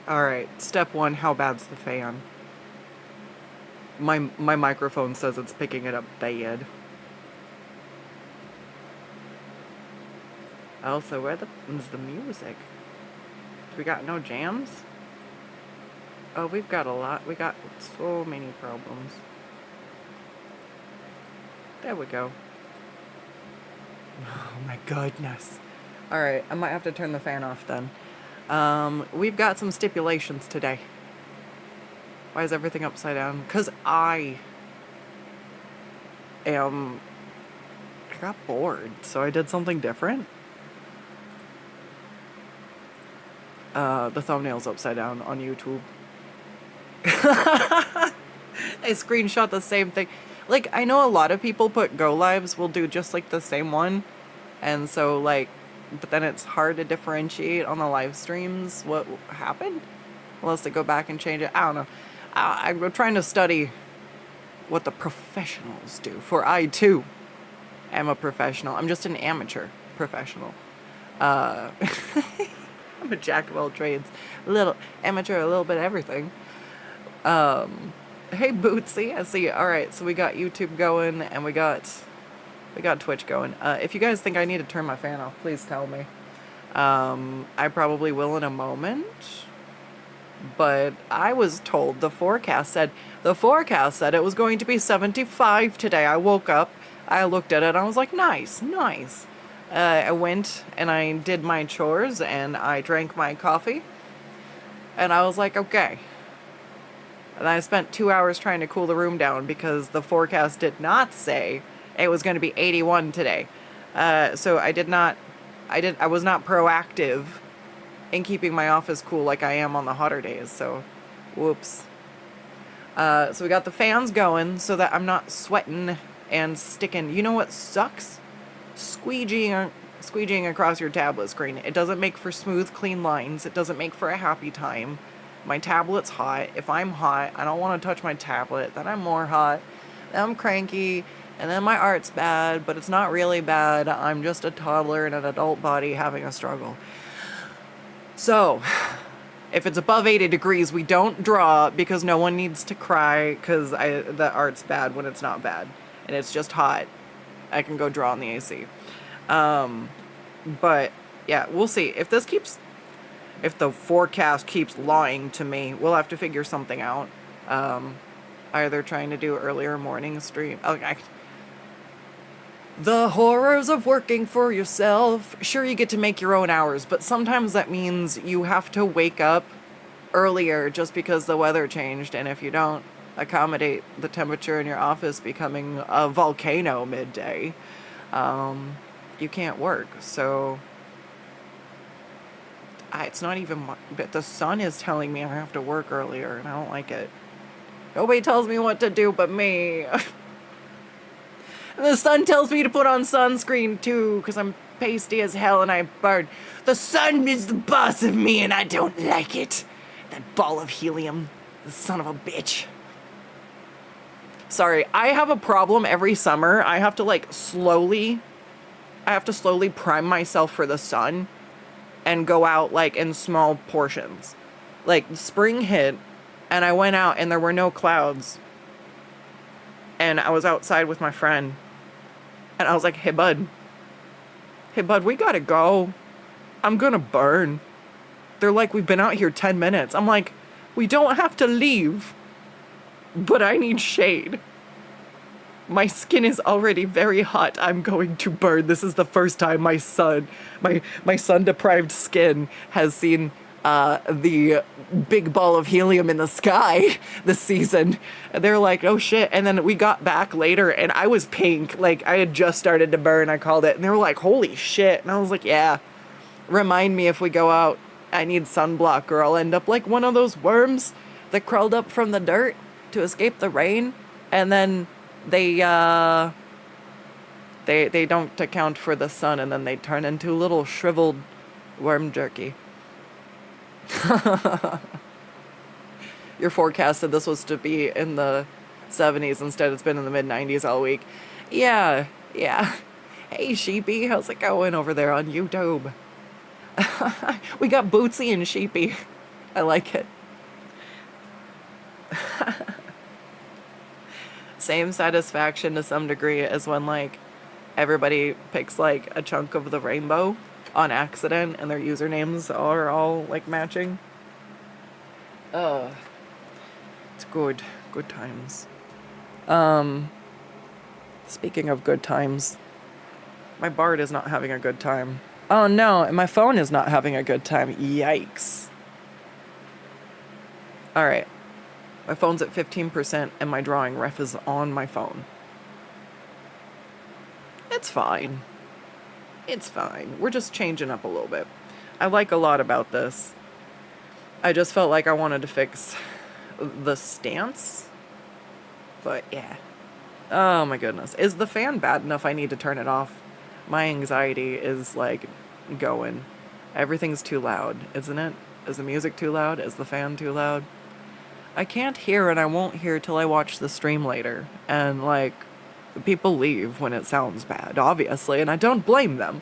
Alright, step one, how bad's the fan? My microphone says it's picking it up bad. Also, where is the music? We got no jams? Oh, we've got a lot. We got so many problems. There we go. Oh my goodness. Alright, I might have to turn the fan off then. We've got some stipulations today. Why is everything upside down? Because I got bored, so I did something different. The thumbnail's upside down on YouTube. I screenshot the same thing. Like, I know a lot of people put go lives will do just like the same one. And so, like, but then it's hard to differentiate on the live streams what happened. Unless they go back and change it. I don't know. I'm trying to study what the professionals do. For I, too, am a professional. I'm just an amateur professional. I'm a jack of all trades. A little amateur, a little bit of everything. Hey, Bootsy, I see you. Alright, so we got YouTube going, and we got Twitch going. If you guys think I need to turn my fan off, please tell me. I probably will in a moment. But I was told the forecast said it was going to be 75 today. I woke up, I looked at it, and I was like, nice, nice. I went and I did my chores and I drank my coffee. And I was like, okay. And I spent 2 hours trying to cool the room down because the forecast did not say it was going to be 81 today. So I was not proactive in keeping my office cool like I am on the hotter days, so whoops. So we got the fans going so that I'm not sweating and sticking. You know what sucks? Squeegeeing across your tablet screen. It doesn't make for smooth, clean lines. It doesn't make for a happy time. My tablet's hot. If I'm hot, I don't want to touch my tablet. Then I'm more hot. Then I'm cranky. And then my art's bad, but it's not really bad. I'm just a toddler in an adult body having a struggle. So, if it's above 80 degrees, we don't draw because no one needs to cry because the art's bad when it's not bad. And it's just hot. I can go draw in the AC. But, yeah, we'll see. If the forecast keeps lying to me, we'll have to figure something out. Either trying to do earlier morning stream. Okay. The horrors of working for yourself. Sure, you get to make your own hours, but sometimes that means you have to wake up earlier just because the weather changed, and if you don't accommodate the temperature in your office becoming a volcano midday, you can't work. So it's not even, but the sun is telling me I have to work earlier, and I don't like it. Nobody tells me what to do but me. The sun tells me to put on sunscreen too, because I'm pasty as hell and I burn. The sun is the boss of me and I don't like it. That ball of helium. The son of a bitch. Sorry, I have a problem every summer. I have to slowly prime myself for the sun and go out in small portions. Spring hit and I went out and there were no clouds. And I was outside with my friend. And I was like, hey, bud, we gotta go. I'm gonna burn. They're like, we've been out here 10 minutes. I'm like, we don't have to leave. But I need shade. My skin is already very hot. I'm going to burn. This is the first time my sun-deprived skin has seen the big ball of helium in the sky this season. And they're like, oh shit. And then we got back later and I was pink. I had just started to burn. I called it. And they were like, holy shit. And I was like, yeah, remind me if we go out, I need sunblock or I'll end up like one of those worms that crawled up from the dirt to escape the rain. And then they don't account for the sun and then they turn into little shriveled worm jerky. Your forecast said this was to be in the 70s. Instead, it's been in the mid-90s all week. Yeah. Hey, Sheepy, how's it going over there on YouTube? We got Bootsy and Sheepy. I like it. Same satisfaction to some degree as when, like, everybody picks, like, a chunk of the rainbow on accident and their usernames are all, like, matching. It's good. Good times. Speaking of good times, my bard is not having a good time. Oh no, and my phone is not having a good time. Yikes. Alright. My phone's at 15% and my drawing ref is on my phone. It's fine. It's fine. We're just changing up a little bit. I like a lot about this. I just felt like I wanted to fix the stance. But yeah. Oh my goodness. Is the fan bad enough I need to turn it off? My anxiety is like going. Everything's too loud, isn't it? Is the music too loud? Is the fan too loud? I can't hear and I won't hear till I watch the stream later. And like, people leave when it sounds bad, obviously, and I don't blame them.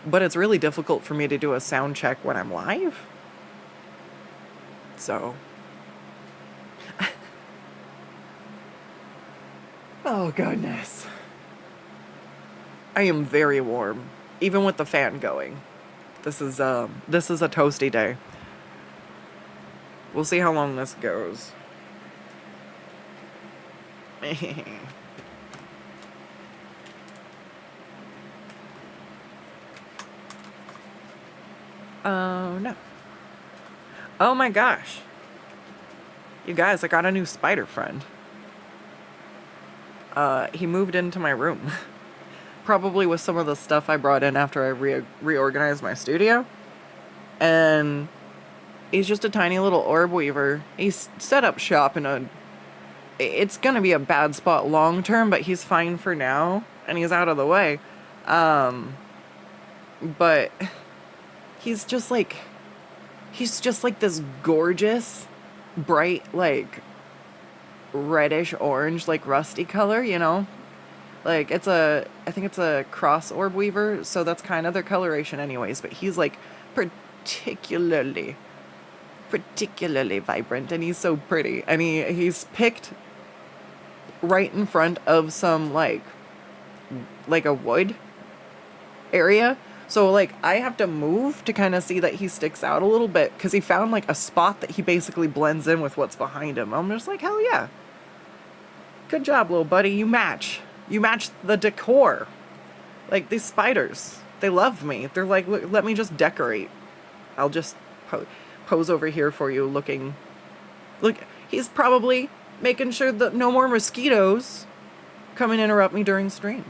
But it's really difficult for me to do a sound check when I'm live. So. Oh, goodness. I am very warm, even with the fan going. This is a toasty day. We'll see how long this goes. Oh, no. Oh my gosh. You guys, I got a new spider friend. He moved into my room. Probably with some of the stuff I brought in after I reorganized my studio. And he's just a tiny little orb weaver. He's set up shop in a... It's gonna be a bad spot long term, but he's fine for now. And he's out of the way. But he's just like this gorgeous, bright, like, reddish orange, like rusty color, you know? Like, I think it's a cross orb weaver, so that's kind of their coloration anyways, but he's like particularly vibrant, and he's so pretty. And he's picked right in front of some like a wood area. So, like, I have to move to kind of see that he sticks out a little bit, because he found, like, a spot that he basically blends in with what's behind him. I'm just like, hell yeah. Good job, little buddy. You match. You match the decor. Like, these spiders, they love me. They're like, let me just decorate. I'll just pose over here for you looking... Look, he's probably making sure that no more mosquitoes come and interrupt me during stream.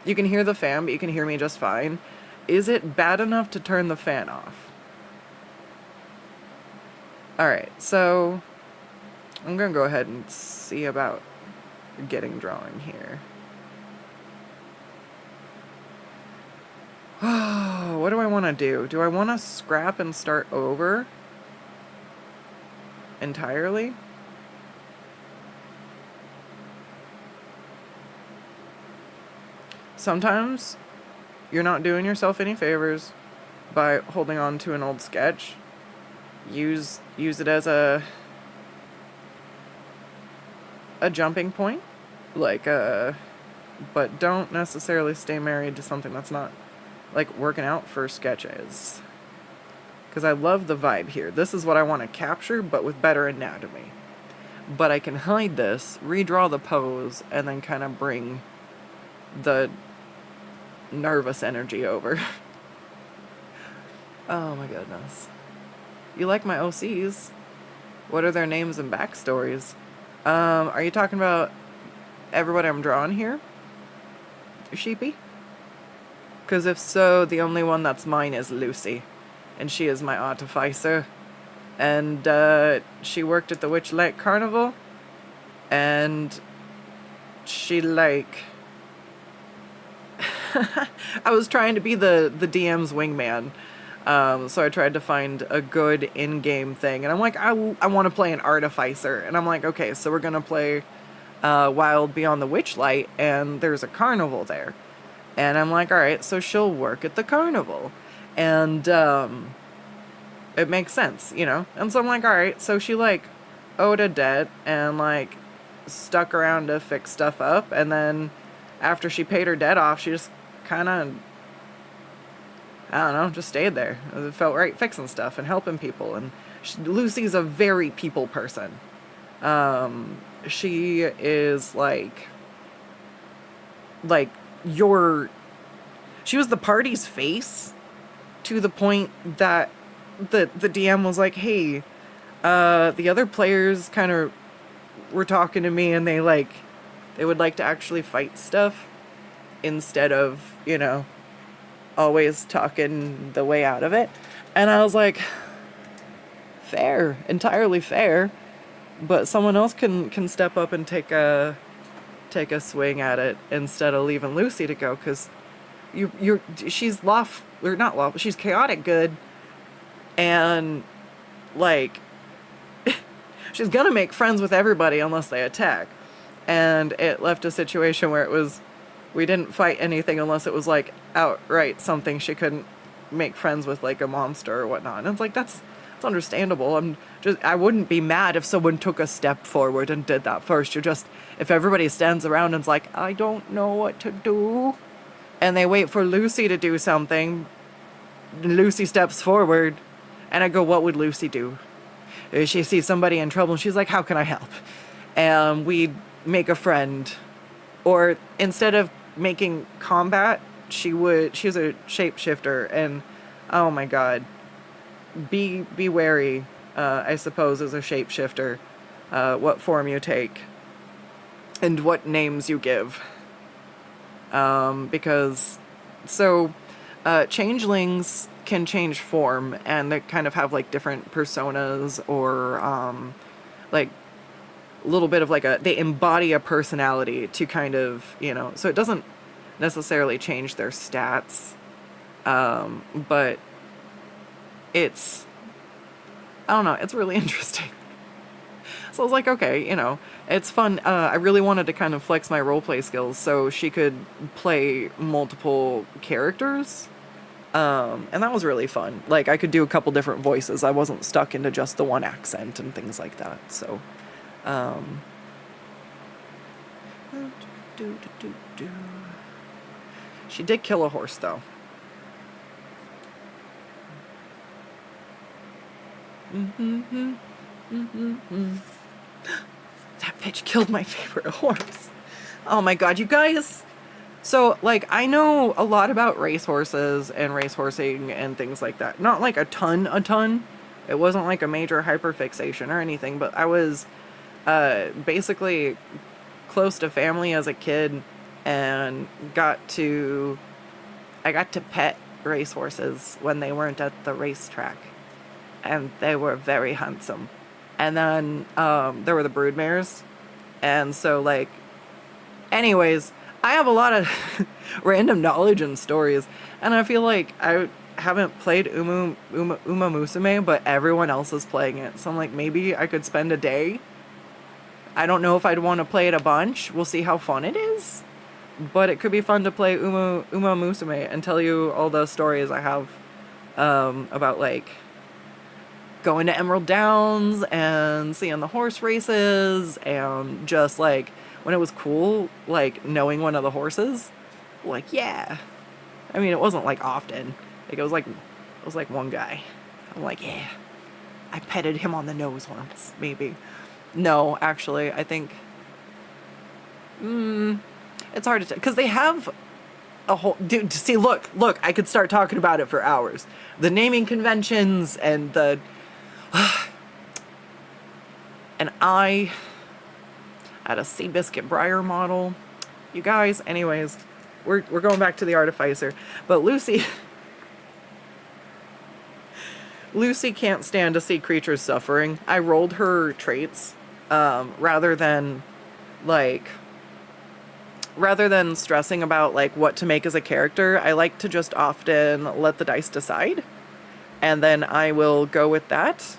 You can hear the fan, but you can hear me just fine. Is it bad enough to turn the fan off? Alright, so I'm gonna go ahead and see about getting drawing here. Oh, what do I want to do? Do I want to scrap and start over entirely? Sometimes you're not doing yourself any favors by holding on to an old sketch. Use it as a jumping point, like but don't necessarily stay married to something that's not like working out for sketches. Because I love the vibe here. This is what I want to capture, but with better anatomy. But I can hide this, redraw the pose, and then kind of bring the nervous energy over. Oh my goodness. You like my OCs? What are their names and backstories? Are you talking about everybody I'm drawing here? Sheepy? Because if so, the only one that's mine is Lucii. And she is my artificer. And she worked at the Witchlight Carnival. And she like... I was trying to be the DM's wingman. So I tried to find a good in-game thing. And I'm like, I want to play an artificer. And I'm like, okay, so we're going to play Wild Beyond the Witchlight. And there's a carnival there. And I'm like, all right, so she'll work at the carnival. And it makes sense, you know? And so I'm like, all right. So she, like, owed a debt and, like, stuck around to fix stuff up. And then after she paid her debt off, she just kind of, I don't know, just stayed there. It felt right fixing stuff and helping people. And Lucy's a very people person. She is like she was the party's face to the point that the DM was like, hey, the other players kind of were talking to me and they would like to actually fight stuff instead of, you know, always talking the way out of it. And I was like, fair, entirely fair, but someone else can step up and take a swing at it instead of leaving Lucii to go, because she's she's chaotic good, and like she's gonna make friends with everybody unless they attack. And it left a situation where we didn't fight anything unless it was like outright something she couldn't make friends with, like a monster or whatnot. And it's like, that's understandable. I wouldn't be mad if someone took a step forward and did that first. If everybody stands around and's like, I don't know what to do, and they wait for Lucii to do something, Lucii steps forward, and I go, what would Lucii do? She sees somebody in trouble and she's like, how can I help? And we make a friend. Or instead of making combat, she was a shapeshifter, and oh my god, be wary, I suppose, as a shapeshifter, what form you take and what names you give, because changelings can change form, and they kind of have like different personas, or like a little bit of like they embody a personality to kind of, you know, so it doesn't necessarily change their stats, but it's, I don't know, it's really interesting. So I was like, okay, you know, it's fun. I really wanted to kind of flex my roleplay skills so she could play multiple characters. And that was really fun. Like, I could do a couple different voices. I wasn't stuck into just the one accent and things like that. So, she did kill a horse, though. That bitch killed my favorite horse. Oh my god, you guys. So, like, I know a lot about racehorses and racehorsing and things like that. Not like a ton. It wasn't like a major hyperfixation or anything, but I was basically close to family as a kid, and I got to pet racehorses when they weren't at the racetrack, and they were very handsome. And then there were the broodmares, and so, like, anyways, I have a lot of random knowledge and stories, and I feel like I haven't played Uma Musume, but everyone else is playing it, so I'm like, maybe I could spend a day. I don't know if I'd want to play it a bunch. We'll see how fun it is, but it could be fun to play Uma Musume and tell you all the stories I have about, like, going to Emerald Downs and seeing the horse races, and just, like, when it was cool, like, knowing one of the horses. Like, yeah. I mean, it wasn't, like, often. Like, it was like one guy. I'm like, yeah. I petted him on the nose once, maybe. No, actually, I think... it's hard to tell. Because they have a whole... Dude, see, look, I could start talking about it for hours. The naming conventions and the... And I had a Seabiscuit Briar model. You guys, anyways, we're going back to the Artificer. But Lucii can't stand to see creatures suffering. I rolled her traits rather than stressing about, like, what to make as a character. I like to just often let the dice decide, and then I will go with that,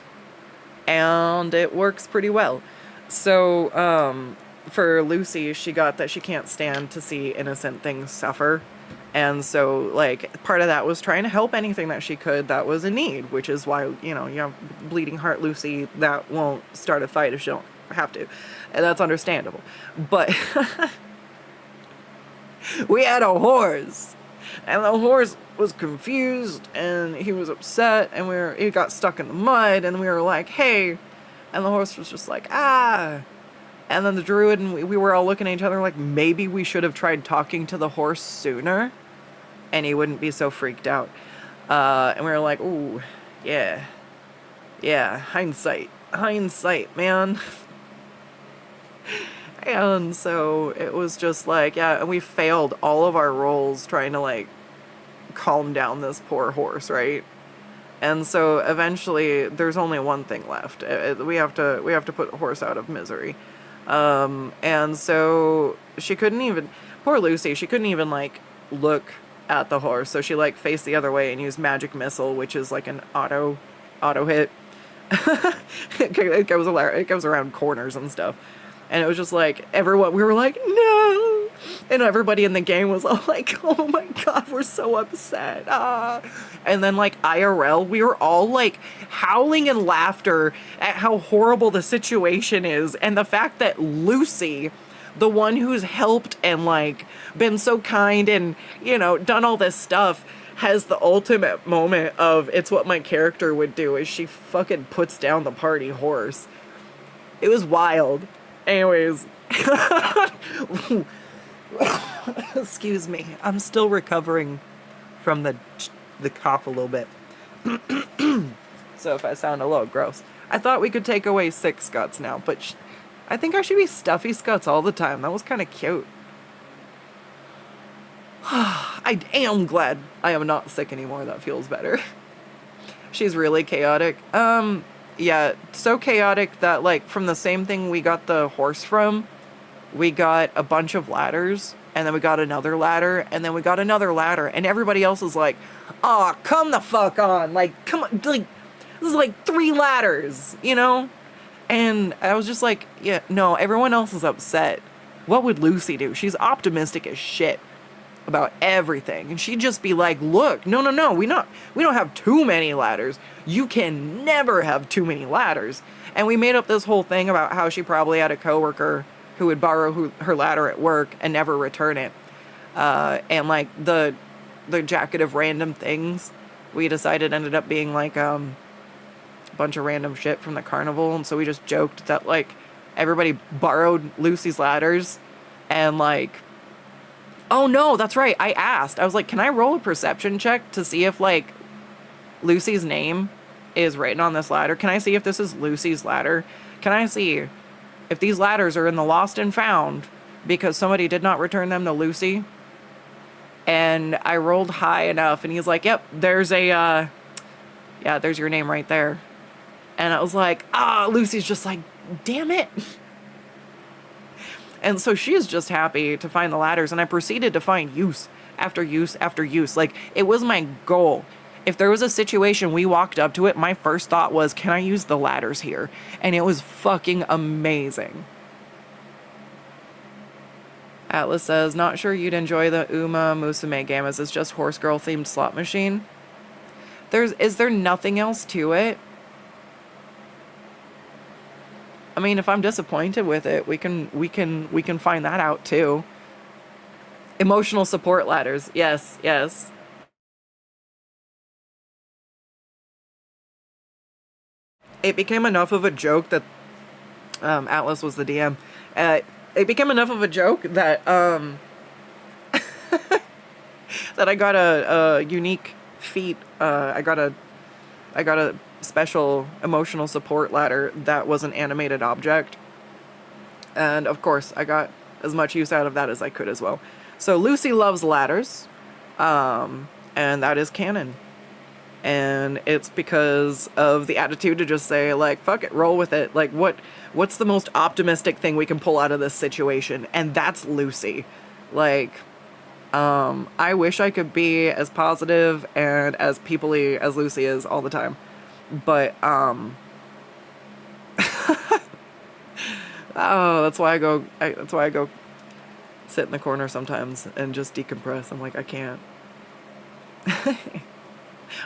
and it works pretty well. So for Lucii, she got that she can't stand to see innocent things suffer, And so, like, part of that was trying to help anything that she could that was in need, which is why, you know, you have bleeding heart Lucii that won't start a fight if she don't have to. And that's understandable. But we had a horse, and the horse was confused, and he was upset, and he got stuck in the mud, and we were like, hey, and the horse was just like, ah. And then the druid and we were all looking at each other like, maybe we should have tried talking to the horse sooner, and he wouldn't be so freaked out. And we were like, ooh, yeah, hindsight, man. And so it was just like, yeah, and we failed all of our rolls trying to, like, calm down this poor horse, right? And so eventually there's only one thing left. We have to put the horse out of misery. And so she couldn't even, poor Lucii, she couldn't even, like, look at the horse. So she, like, faced the other way and used magic missile, which is like an auto hit. It goes around corners and stuff. And it was just like, we were like, no. And everybody in the game was all like, oh my God, we're so upset. Ah. And then, like, IRL, we were all, like, howling in laughter at how horrible the situation is. And the fact that Lucii, the one who's helped and, like, been so kind and, you know, done all this stuff, has the ultimate moment of, it's what my character would do, is she fucking puts down the party horse. It was wild. Anyways. Excuse me. I'm still recovering from the cough a little bit. So if I sound a little gross. I thought we could take away 6 Skuttz now, but I think I should be stuffy Skuttz all the time. That was kind of cute. I am glad I am not sick anymore. That feels better. She's really chaotic. Yeah, so chaotic that, like, from the same thing we got the horse from, we got a bunch of ladders, and then we got another ladder, and then we got another ladder, and everybody else is like, aw, come the fuck on, like, come on, like, this is like 3 ladders, you know? And I was just like, yeah, no, everyone else is upset. What would Lucii do? She's optimistic as shit about everything, and she'd just be like, look, no, we don't have too many ladders. You can never have too many ladders. And we made up this whole thing about how she probably had a coworker who would borrow her ladder at work and never return it. And, like, the jacket of random things we decided ended up being, like, a bunch of random shit from the carnival. And so we just joked that, like, everybody borrowed Lucii's ladders, and, like, oh no, that's right, I asked. I was like, can I roll a perception check to see if, like, Lucii's name is written on this ladder? Can I see if this is Lucii's ladder? Can I see if these ladders are in the lost and found because somebody did not return them to Lucii? And I rolled high enough, and he's like, yep, there's yeah, there's your name right there. And I was like, Lucii's just like, damn it. And so she is just happy to find the ladders, and I proceeded to find use after use after use. Like, it was my goal. If there was a situation we walked up to it, my first thought was, can I use the ladders here? And it was fucking amazing. Atlas says, not sure you'd enjoy the Uma Musume game, as it's just horse girl themed slot machine. Is there nothing else to it? I mean, if I'm disappointed with it, we can find that out too. Emotional support ladders. Yes. It became enough of a joke that Atlas was the DM. It became enough of a joke that that I got a unique feat. I got a special emotional support ladder that was an animated object, and of course I got as much use out of that as I could as well. So Lucii loves ladders, and that is canon, and it's because of the attitude to just say, like, fuck it, roll with it. Like, what's the most optimistic thing we can pull out of this situation? And that's Lucii. Like, I wish I could be as positive and as people-y as Lucii is all the time. But, oh, that's why I go sit in the corner sometimes and just decompress. I'm like, I can't.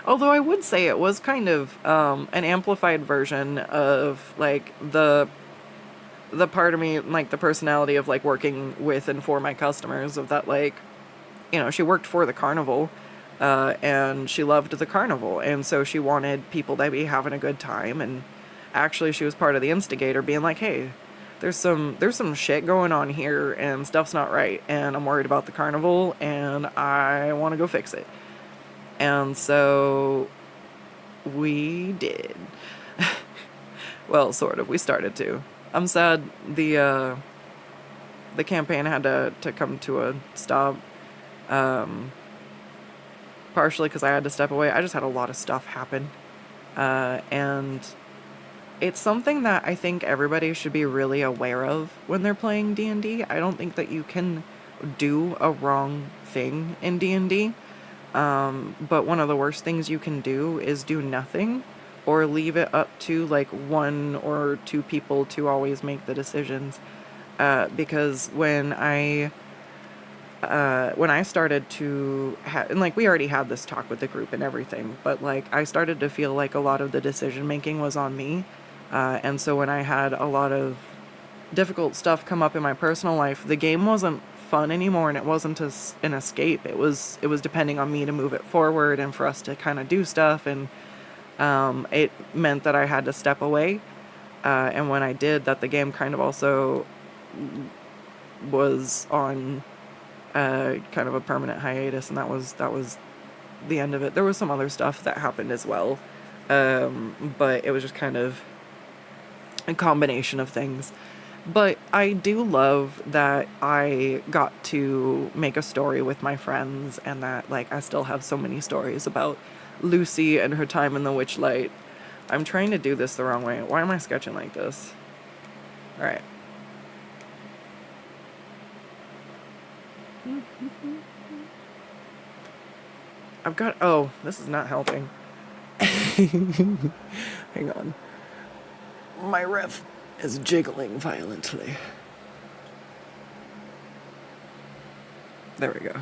Although I would say it was kind of an amplified version of like the part of me, like the personality of like working with and for my customers, of that, like, you know, she worked for the carnival, and she loved the carnival, and so she wanted people to be having a good time. And actually she was part of the instigator, being like, hey, there's some shit going on here and stuff's not right, and I'm worried about the carnival and I want to go fix it. And so we did. Well, sort of. We started to. I'm sad the campaign had to come to a stop, partially because I had to step away. I just had a lot of stuff happen, and it's something that I think everybody should be really aware of when they're playing D&D. I don't think that you can do a wrong thing in D&D, but one of the worst things you can do is do nothing, or leave it up to like one or two people to always make the decisions. Because when I started to and like we already had this talk with the group and everything, but like I started to feel like a lot of the decision making was on me. And so when I had a lot of difficult stuff come up in my personal life, the game wasn't fun anymore, and it wasn't an escape. It was depending on me to move it forward and for us to kind of do stuff. And it meant that I had to step away. And when I did that, the game kind of also was on kind of a permanent hiatus, and that was the end of it. There was some other stuff that happened as well, but it was just kind of a combination of things. But I do love that I got to make a story with my friends, and that like I still have so many stories about Lucii and her time in the Witchlight. I'm trying to do this the wrong way. Why am I sketching like this? All right. I've got, oh, this is not helping. Hang on. My ref is jiggling violently. There we go.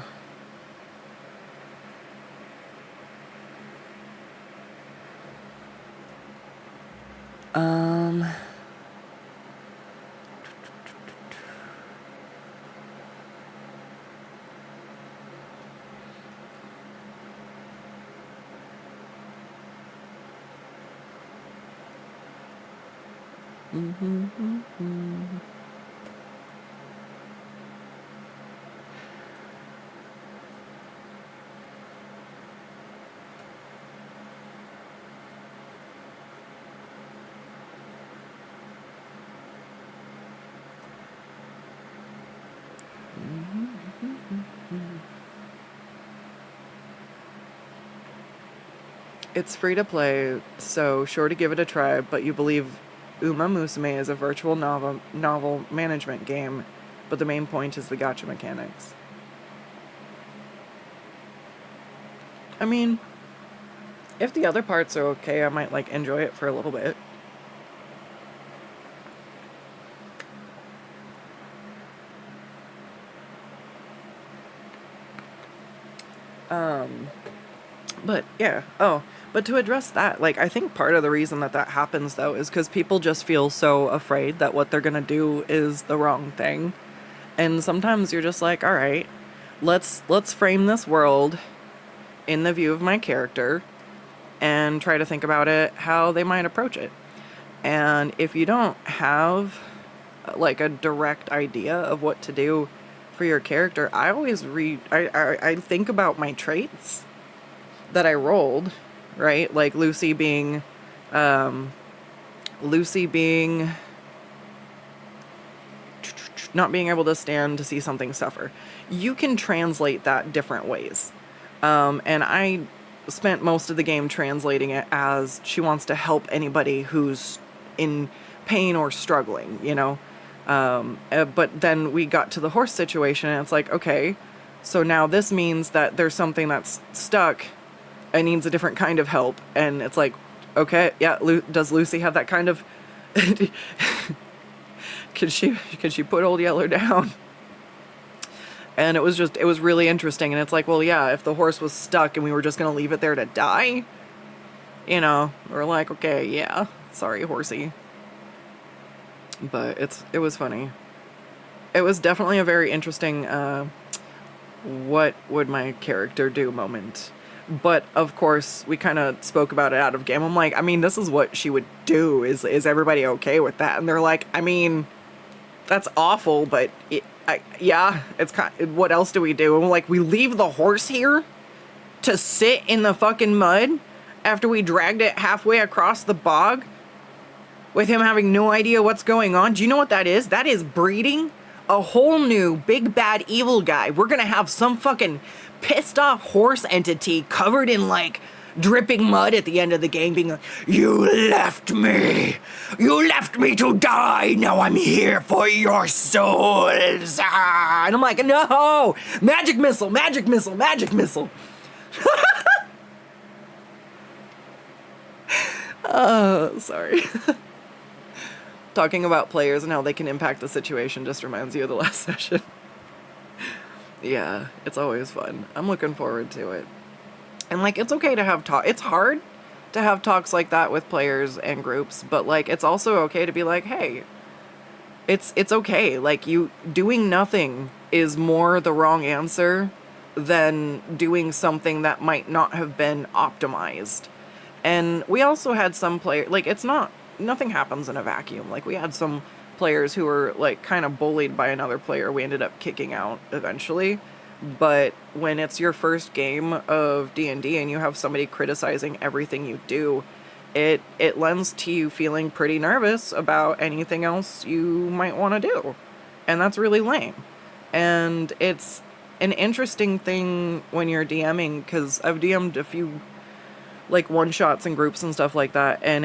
It's free to play, so sure to give it a try, but you believe Uma Musume is a virtual novel management game, but the main point is the gacha mechanics. I mean, if the other parts are okay, I might like enjoy it for a little bit. But yeah, but to address that, like, I think part of the reason that happens, though, is because people just feel so afraid that what they're gonna do is the wrong thing. And sometimes you're just like, all right, let's frame this world in the view of my character and try to think about it, how they might approach it. And if you don't have, like, a direct idea of what to do for your character, I always I think about my traits that I rolled, right? Like Lucii being not being able to stand to see something suffer. You can translate that different ways. And I spent most of the game translating it as she wants to help anybody who's in pain or struggling, you know? But then we got to the horse situation, and it's like, okay, so now this means that there's something that's stuck and needs a different kind of help. And it's like, okay, yeah, does Lucii have that kind of... Can she put Old Yeller down? And it was really interesting. And it's like, well, yeah, if the horse was stuck and we were just going to leave it there to die, you know, we're like, okay, yeah, sorry, horsey. But it was funny. It was definitely a very interesting, what would my character do moment. But of course, we kind of spoke about it out of game. I'm like, I mean, this is what she would do. Is everybody okay with that? And they're like, I mean, that's awful, but yeah, it's what else do we do? And like, we leave the horse here to sit in the fucking mud after we dragged it halfway across the bog with him having no idea what's going on. Do you know what that is? That is breeding a whole new big bad evil guy. We're gonna have some fucking pissed off horse entity covered in like dripping mud at the end of the game being like, you left me to die, now I'm here for your souls, ah! And I'm like, no, magic missile, magic missile, magic missile. Sorry. Talking about players and how they can impact the situation just reminds you of the last session. Yeah, it's always fun. I'm looking forward to it. And like, it's okay to have talk. It's hard to have talks like that with players and groups, but like, it's also okay to be like, hey, it's okay. Like, you doing nothing is more the wrong answer than doing something that might not have been optimized. And we also had some players, like, nothing happens in a vacuum. Like, we had some players who were like kind of bullied by another player we ended up kicking out eventually. But when it's your first game of D&D and you have somebody criticizing everything you do, it lends to you feeling pretty nervous about anything else you might want to do. And that's really lame. And it's an interesting thing when you're DMing, because I've DM'd a few like one-shots and groups and stuff like that, and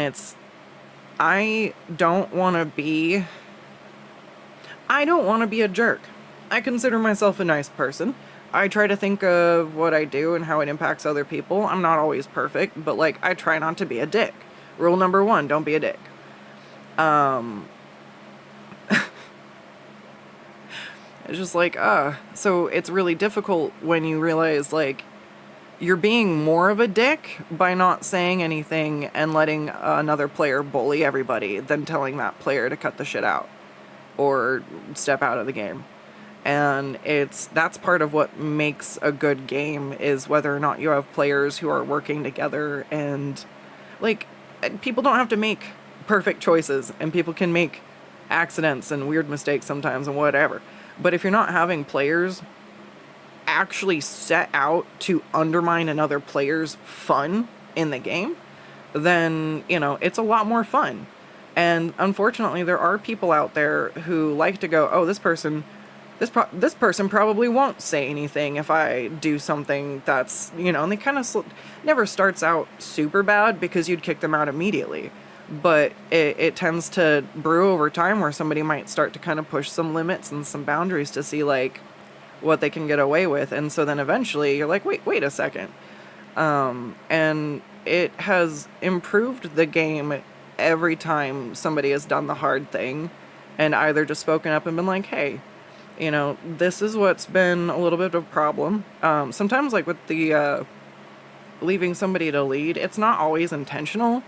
I don't want to be a jerk. I consider myself a nice person. I try to think of what I do and how it impacts other people. I'm not always perfect, but like, I try not to be a dick. Rule number 1, don't be a dick. It's just like, so it's really difficult when you realize like, you're being more of a dick by not saying anything and letting another player bully everybody than telling that player to cut the shit out or step out of the game. And that's part of what makes a good game, is whether or not you have players who are working together. And like, people don't have to make perfect choices, and people can make accidents and weird mistakes sometimes and whatever. But if you're not having players actually set out to undermine another player's fun in the game, then, you know, it's a lot more fun. And unfortunately, there are people out there who like to go, oh, this person probably won't say anything if I do something that's, you know, and they kind of never starts out super bad because you'd kick them out immediately. But it tends to brew over time where somebody might start to kind of push some limits and some boundaries to see like what they can get away with. And so then eventually you're like, wait a second. And it has improved the game every time somebody has done the hard thing and either just spoken up and been like, hey, you know, this is what's been a little bit of a problem. Sometimes like with the leaving somebody to lead, it's not always intentional.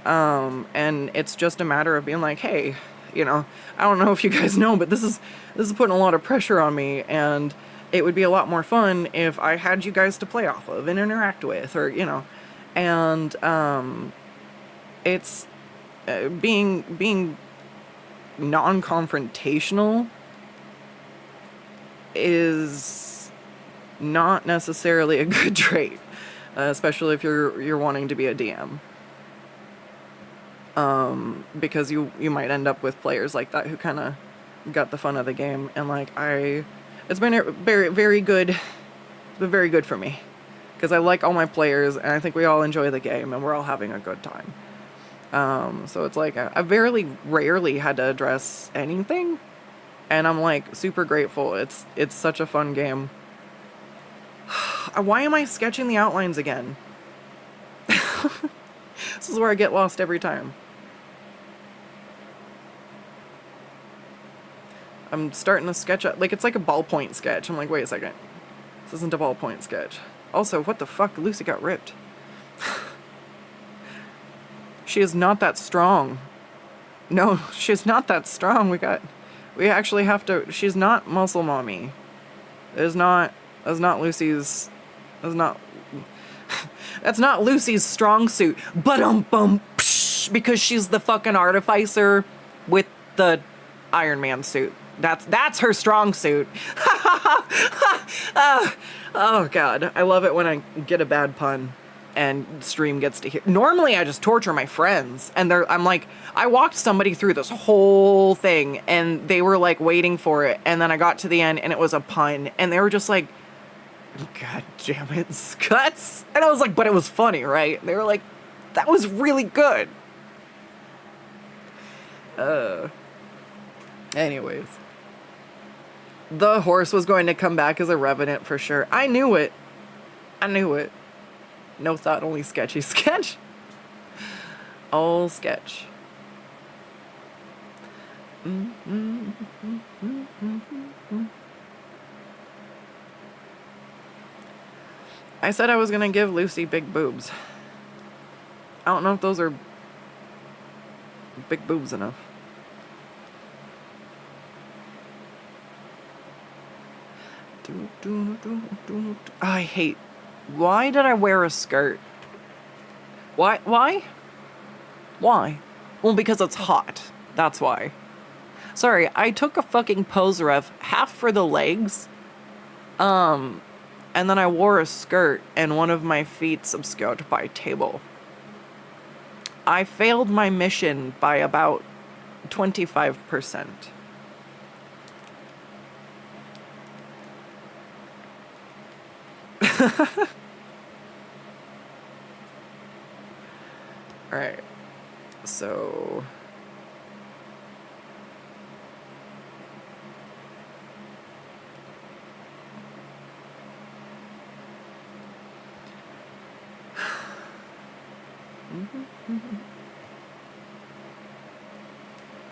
And it's just a matter of being like, hey, you know, I don't know if you guys know, but this is putting a lot of pressure on me, and it would be a lot more fun if I had you guys to play off of and interact with, or, you know, and it's being non-confrontational is not necessarily a good trait, especially if you're wanting to be a DM. Because you might end up with players like that who kind of got the fun of the game, and like it's been very, very good. It's been very good for me because I like all my players, and I think we all enjoy the game, and we're all having a good time. So it's like I very rarely had to address anything, and I'm like super grateful. It's such a fun game. Why am I sketching the outlines again? This is where I get lost every time. I'm starting to sketch up. Like, it's like a ballpoint sketch. I'm like, wait a second. This isn't a ballpoint sketch. Also, what the fuck? Lucii got ripped. She is not that strong. No, she's not that strong. We actually have to, she's not muscle mommy. That's not Lucii's, that's not Lucii's strong suit. Because she's the fucking artificer with the Iron Man suit. That's her strong suit. Oh god, I love it when I get a bad pun and stream gets to hear. Normally I just torture my friends and I'm like, I walked somebody through this whole thing and they were like waiting for it, and then I got to the end and it was a pun and they were just like, god damn it, Skuttz. And I was like, but it was funny, right? They were like, that was really good. Anyways, the horse was going to come back as a revenant for sure. I knew it. No thought, only sketchy sketch. All sketch. I said I was gonna give Lucii big boobs. I don't know if those are big boobs enough. I hate. Why did I wear a skirt? Why? Well, because it's hot. That's why. Sorry, I took a fucking pose ref, half for the legs, and then I wore a skirt and one of my feet's obscured by a table. I failed my mission by about 25%. Alright, so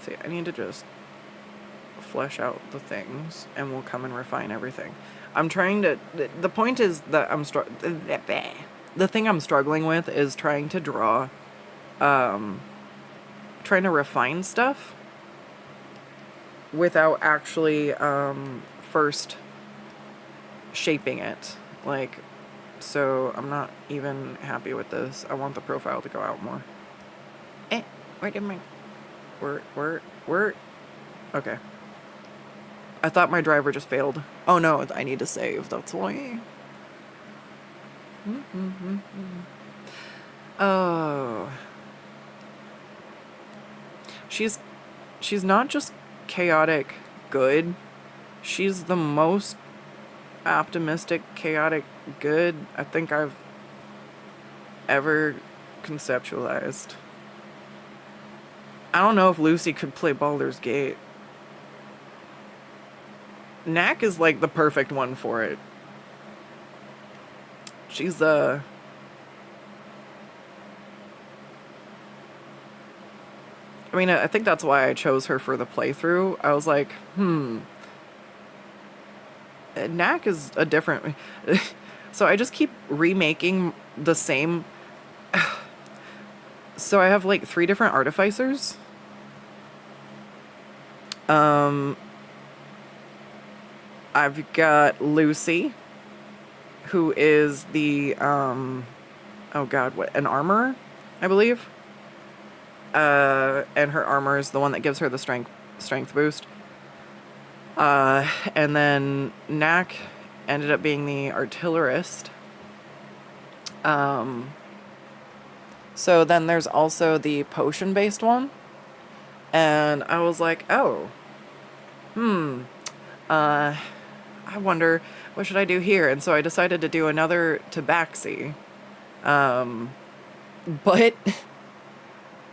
see, I need to just flesh out the things and we'll come and refine everything. I'm trying to, the point is that the thing I'm struggling with is trying to draw, trying to refine stuff without actually, first shaping it. Like, so I'm not even happy with this. I want the profile to go out more. Where did my, where, okay. I thought my driver just failed. Oh no, I need to save, that's why. Oh. She's not just chaotic good. She's the most optimistic, chaotic good I think I've ever conceptualized. I don't know if Lucii could play Baldur's Gate. Knack is like the perfect one for it. She's I mean, I think that's why I chose her for the playthrough. I was like, Knack is a different... So I just keep remaking the same... So I have like 3 different artificers. I've got Lucii, who is the, oh god, what, an armorer, I believe? And her armor is the one that gives her the strength boost. And then Knack ended up being the artillerist. So then there's also the potion-based one. And I was like, oh, I wonder, what should I do here? And so I decided to do another tabaxi. But,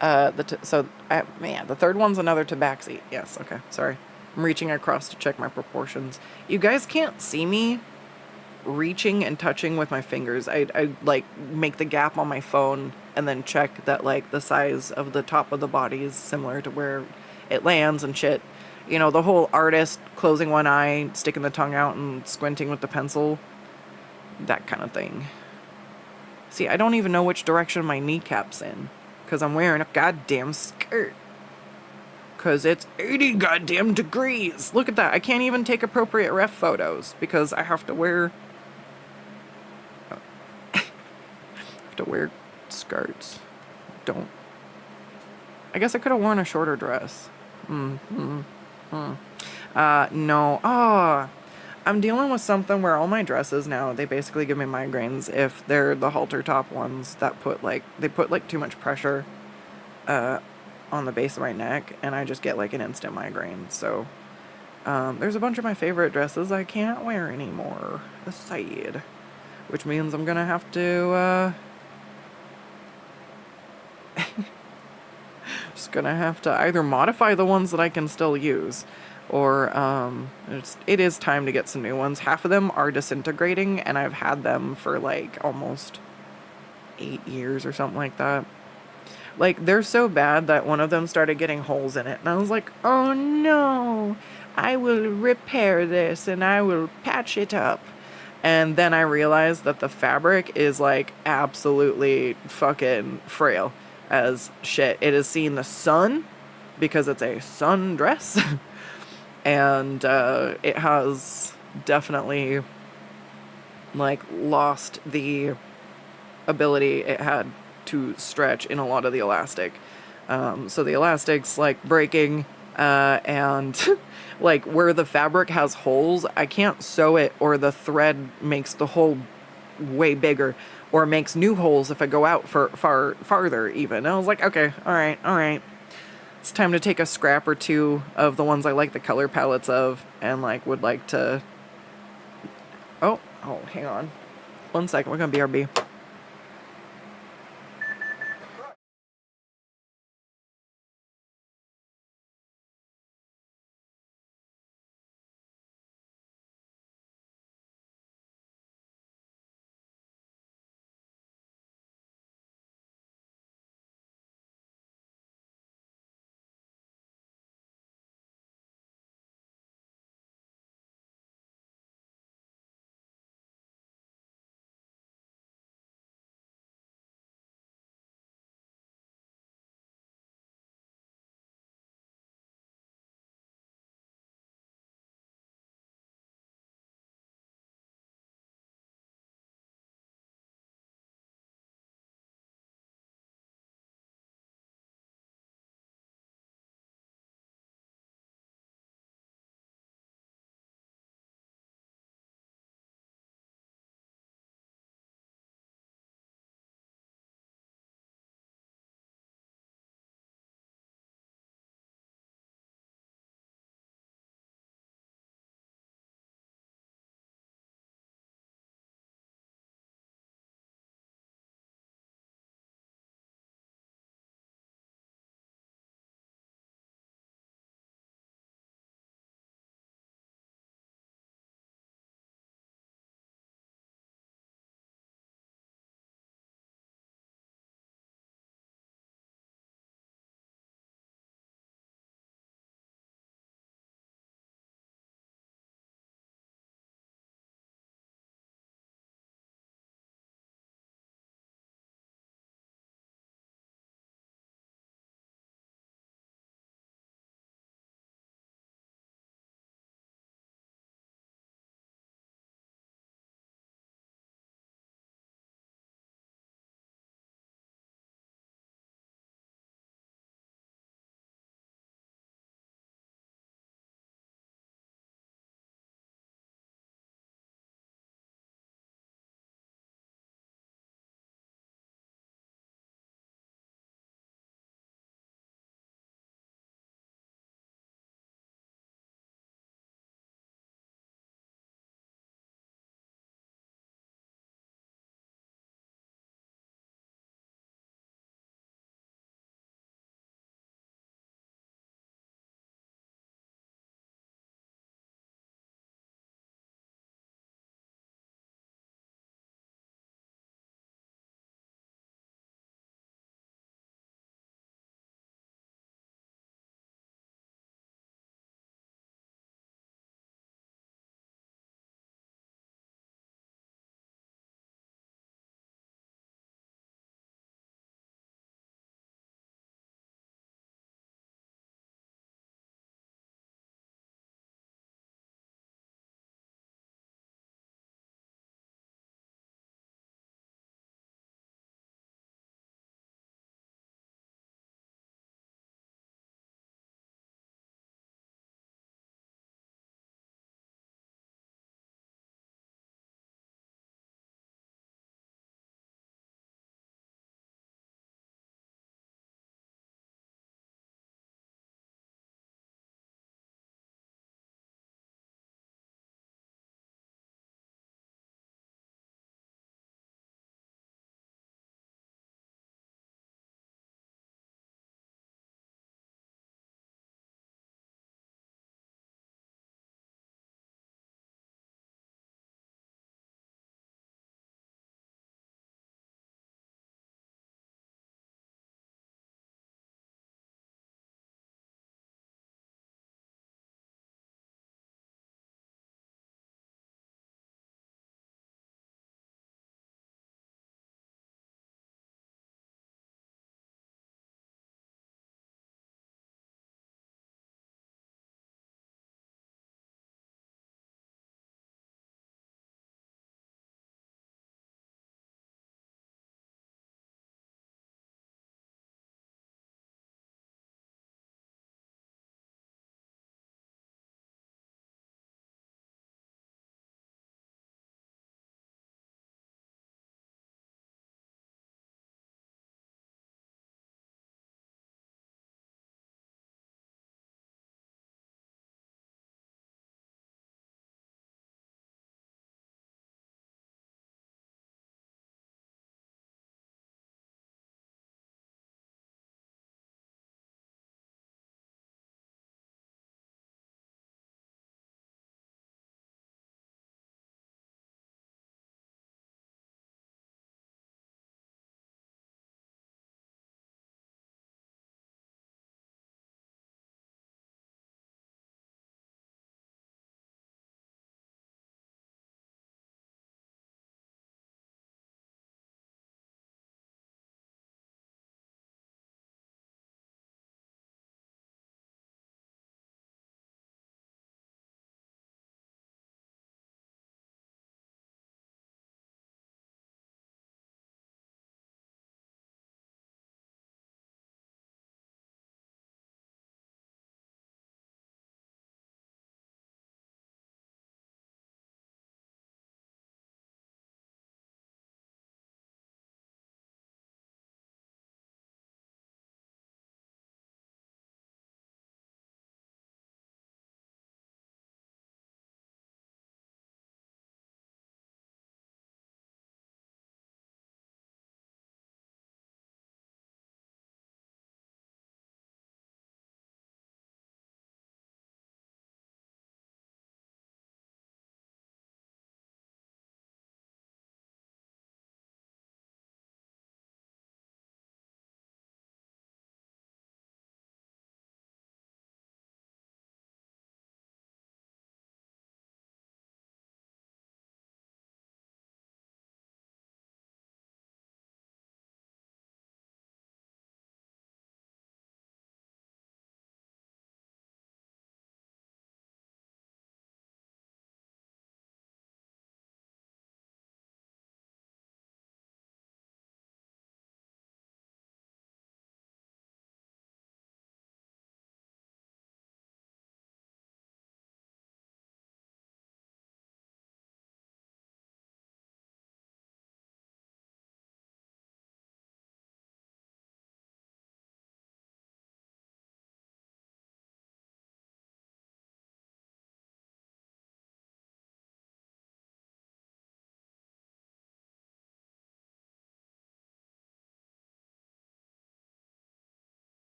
the third one's another tabaxi. Yes, okay, sorry. I'm reaching across to check my proportions. You guys can't see me reaching and touching with my fingers. I like make the gap on my phone and then check that like the size of the top of the body is similar to where it lands and shit. You know, the whole artist closing one eye, sticking the tongue out, and squinting with the pencil. That kind of thing. See, I don't even know which direction my kneecap's in, because I'm wearing a goddamn skirt. Because it's 80 goddamn degrees. Look at that. I can't even take appropriate ref photos, because I have to wear... skirts. Don't... I guess I could have worn a shorter dress. No. Oh, I'm dealing with something where all my dresses now, they basically give me migraines if they're the halter top ones that put too much pressure on the base of my neck, and I just get like an instant migraine. So there's a bunch of my favorite dresses I can't wear anymore. Aside, which means I'm gonna have to just gonna have to either modify the ones that I can still use, or it is time to get some new ones. Half of them are disintegrating, and I've had them for like almost 8 years or something like that. Like, they're so bad that one of them started getting holes in it, and I was like, oh no, I will repair this and I will patch it up. And then I realized that the fabric is like absolutely fucking frail as shit. It has seen the sun because it's a sundress. And it has definitely like lost the ability it had to stretch in a lot of the elastic. So the elastic's like breaking, and like where the fabric has holes, I can't sew it, or the thread makes the hole way bigger, or makes new holes if I go out farther even. And I was like, okay, all right. It's time to take a scrap or two of the ones I like the color palettes of, and like would like to... Oh, hang on. 1 second, we're gonna BRB.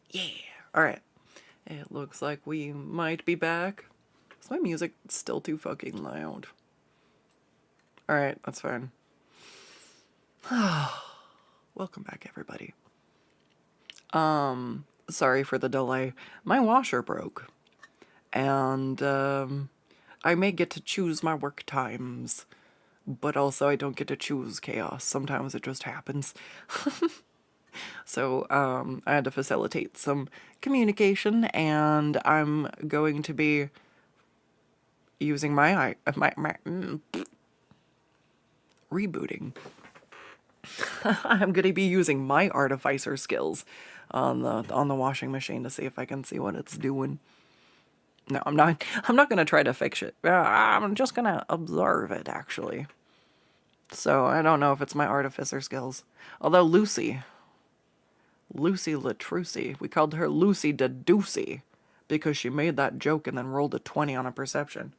Yeah. All right. It looks like we might be back. Is my music still too fucking loud? All right, that's fine. Welcome back, everybody. Sorry for the delay. My washer broke, and I may get to choose my work times, but also I don't get to choose chaos. Sometimes it just happens. So I had to facilitate some communication, and I'm going to be using my rebooting. I'm going to be using my artificer skills on the washing machine to see if I can see what it's doing. No, I'm not. I'm not going to try to fix it. I'm just going to observe it, actually. So I don't know if it's my artificer skills. Although Lucii Latruci, we called her Lucii the Doocy because she made that joke and then rolled a 20 on a perception.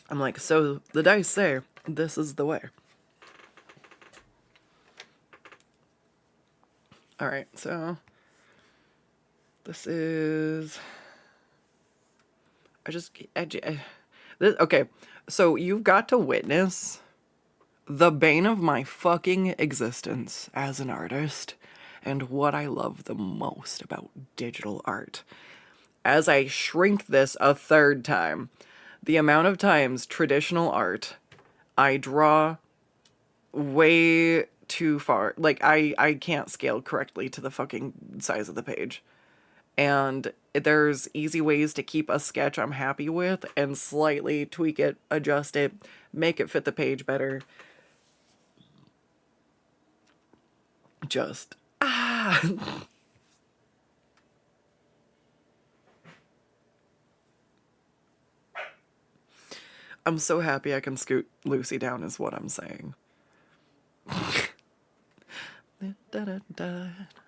I'm like, so the dice say this is the way. All right, so this is. Okay, so you've got to witness the bane of my fucking existence as an artist, and what I love the most about digital art. As I shrink this a third time, the amount of times traditional art I draw way too far. Like, I can't scale correctly to the fucking size of the page. And there's easy ways to keep a sketch I'm happy with and slightly tweak it, adjust it, make it fit the page better. Just, I'm so happy I can scoot Lucii down is what I'm saying.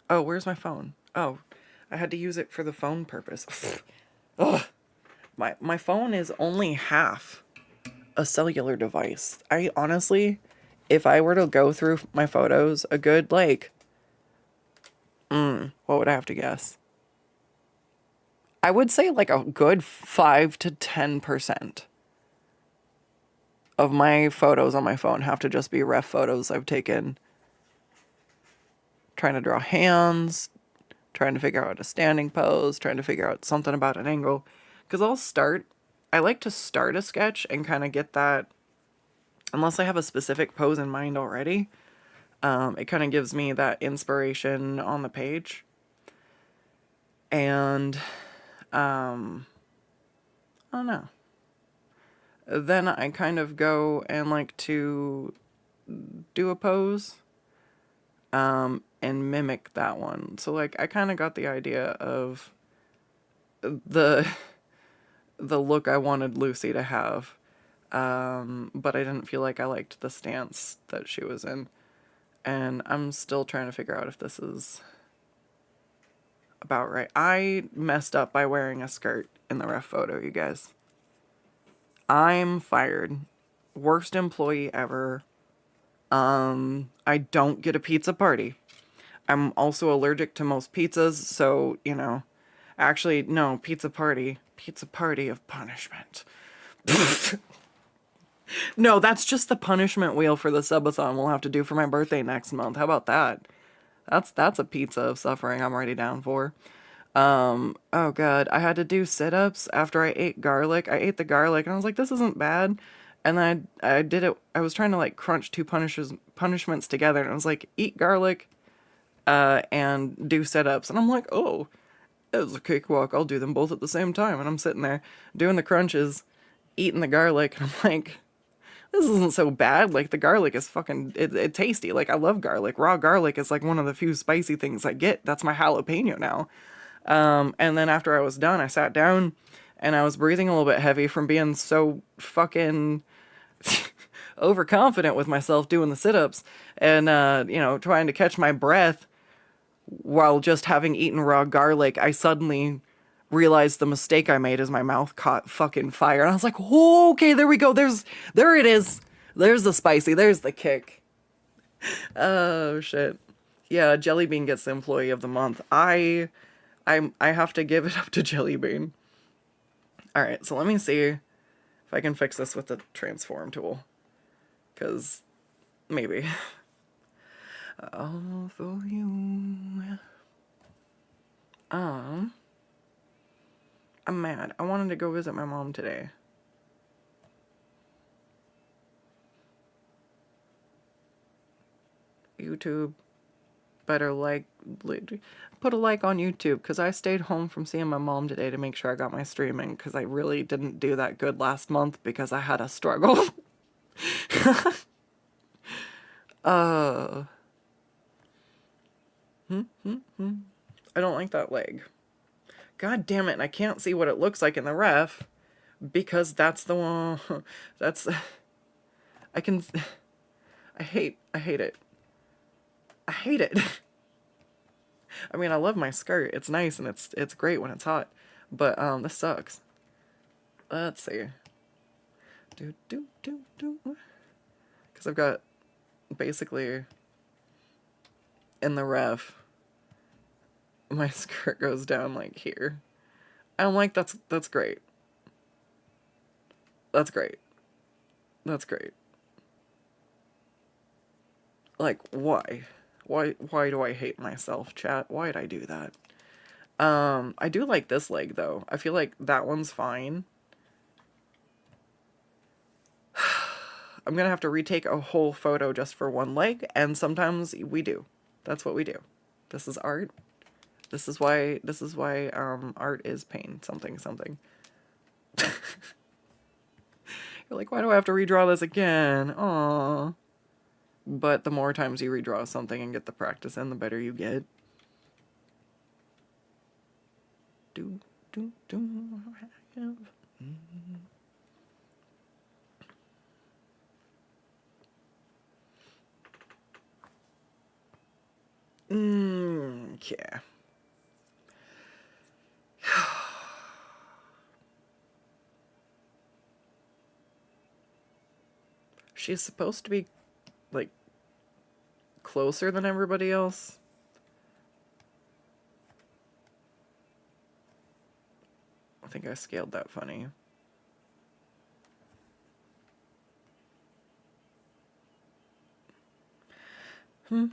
Oh, where's my phone? Oh, I had to use it for the phone purpose. Ugh. My phone is only half a cellular device. I honestly, if I were to go through my photos, a good, like, what would I have to guess? I would say like a good 5 to 10% of my photos on my phone have to just be ref photos I've taken trying to draw hands, trying to figure out a standing pose, trying to figure out something about an angle. Because I like to start a sketch and kind of get that, unless I have a specific pose in mind already, it kind of gives me that inspiration on the page. And, I don't know. Then I kind of go and like to do a pose, and mimic that one. So like I kind of got the idea of the look I wanted Lucii to have, but I didn't feel like I liked the stance that she was in, and I'm still trying to figure out if this is about right. I messed up by wearing a skirt in the ref photo, you guys. I'm fired. Worst employee ever. I don't get a pizza party. I'm also allergic to most pizzas, so, you know. Actually, no, pizza party. Pizza party of punishment. No, that's just the punishment wheel for the subathon we'll have to do for my birthday next month. How about that? That's a pizza of suffering I'm already down for. Oh god, I had to do sit-ups after I ate garlic. I ate the garlic and I was like, this isn't bad. And then I did it. I was trying to like crunch two punishments together, and I was like, eat garlic, and do sit-ups. And I'm like, oh, it was a cakewalk. I'll do them both at the same time. And I'm sitting there doing the crunches, eating the garlic, and I'm like, this isn't so bad. Like, the garlic is fucking, it's tasty. Like, I love garlic. Raw garlic is like one of the few spicy things I get. That's my jalapeno now. And then after I was done, I sat down and I was breathing a little bit heavy from being so fucking overconfident with myself doing the sit-ups and, trying to catch my breath while just having eaten raw garlic. I suddenly realized the mistake I made as my mouth caught fucking fire. And I was like, oh, okay, there we go. There it is. There's the spicy. There's the kick. Oh, shit. Yeah, Jelly Bean gets the Employee of the Month. I have to give it up to Jelly Bean. All right, so let me see if I can fix this with the transform tool, because maybe. All for you. Um, I'm mad. I wanted to go visit my mom today. YouTube, better put a like on YouTube, because I stayed home from seeing my mom today to make sure I got my streaming, because I really didn't do that good last month because I had a struggle. uh, I don't like that leg. God damn it, and I can't see what it looks like in the ref, because that's the one, that's, I can, I hate it. I hate it. I mean, I love my skirt. It's nice and it's great when it's hot. But this sucks. Let's see. Because I've got basically in the ref, my skirt goes down like here. I'm like, that's great. That's great. That's great. Like, why? Why do I hate myself, chat? Why'd I do that? I do like this leg, though. I feel like that one's fine. I'm gonna have to retake a whole photo just for one leg, and sometimes we do. That's what we do. This is art. This is why art is pain. Something. You're like, why do I have to redraw this again? Aww. But the more times you redraw something and get the practice in, the better you get. Yeah. She's supposed to be, like, closer than everybody else. I think I scaled that funny. I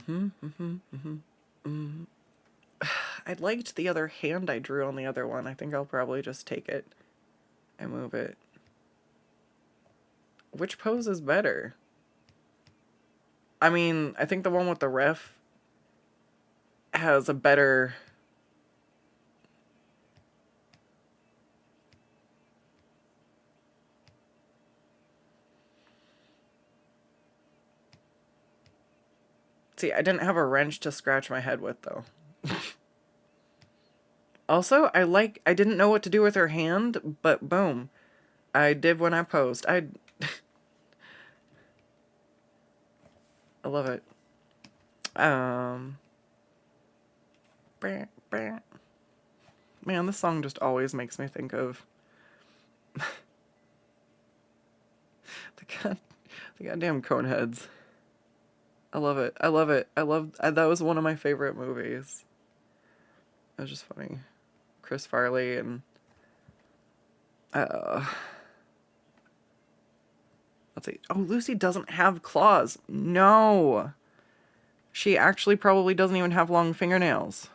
liked the other hand I drew on the other one. I think I'll probably just take it and move it. Which pose is better? I mean, I think the one with the ref has a better... See, I didn't have a wrench to scratch my head with, though. Also, I didn't know what to do with her hand, but boom. I did when I posed. I love it. Man, this song just always makes me think of the goddamn Coneheads. I love it. That was one of my favorite movies. It was just funny. Chris Farley and let's see. Oh, Lucii doesn't have claws. No. She actually probably doesn't even have long fingernails.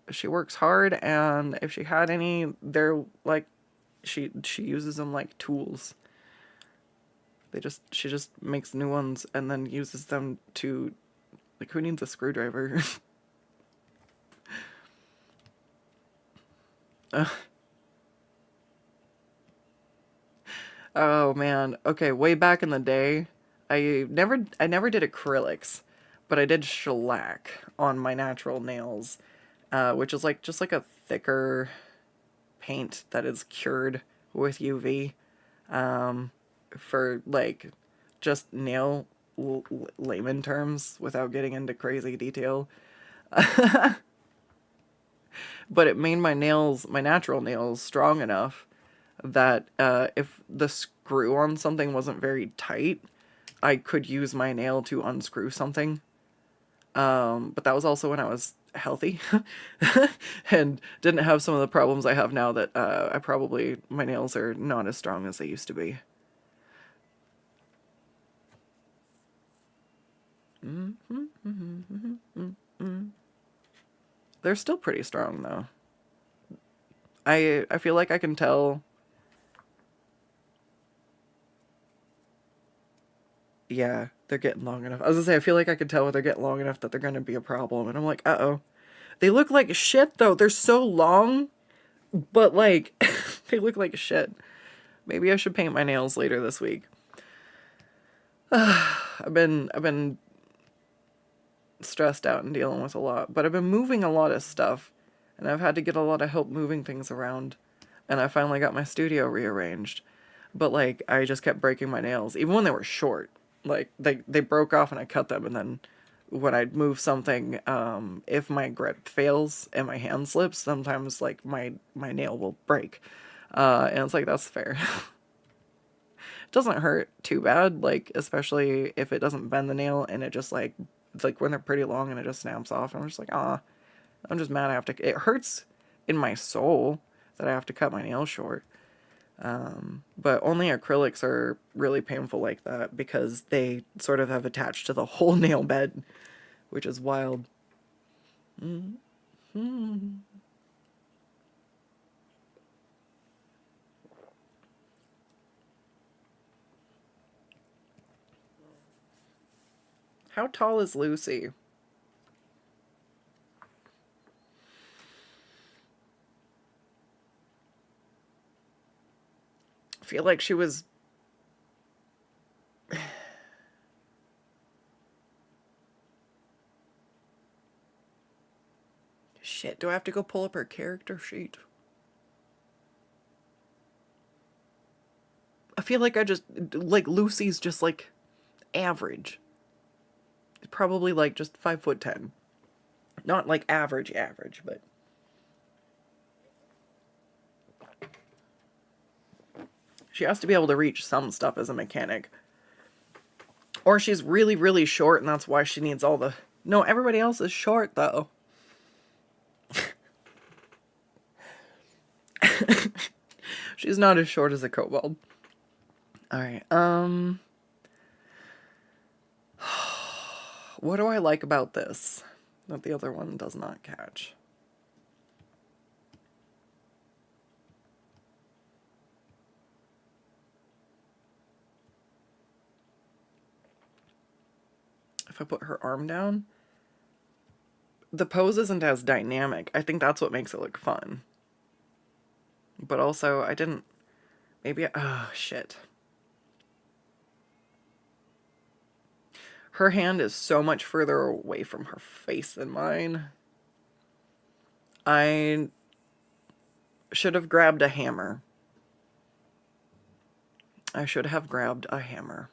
She works hard, and if she had any, they're like, she uses them like tools. She just makes new ones and then uses them to, like, who needs a screwdriver? Oh man. Okay, way back in the day, I never did acrylics, but I did shellac on my natural nails, which is like just like a thicker paint that is cured with UV, for like just nail layman terms without getting into crazy detail. But it made my natural nails, strong enough that if the screw on something wasn't very tight, I could use my nail to unscrew something. But that was also when I was healthy and didn't have some of the problems I have now that my nails are not as strong as they used to be. They're still pretty strong though. I feel like I can tell. Yeah, they're getting long enough. I was gonna say, I feel like I can tell when they're getting long enough that they're gonna be a problem. And I'm like, uh-oh. They look like shit, though. They're so long, but, like, they look like shit. Maybe I should paint my nails later this week. I've been stressed out and dealing with a lot, but I've been moving a lot of stuff, and I've had to get a lot of help moving things around, and I finally got my studio rearranged. But, like, I just kept breaking my nails, even when they were short. Like, they broke off and I cut them, and then when I'd move something, if my grip fails and my hand slips, sometimes, like, my nail will break. And it's like, that's fair. It doesn't hurt too bad, like, especially if it doesn't bend the nail and it just, like when they're pretty long and it just snaps off. I'm just like, I'm just mad I have to, it hurts in my soul that I have to cut my nails short. But only acrylics are really painful like that because they sort of have attached to the whole nail bed, which is wild. How tall is Lucii? I feel like she was... Shit, do I have to go pull up her character sheet? I feel like Lucy's just, like, average. Probably, like, just 5'10". Not, like, average, but... She has to be able to reach some stuff as a mechanic. Or she's really, really short, and that's why she needs all the... No, everybody else is short, though. She's not as short as a kobold. Alright, what do I like about this that the other one does not catch? If I put her arm down, the pose isn't as dynamic. I think that's what makes it look fun. But also, I didn't... Maybe... Oh, shit. Her hand is so much further away from her face than mine. I should have grabbed a hammer. I should have grabbed a hammer.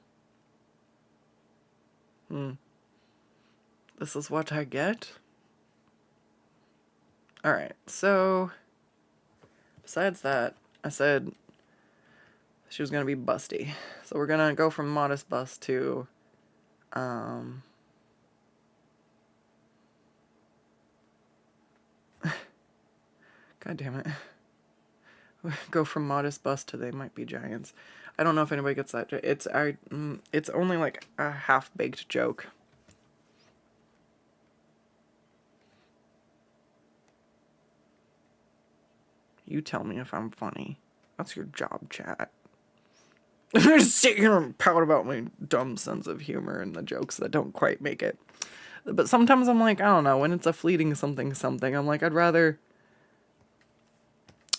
This is what I get? Alright, so... Besides that, I said she was gonna be busty. So we're gonna go from modest bust to... God damn it. Go from modest bust to they might be giants. I don't know if anybody gets that. It's only like a half-baked joke. You tell me if I'm funny. That's your job, chat. I'm gonna sit here and pout about my dumb sense of humor and the jokes that don't quite make it. But sometimes I'm like, I don't know, when it's a fleeting something, I'm like, I'd rather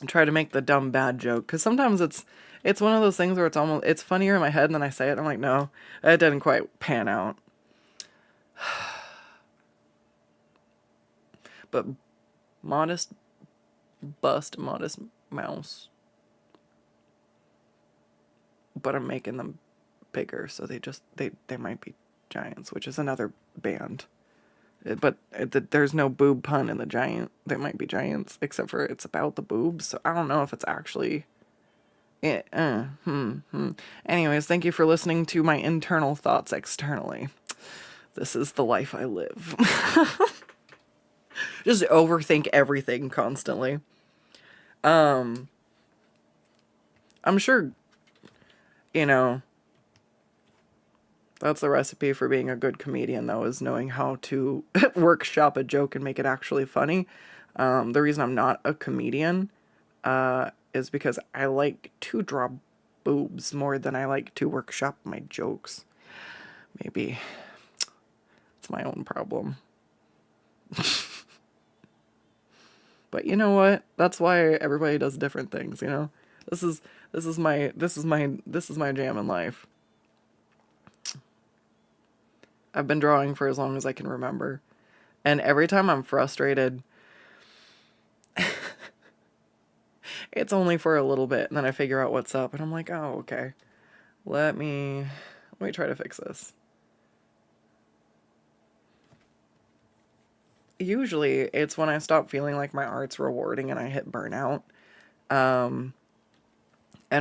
try to make the dumb bad joke. Because sometimes it's one of those things where it's funnier in my head and then I say it and I'm like, no, that didn't quite pan out. But modest bust, modest mouse. But I'm making them bigger, so they might be giants, which is another band. But there's no boob pun in the giant. They might be giants, except for it's about the boobs, so I don't know if it's actually... Anyways, thank you for listening to my internal thoughts externally. This is the life I live. Just overthink everything constantly. I'm sure, you know, that's the recipe for being a good comedian, though, is knowing how to workshop a joke and make it actually funny. The reason I'm not a comedian is because I like to draw boobs more than I like to workshop my jokes. Maybe it's my own problem. But you know what? That's why everybody does different things, you know? This is my jam in life. I've been drawing for as long as I can remember. And every time I'm frustrated, it's only for a little bit, and then I figure out what's up, and I'm like, oh, okay. Let me try to fix this. Usually, it's when I stop feeling like my art's rewarding and I hit burnout. And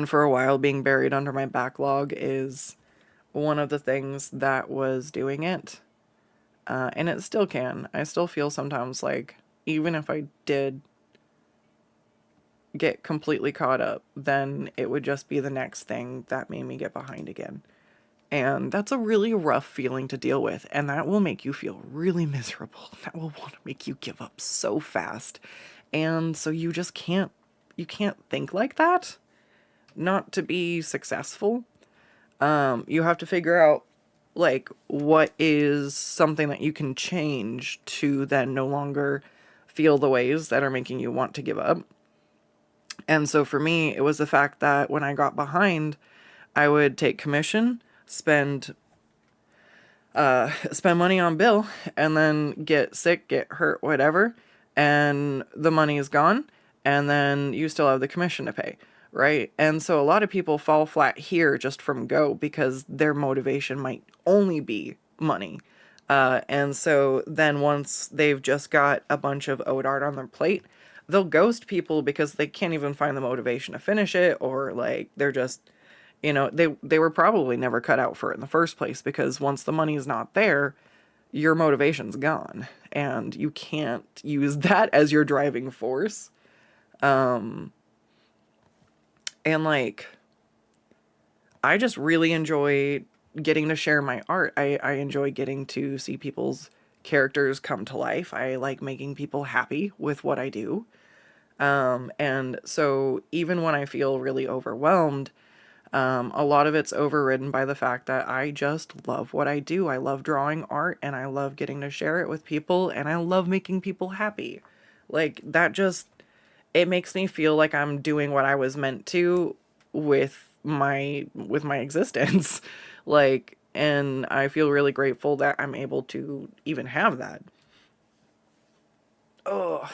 for a while, being buried under my backlog is one of the things that was doing it. And it still can. I still feel sometimes like, even if I did get completely caught up, then it would just be the next thing that made me get behind again. And that's a really rough feeling to deal with, and that will make you feel really miserable. That will want to make you give up so fast. And so you just can't think like that, not to be successful. You have to figure out, like, what is something that you can change to then no longer feel the ways that are making you want to give up. And so for me, it was the fact that when I got behind, I would take commission, spend money on bill, and then get sick, get hurt, whatever, and the money is gone, and then you still have the commission to pay, right? And so a lot of people fall flat here just from go because their motivation might only be money. And so then once they've just got a bunch of owed art on their plate, they'll ghost people because they can't even find the motivation to finish it, or like they're just, you know, they were probably never cut out for it in the first place, because once the money's not there, your motivation's gone and you can't use that as your driving force. And like, I just really enjoy getting to share my art. I enjoy getting to see people's characters come to life. I like making people happy with what I do. And so even when I feel really overwhelmed, a lot of it's overridden by the fact that I just love what I do. I love drawing art, and I love getting to share it with people, and I love making people happy. Like, that just, it makes me feel like I'm doing what I was meant to with my existence. Like, and I feel really grateful that I'm able to even have that. Oh,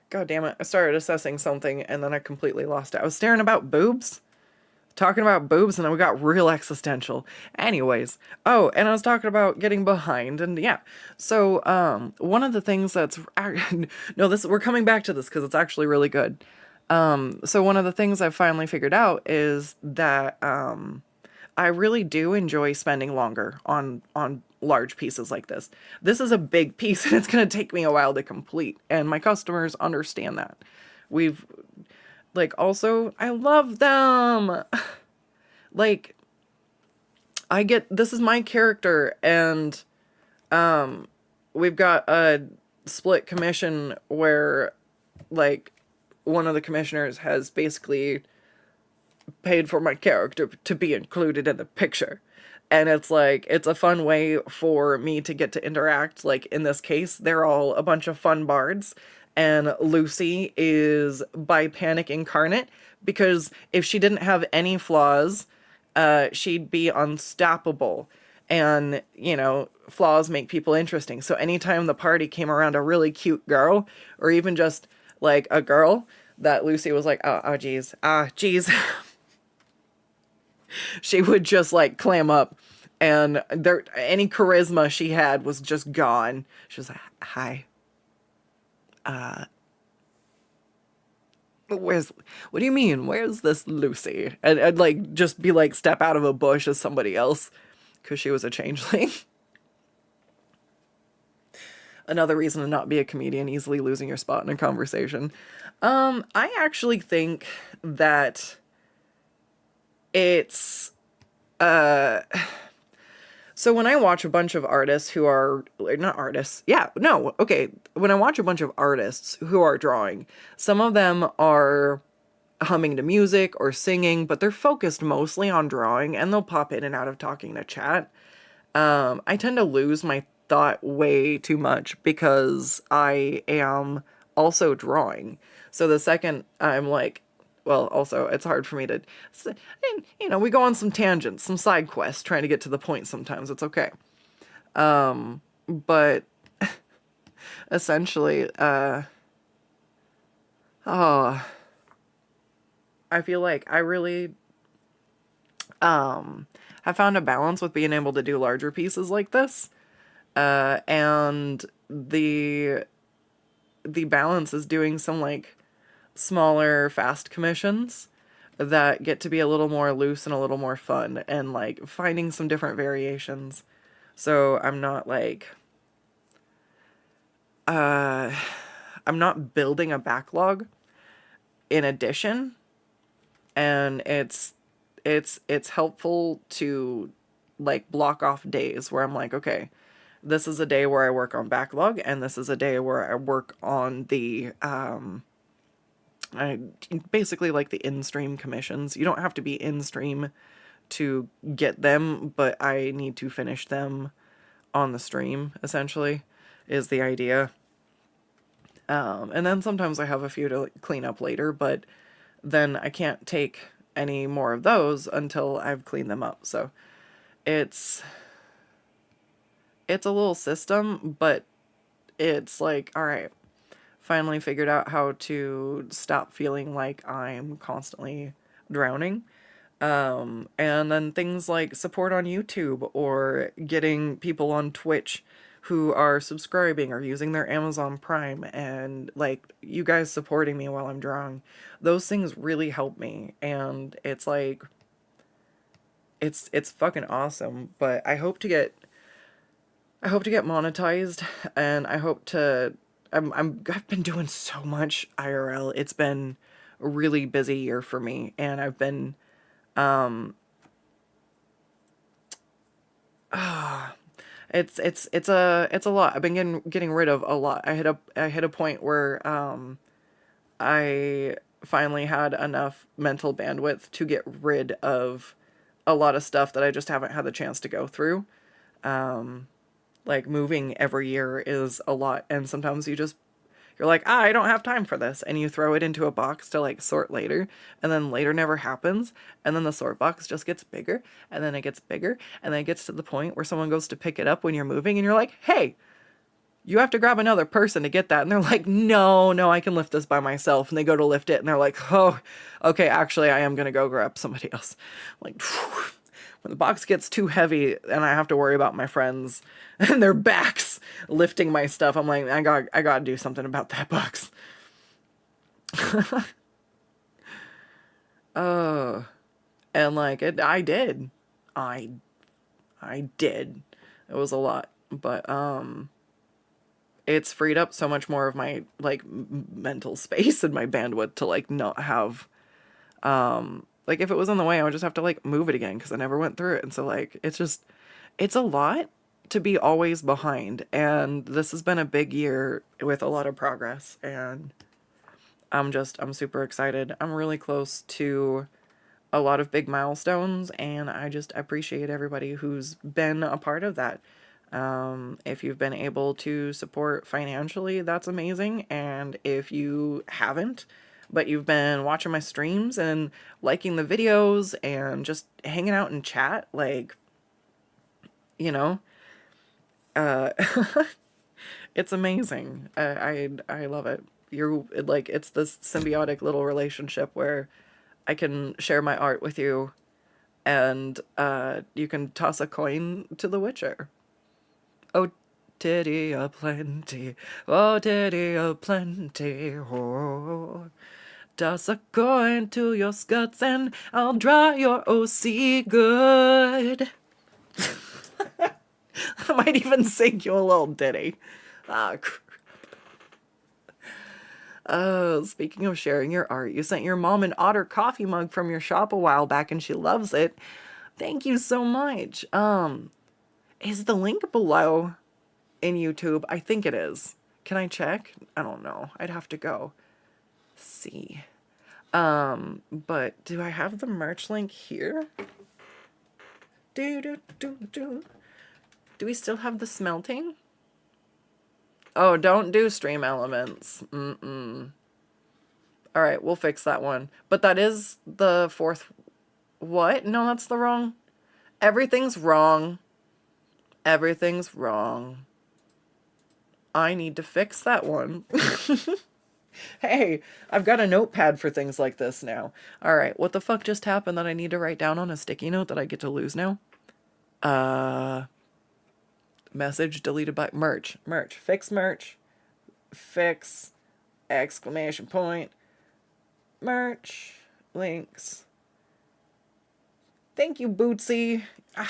God damn it. I started assessing something and then I completely lost it. I was staring about boobs, talking about boobs, and then we got real existential. Anyways, oh, and I was talking about getting behind, and yeah. So, one of the things that's, no, we're coming back to this because it's actually really good. So one of the things I've finally figured out is that, I really do enjoy spending longer on large pieces like this. This is a big piece and it's going to take me a while to complete, and my customers understand that. Also, I love them. Like, this is my character, and we've got a split commission where, like, one of the commissioners has basically paid for my character to be included in the picture. And it's like, it's a fun way for me to get to interact. Like, in this case, they're all a bunch of fun bards, and Lucii is by Panic incarnate, because if she didn't have any flaws, she'd be unstoppable. And, you know, flaws make people interesting. So anytime the party came around a really cute girl, or even just like a girl that Lucii was like, oh geez, she would just like clam up, and any charisma she had was just gone. She was like, hi, Where's, what do you mean? Where's this Lucii? And I'd like just be like, step out of a bush as somebody else because she was a changeling. Another reason to not be a comedian, easily losing your spot in a conversation. I actually think that it's, so when I watch a bunch of artists who are, not artists, yeah, no, okay. When I watch a bunch of artists who are drawing, some of them are humming to music or singing, but they're focused mostly on drawing, and they'll pop in and out of talking to chat. I tend to lose my thought way too much because I am also drawing. So the second I'm like, well, also it's hard for me to, you know, we go on some tangents, some side quests, trying to get to the point sometimes. It's okay. But essentially, oh, I feel like I really, have found a balance with being able to do larger pieces like this. And the balance is doing some like smaller, fast commissions that get to be a little more loose and a little more fun, and like finding some different variations. So I'm not like, I'm not building a backlog in addition, and it's helpful to like block off days where I'm like, okay, this is a day where I work on backlog, and this is a day where I work on the I basically like the in-stream commissions. You don't have to be in-stream to get them, but I need to finish them on the stream, essentially, is the idea. And then sometimes I have a few to like, clean up later, but then I can't take any more of those until I've cleaned them up. So it's a little system, but it's like, all right, finally figured out how to stop feeling like I'm constantly drowning. And then things like support on YouTube or getting people on Twitch who are subscribing or using their Amazon Prime, and like you guys supporting me while I'm drawing. Those things really help me, and it's like it's fucking awesome. But I hope to get monetized, and I hope to I've been doing so much IRL. It's been a really busy year for me, and I've been it's a lot. I've been getting rid of a lot. I hit a point where I finally had enough mental bandwidth to get rid of a lot of stuff that I just haven't had the chance to go through. Like moving every year is a lot, and sometimes you're like, I don't have time for this, and you throw it into a box to like sort later, and then later never happens, and then the sort box just gets bigger, and then it gets bigger, and then it gets to the point where someone goes to pick it up when you're moving, and you're like, hey, you have to grab another person to get that, and they're like, no, I can lift this by myself, and they go to lift it, and they're like, oh, okay, actually, I am gonna go grab somebody else. I'm like, phew. When the box gets too heavy and I have to worry about my friends and their backs lifting my stuff, I'm like, I gotta do something about that box. And like I did. I did. It was a lot, but it's freed up so much more of my like mental space and my bandwidth to like not have like if it was in the way, I would just have to like move it again because I never went through it. And so like it's a lot to be always behind, and this has been a big year with a lot of progress, and I'm super excited. I'm really close to a lot of big milestones, and I just appreciate everybody who's been a part of that. If you've been able to support financially, that's amazing. And if you haven't, but you've been watching my streams and liking the videos and just hanging out in chat, like, you know, uh, it's amazing. I love it. You're like, it's this symbiotic little relationship where I can share my art with you, and you can toss a coin to the Witcher. Oh, titty a plenty, oh, titty a plenty, oh. Toss a coin to your Skuttz and I'll draw your OC good. I might even sing you a little ditty. Oh, speaking of sharing your art, you sent your mom an otter coffee mug from your shop a while back and she loves it. Thank you so much. Is the link below in YouTube? I think it is. Can I check? I don't know. I'd have to go see. But do I have the merch link here? Do we still have the smelting? Oh, don't do stream elements. All right, we'll fix that one. But that is the fourth. What? No, that's the wrong. Everything's wrong. Everything's wrong. I need to fix that one. Hey, I've got a notepad for things like this now. All right, what the fuck just happened that I need to write down on a sticky note that I get to lose now? Message deleted by merch. Fix merch. Fix exclamation point. Merch links. Thank you, Bootsy.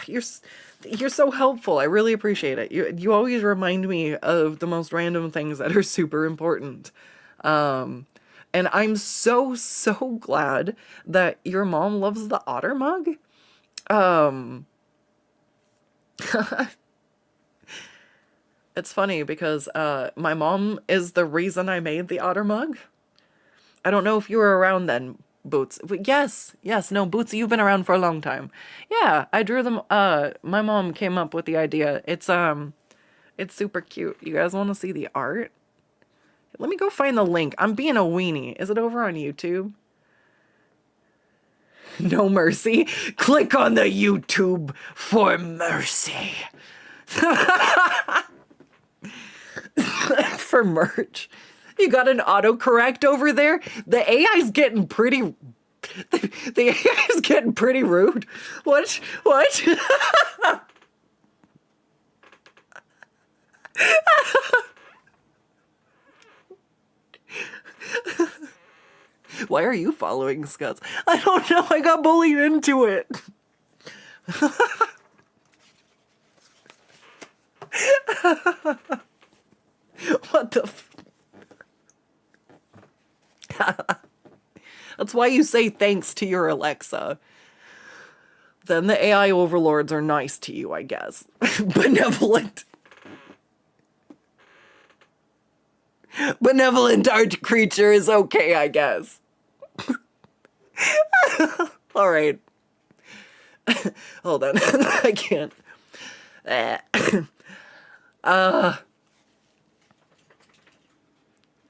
You're so helpful. I really appreciate it. You always remind me of the most random things that are super important. And I'm so glad that your mom loves the otter mug. It's funny because my mom is the reason I made the otter mug. I don't know if you were around then, Boots. Yes, no, Boots, you've been around for a long time. Yeah, I drew them. My mom came up with the idea. It's super cute. You guys want to see the art? Let me go find the link. I'm being a weenie. Is it over on YouTube? No mercy. Click on the YouTube for mercy. For merch. You got an autocorrect over there? The AI's getting pretty... The AI's getting pretty rude. What? Why are you following Skuttz? I don't know. I got bullied into it. What the That's why you say thanks to your Alexa. Then the AI overlords are nice to you, I guess. Benevolent. Benevolent art creature is okay, I guess. All right. Hold on. I can't.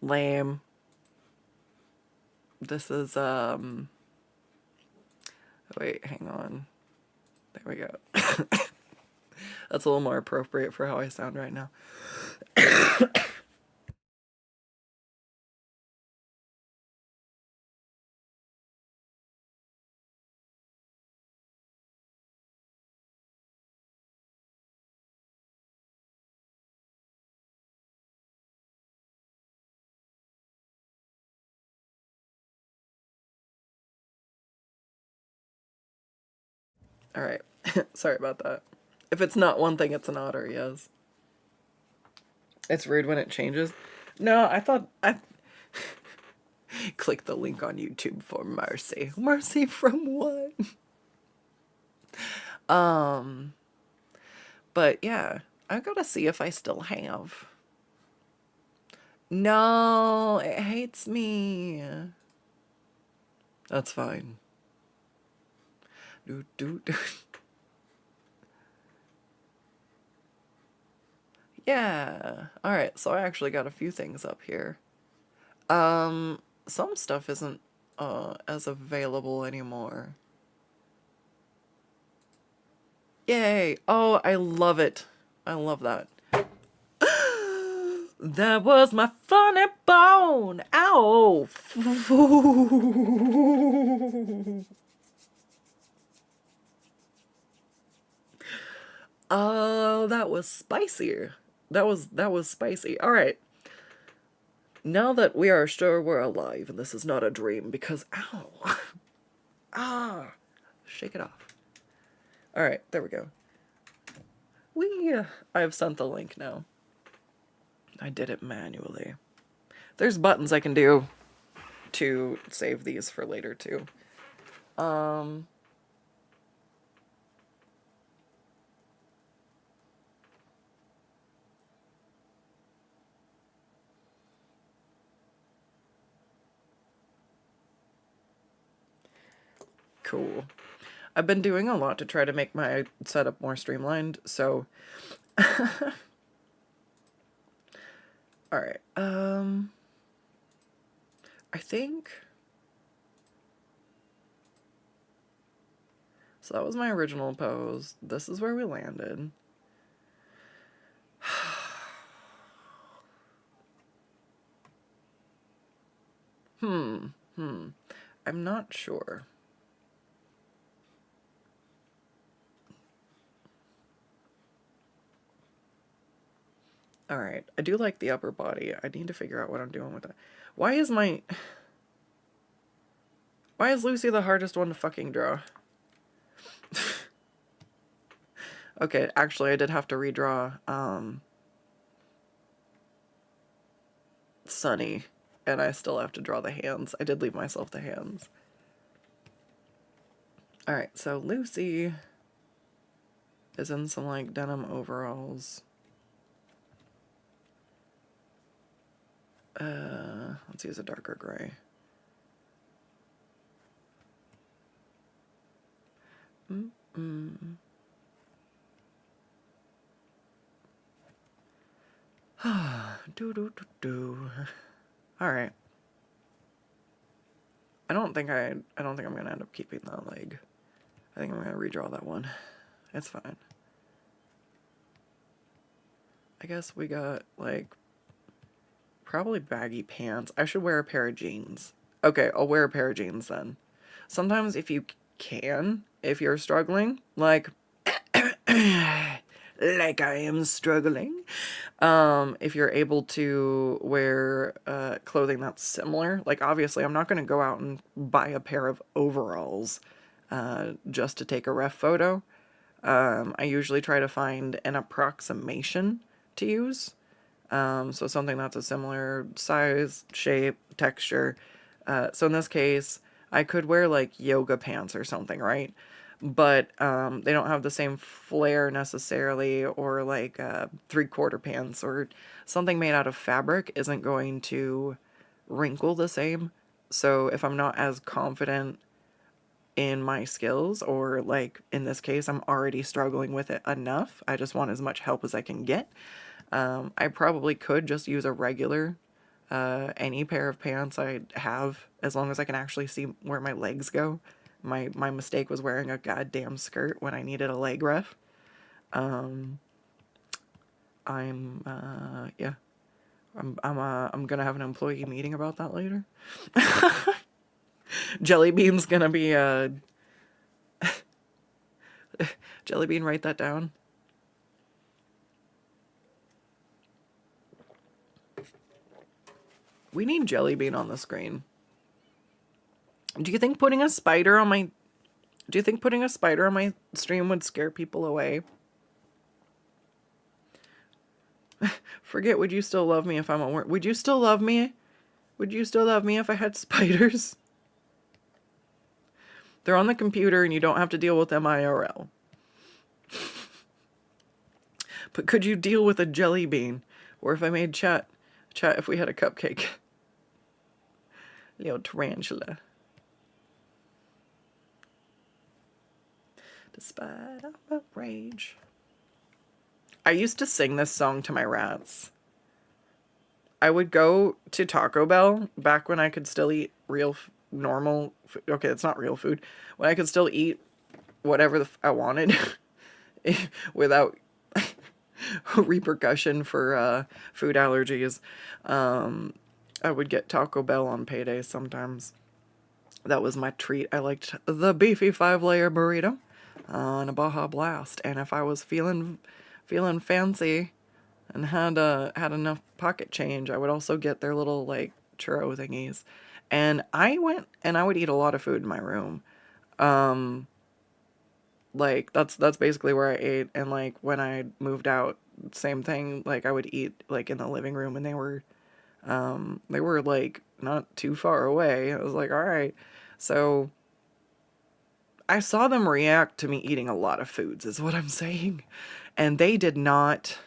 Lame. This is, wait, hang on. There we go. That's a little more appropriate for how I sound right now. All right. Sorry about that. If it's not one thing, it's an otter, yes. It's rude when it changes. No, I thought I click the link on YouTube for mercy. Mercy from what? But yeah, I gotta see if I still have. No, it hates me. That's fine. Yeah. All right. So I actually got a few things up here. Some stuff isn't as available anymore. Yay. Oh, I love it. I love that. That was my funny bone. Ow. Oh, that was spicier. That was spicy. All right. Now that we are sure we're alive and this is not a dream, because ow. Ah, shake it off. All right, there we go. I've sent the link now. I did it manually. There's buttons I can do to save these for later too. Cool. I've been doing a lot to try to make my setup more streamlined, so all right. I think so that was my original pose. This is where we landed. I'm not sure. All right, I do like the upper body. I need to figure out what I'm doing with it. Why is Lucii the hardest one to fucking draw? Okay, actually I did have to redraw Sunny, and I still have to draw the hands. I did leave myself the hands. All right, so Lucii is in some like denim overalls. Let's use a darker gray. All right. I don't think I'm gonna end up keeping that leg. I think I'm gonna redraw that one. It's fine. I guess we got like probably baggy pants. I should wear a pair of jeans. Okay, I'll wear a pair of jeans then. Sometimes if you can, if you're struggling, like like I am struggling, if you're able to wear clothing that's similar, like obviously I'm not going to go out and buy a pair of overalls just to take a ref photo. I usually try to find an approximation to use. So something that's a similar size, shape, texture. So in this case, I could wear like yoga pants or something, right? But they don't have the same flare necessarily, or like 3/4 pants or something made out of fabric isn't going to wrinkle the same. So if I'm not as confident in my skills, or like in this case, I'm already struggling with it enough, I just want as much help as I can get. I probably could just use a regular, any pair of pants I have, as long as I can actually see where my legs go. My mistake was wearing a goddamn skirt when I needed a leg ref. Yeah. I'm gonna have an employee meeting about that later. Jellybean's gonna be Jellybean, write that down. We need Jellybean on the screen. Do you think putting a spider on my stream would scare people away? Forget, would you still love me if I'm at work? Would you still love me? Would you still love me if I had spiders? They're on the computer and you don't have to deal with them IRL. But could you deal with a jelly bean? Or if I made chat if we had a cupcake. Little tarantula. Despite our rage. I used to sing this song to my rats. I would go to Taco Bell back when I could still eat real normal food. Okay, it's not real food. When I could still eat whatever I wanted without repercussion for food allergies. I would get Taco Bell on paydays sometimes. That was my treat. I liked the beefy 5-layer burrito and a Baja Blast. And if I was feeling fancy, and had enough pocket change, I would also get their little like churro thingies. And I went and I would eat a lot of food in my room. Um like that's basically where I ate, and like when I moved out, same thing, like I would eat like in the living room, and they were like not too far away. I was like, all right. So I saw them react to me eating a lot of foods, is what I'm saying. And they did not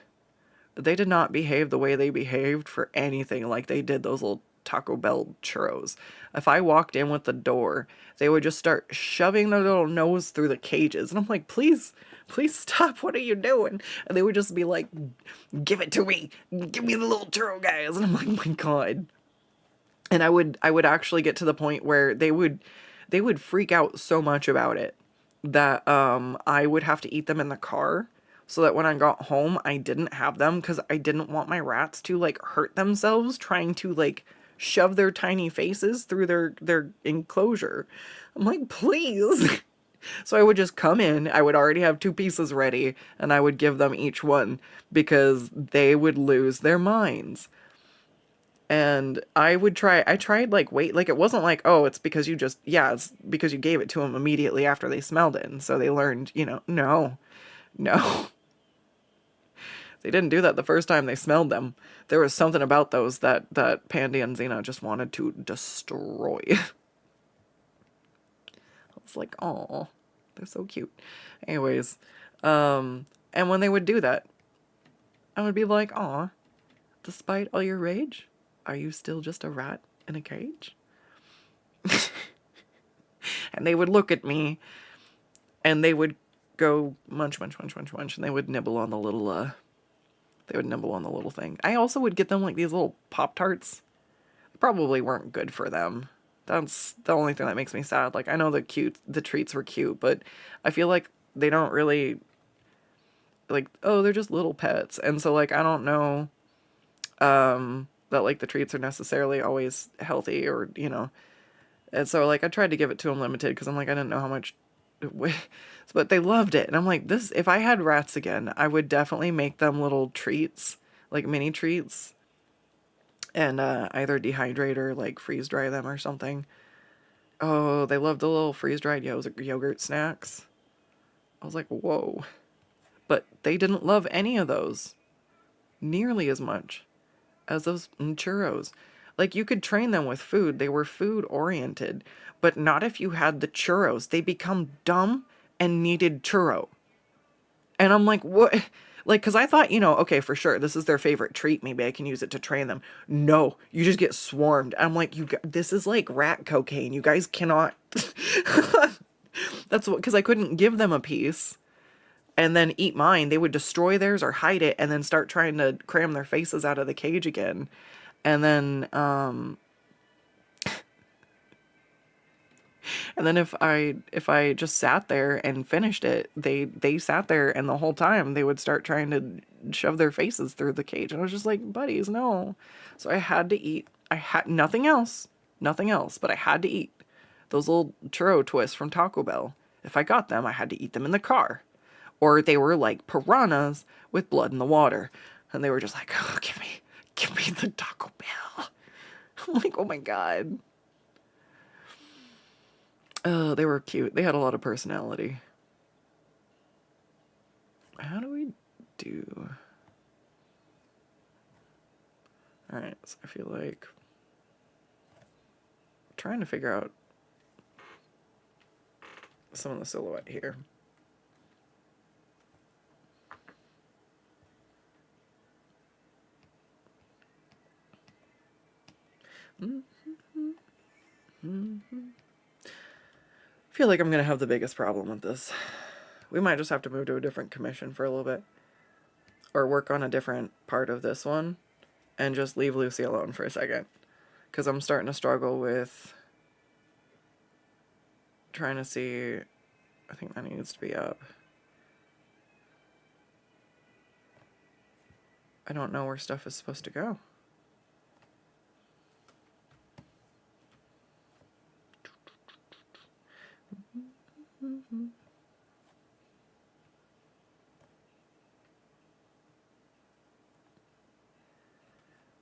behave the way they behaved for anything like they did those little Taco Bell churros. If I walked in with the door, they would just start shoving their little nose through the cages. And I'm like, please, please stop. What are you doing? And they would just be like, give it to me. Give me the little churro guys. And I'm like, oh my God. And I would actually get to the point where they would freak out so much about it that I would have to eat them in the car, so that when I got home I didn't have them, because I didn't want my rats to like hurt themselves trying to like shove their tiny faces through their enclosure. I'm like, please. So I would just come in, I would already have two pieces ready, and I would give them each one, because they would lose their minds. And I tried like, wait, like it wasn't like, oh, it's because you just, yeah, it's because you gave it to them immediately after they smelled it. And so they learned, no, no, they didn't do that the first time they smelled them. There was something about those that Pandy and Xena just wanted to destroy. I was like, oh, they're so cute. Anyways, and when they would do that, I would be like, aw, despite all your rage, are you still just a rat in a cage? And they would look at me, and they would go munch, munch, munch, munch, munch, and they would nibble on the little, thing. I also would get them like these little Pop-Tarts. Probably weren't good for them. That's the only thing that makes me sad. Like, I know the treats were cute, but I feel like they don't really, like, oh, they're just little pets. And so, like, I don't know, that, like, the treats are necessarily always healthy, or, And so, like, I tried to give it to them limited, because I'm like, I didn't know how much, but they loved it. And I'm like, if I had rats again, I would definitely make them little treats, like mini treats, and either dehydrate or like freeze dry them or something. Oh, they loved the little freeze dried yogurt snacks. I was like, whoa. But they didn't love any of those nearly as much as those churros. Like, you could train them with food. They were food oriented, but not if you had the churros. They become dumb and needed churro. And I'm like, what? Like, because I thought, okay, for sure, this is their favorite treat. Maybe I can use it to train them. No, you just get swarmed. I'm like, this is like rat cocaine. You guys cannot. That's what, because I couldn't give them a piece and then eat mine. They would destroy theirs or hide it and then start trying to cram their faces out of the cage again. And then, if I just sat there and finished it, they sat there, and the whole time they would start trying to shove their faces through the cage. And I was just like, buddies, no. So I had to eat. I had nothing else, but I had to eat those little churro twists from Taco Bell. If I got them, I had to eat them in the car, or they were like piranhas with blood in the water, and they were just like, oh, give me the Taco Bell. I'm like, oh my God. Oh, they were cute. They had a lot of personality. How do we do? Alright, so I feel like trying to figure out some of the silhouette here. I feel like I'm gonna have the biggest problem with this. We might just have to move to a different commission for a little bit, or work on a different part of this one, and just leave Lucii alone for a second, because I'm starting to struggle with trying to see. I think that needs to be up. I don't know where stuff is supposed to go.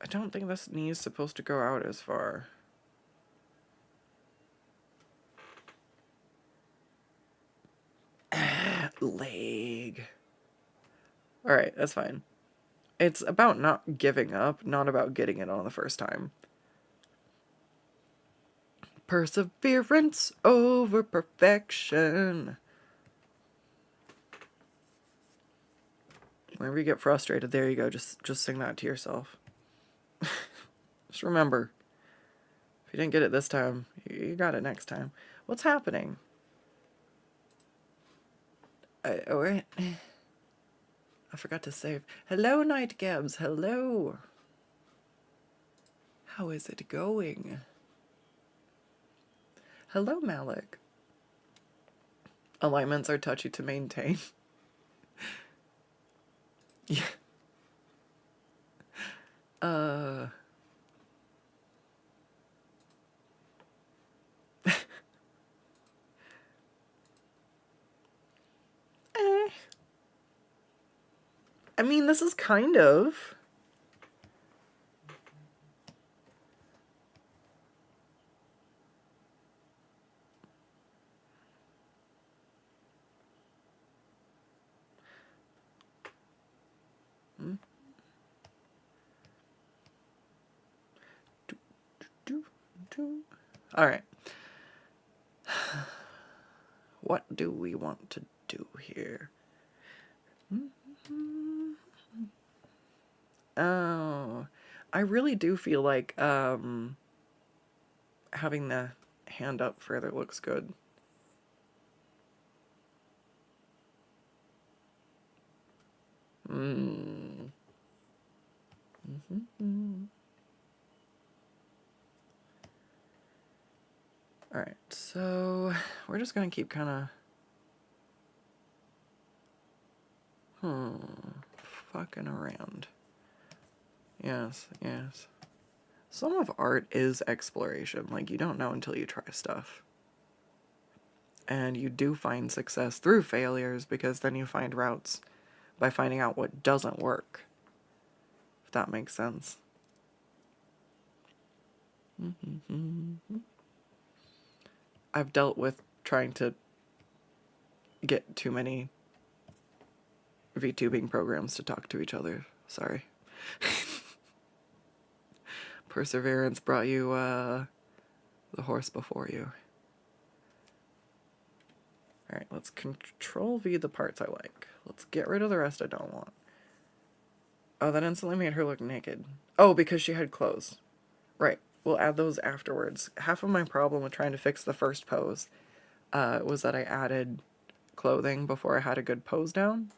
I don't think this knee is supposed to go out as far. Leg. Alright, that's fine. It's about not giving up, not about getting it on the first time. Perseverance over perfection. Whenever you get frustrated, there you go. Just sing that to yourself. Just remember, if you didn't get it this time, you got it next time. What's happening? Alright. I forgot to save. Hello, Night Gabs. Hello. How is it going? Hello, Malik. Alignments are touchy to maintain. Yeah. I mean, this is kind of. All right. What do we want to do here? Oh, I really do feel like having the hand up further looks good. Alright, so we're just gonna keep kind of fucking around. Yes, yes. Some of art is exploration. Like, you don't know until you try stuff. And you do find success through failures, because then you find routes by finding out what doesn't work. If that makes sense. I've dealt with trying to get too many VTubing programs to talk to each other. Sorry. Perseverance brought you the horse before you. Alright, let's control V the parts I like. Let's get rid of the rest I don't want. Oh, that instantly made her look naked. Oh, because she had clothes. Right, we'll add those afterwards. Half of my problem with trying to fix the first pose was that I added clothing before I had a good pose down.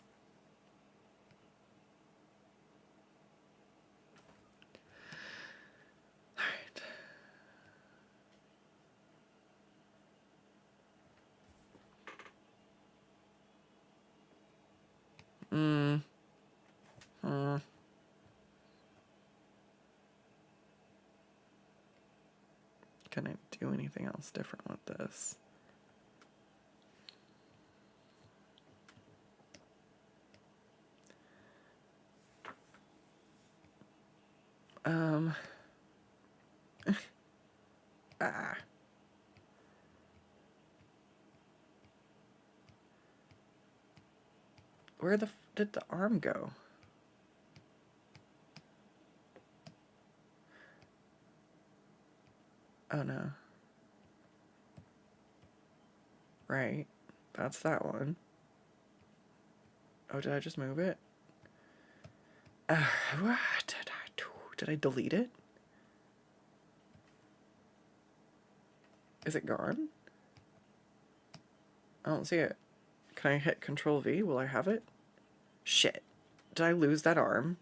Can I do anything else different with this? Where the did the arm go? Oh no. Right. That's that one. Oh, did I just move it? What did I do? Did I delete it? Is it gone? I don't see it. Can I hit Control V? Will I have it? Shit. Did I lose that arm?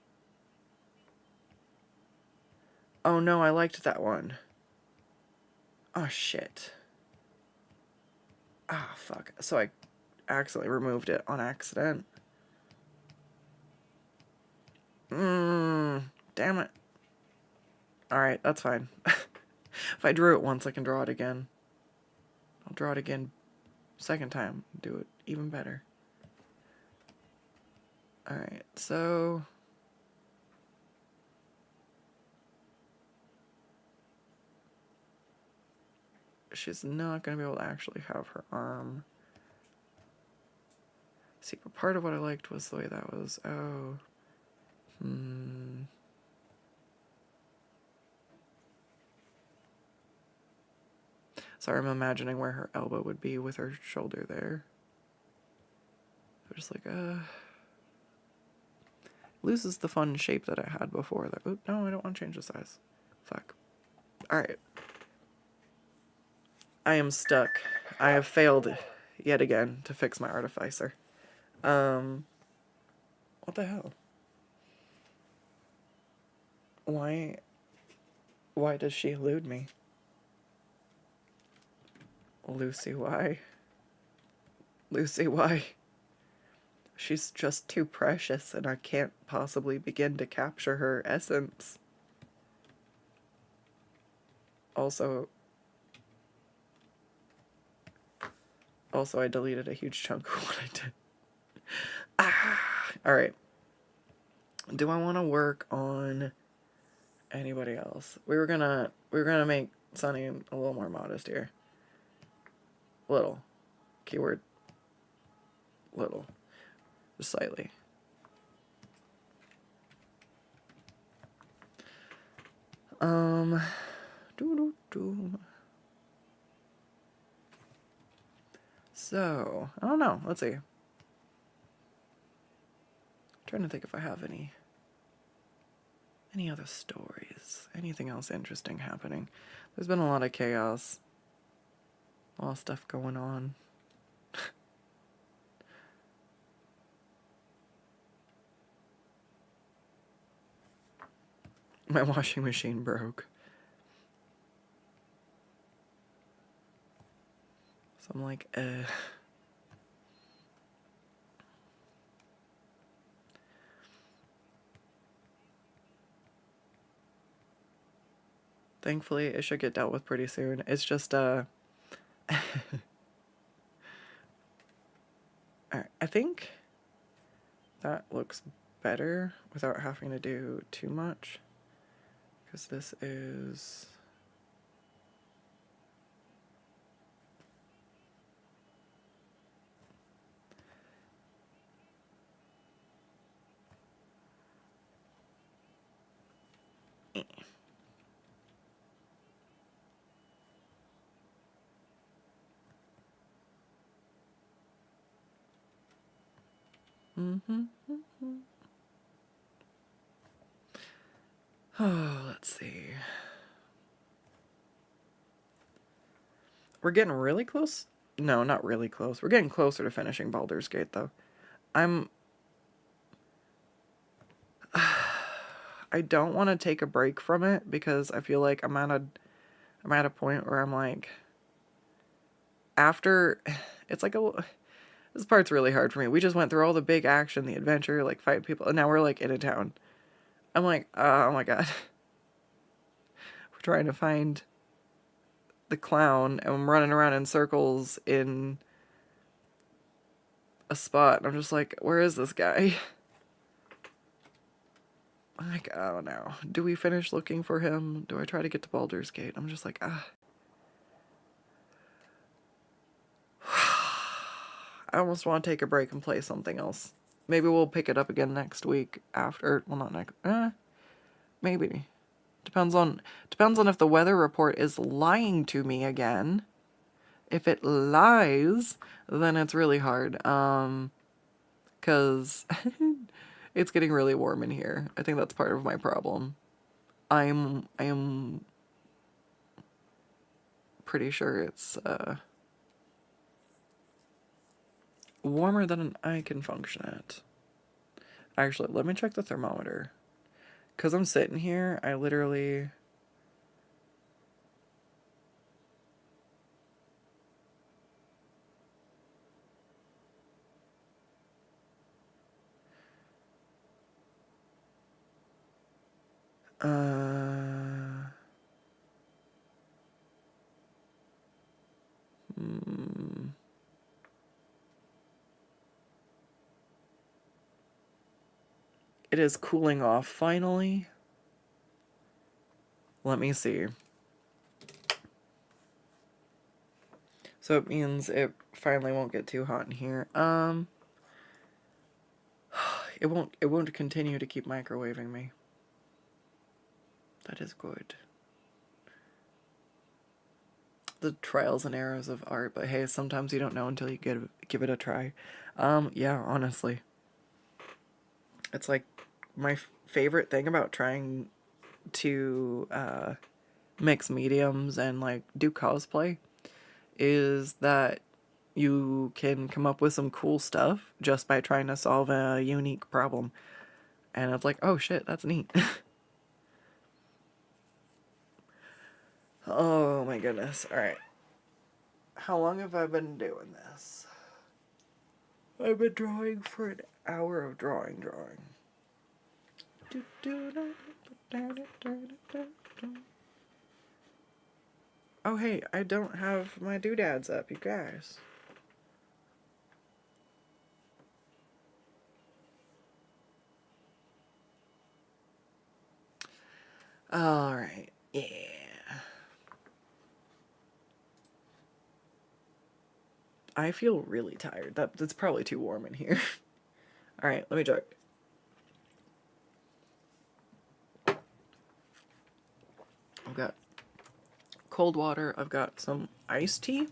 Oh no, I liked that one. Oh shit. Ah, fuck. So I accidentally removed it on accident. Damn it. Alright, that's fine. If I drew it once, I can draw it again. I'll draw it again second time. Do it even better. Alright, so... she's not going to be able to actually have her arm. See, but part of what I liked was the way that was, oh, Sorry, I'm imagining where her elbow would be with her shoulder there. I'm just like, loses the fun shape that I had before. That, oh, no, I don't want to change the size. Fuck. Alright. I am stuck. I have failed yet again to fix my artificer. What the hell? Why does she elude me? Lucii, why? Lucii, why? She's just too precious, and I can't possibly begin to capture her essence. Also, I deleted a huge chunk of what I did. Alright. Do I want to work on anybody else? We were gonna make Sunny a little more modest here. Little. Keyword. Little. Just slightly. So, I don't know. Let's see. I'm trying to think if I have any other stories. Anything else interesting happening. There's been a lot of chaos. A lot of stuff going on. My washing machine broke. So I'm like, Thankfully, it should get dealt with pretty soon. It's just, Alright, I think that looks better without having to do too much. Because this is... Oh, let's see. We're getting really close. No, not really close. We're getting closer to finishing Baldur's Gate, though. I don't want to take a break from it because I feel like I'm at a point where I'm like, after, it's like this part's really hard for me. We just went through all the big action, the adventure, like fighting people, and now we're like in a town. I'm like, oh my god. We're trying to find the clown, and I'm running around in circles in a spot, and I'm just like, where is this guy? I'm like, oh no. Do we finish looking for him? Do I try to get to Baldur's Gate? I'm just like, I almost want to take a break and play something else. Maybe we'll pick it up again next week after, well, not next, maybe. Depends on if the weather report is lying to me again. If it lies, then it's really hard. 'Cause it's getting really warm in here. I think that's part of my problem. I am pretty sure it's warmer than I can function at. Actually, let me check the thermometer. 'Cause I'm sitting here, I literally... It is cooling off finally. Let me see. So it means it finally won't get too hot in here. It won't continue to keep microwaving me. That is good. The trials and errors of art, but hey, sometimes you don't know until you give it a try. Yeah, honestly. It's like my favorite thing about trying to mix mediums and like do cosplay is that you can come up with some cool stuff just by trying to solve a unique problem. And it's like, oh shit, that's neat. Oh my goodness. Alright. How long have I been doing this? I've been drawing for an hour of drawing. Oh hey, I don't have my doodads up, you guys. Alright, yeah. I feel really tired. That's probably too warm in here. Alright, let me check. I've got cold water. I've got some iced tea.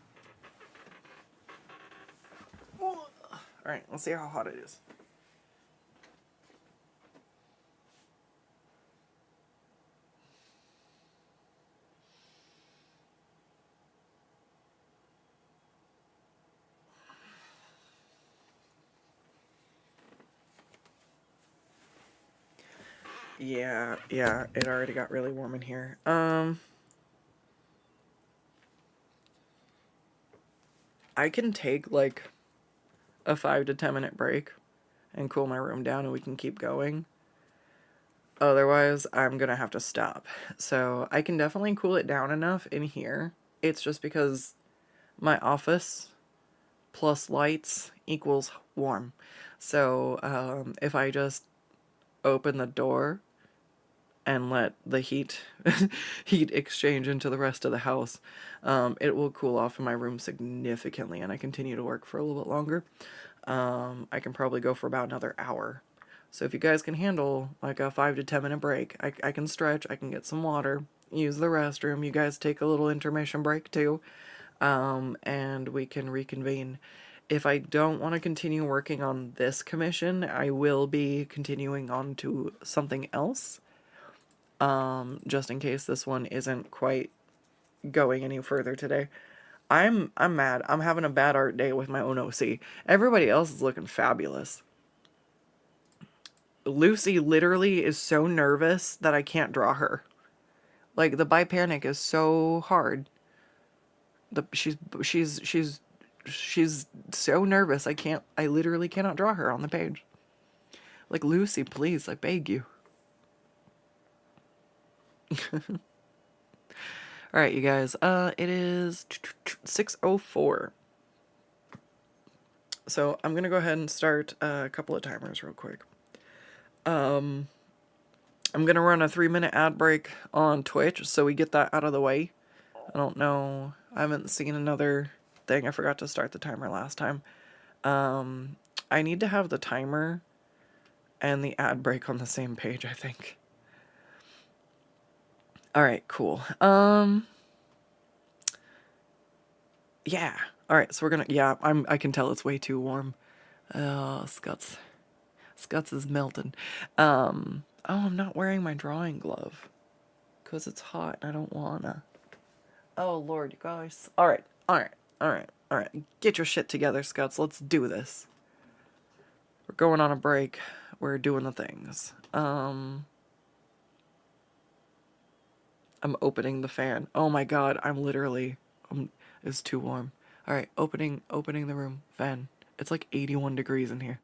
Alright, let's see how hot it is. Yeah, it already got really warm in here. I can take like a 5 to 10 minute break and cool my room down and we can keep going. Otherwise, I'm gonna have to stop. So I can definitely cool it down enough in here. It's just because my office plus lights equals warm. So if I just open the door and let the heat exchange into the rest of the house, it will cool off in my room significantly and I continue to work for a little bit longer. I can probably go for about another hour. So if you guys can handle like a 5 to 10 minute break, I can stretch, I can get some water, use the restroom, you guys take a little intermission break too, and we can reconvene. If I don't want to continue working on this commission, I will be continuing on to something else, just in case this one isn't quite going any further today. I'm mad. I'm having a bad art day with my own OC. Everybody else is looking fabulous. Lucii literally is so nervous that I can't draw her. Like the bipanic is so hard. She's so nervous. I literally cannot draw her on the page. Like Lucii, please, I beg you. All right, you guys. It is 6:04. So I'm gonna go ahead and start a couple of timers real quick. I'm gonna run a 3-minute ad break on Twitch so we get that out of the way. I don't know. I haven't seen another thing. I forgot to start the timer last time. I need to have the timer and the ad break on the same page, I think. Alright, cool. Yeah. Alright, so we're gonna, yeah, I can tell it's way too warm. Skuttz is melting. Oh, I'm not wearing my drawing glove. Because it's hot and I don't wanna. Oh, Lord, you guys. Alright. Get your shit together, Skuttz. Let's do this. We're going on a break. We're doing the things. I'm opening the fan. Oh my god, it's too warm. Alright, opening the room. Fan. It's like 81 degrees in here.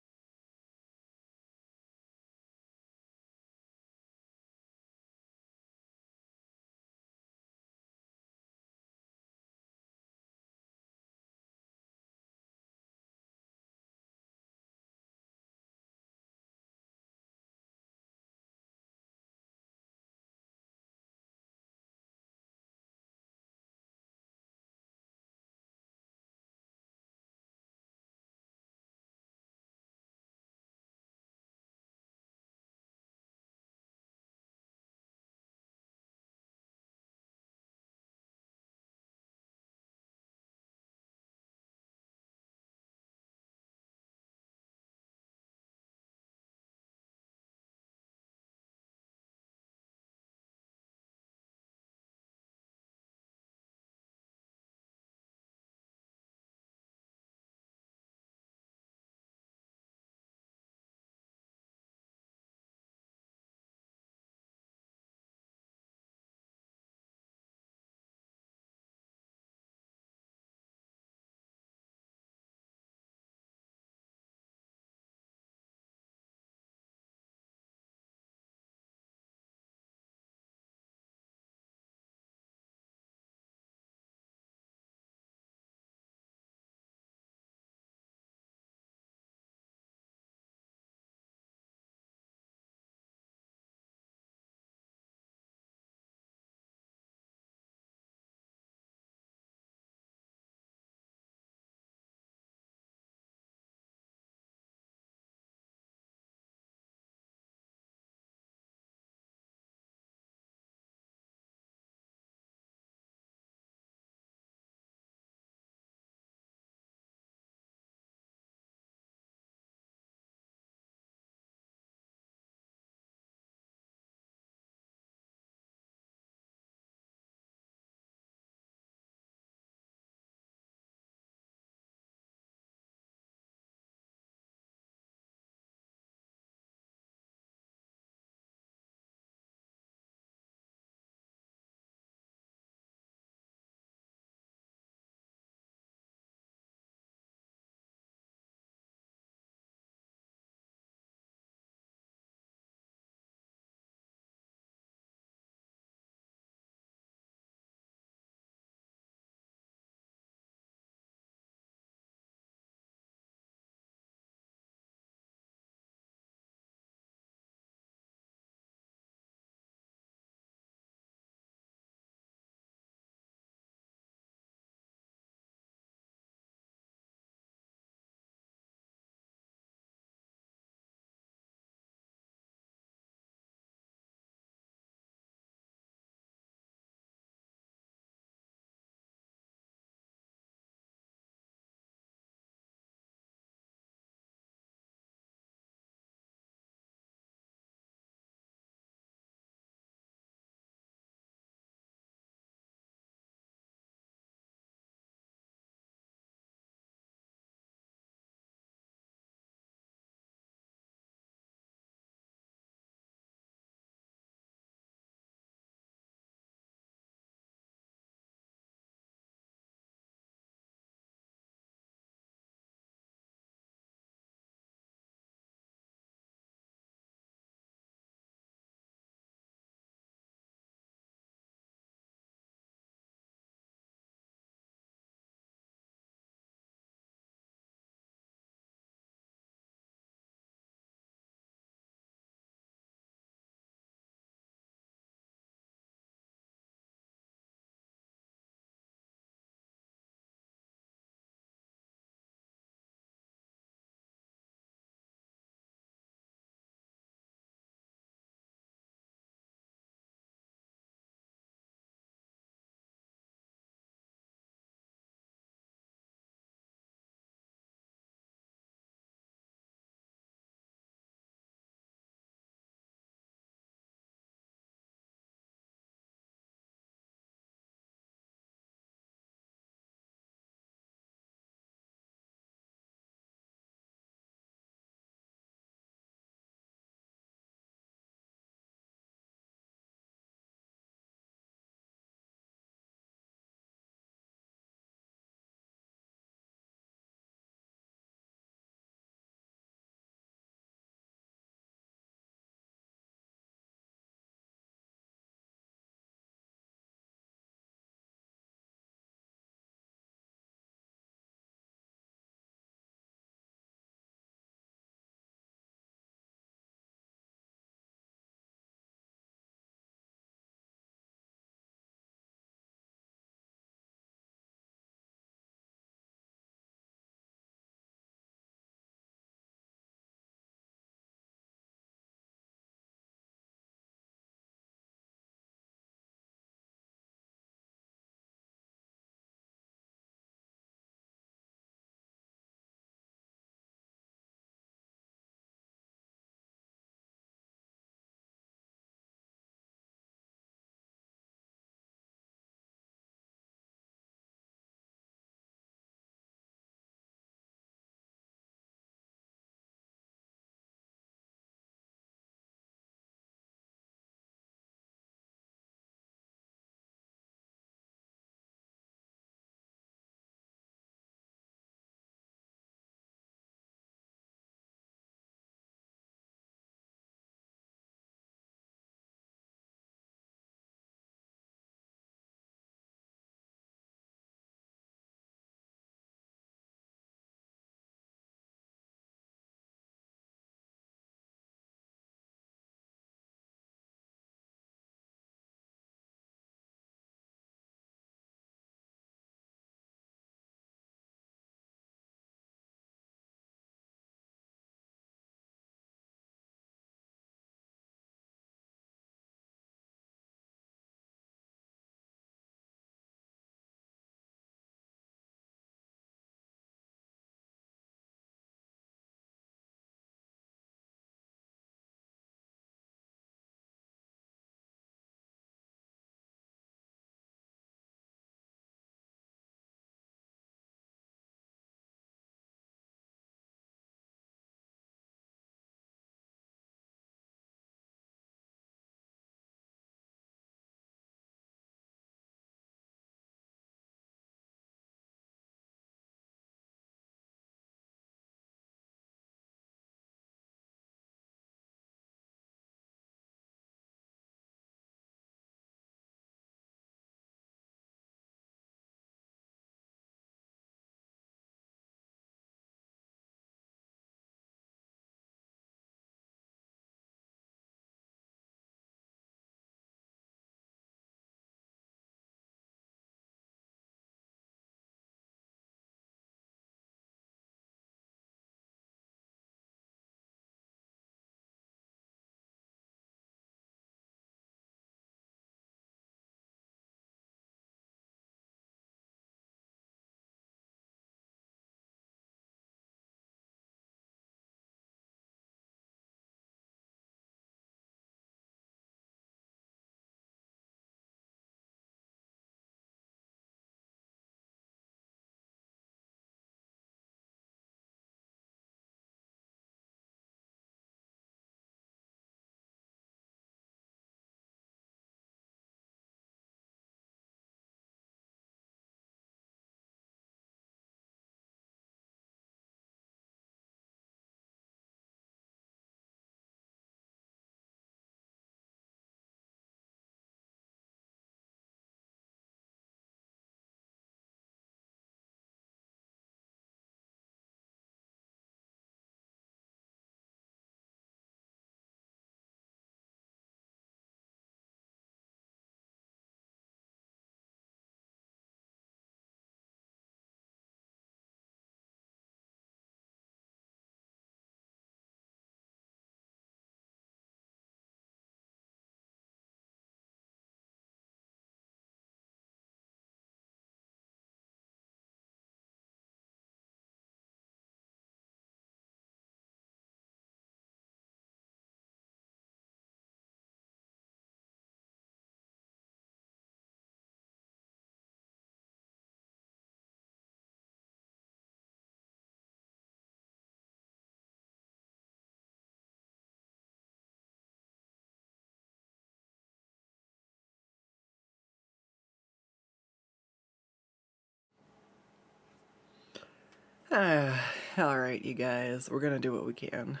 Alright, you guys. We're gonna do what we can.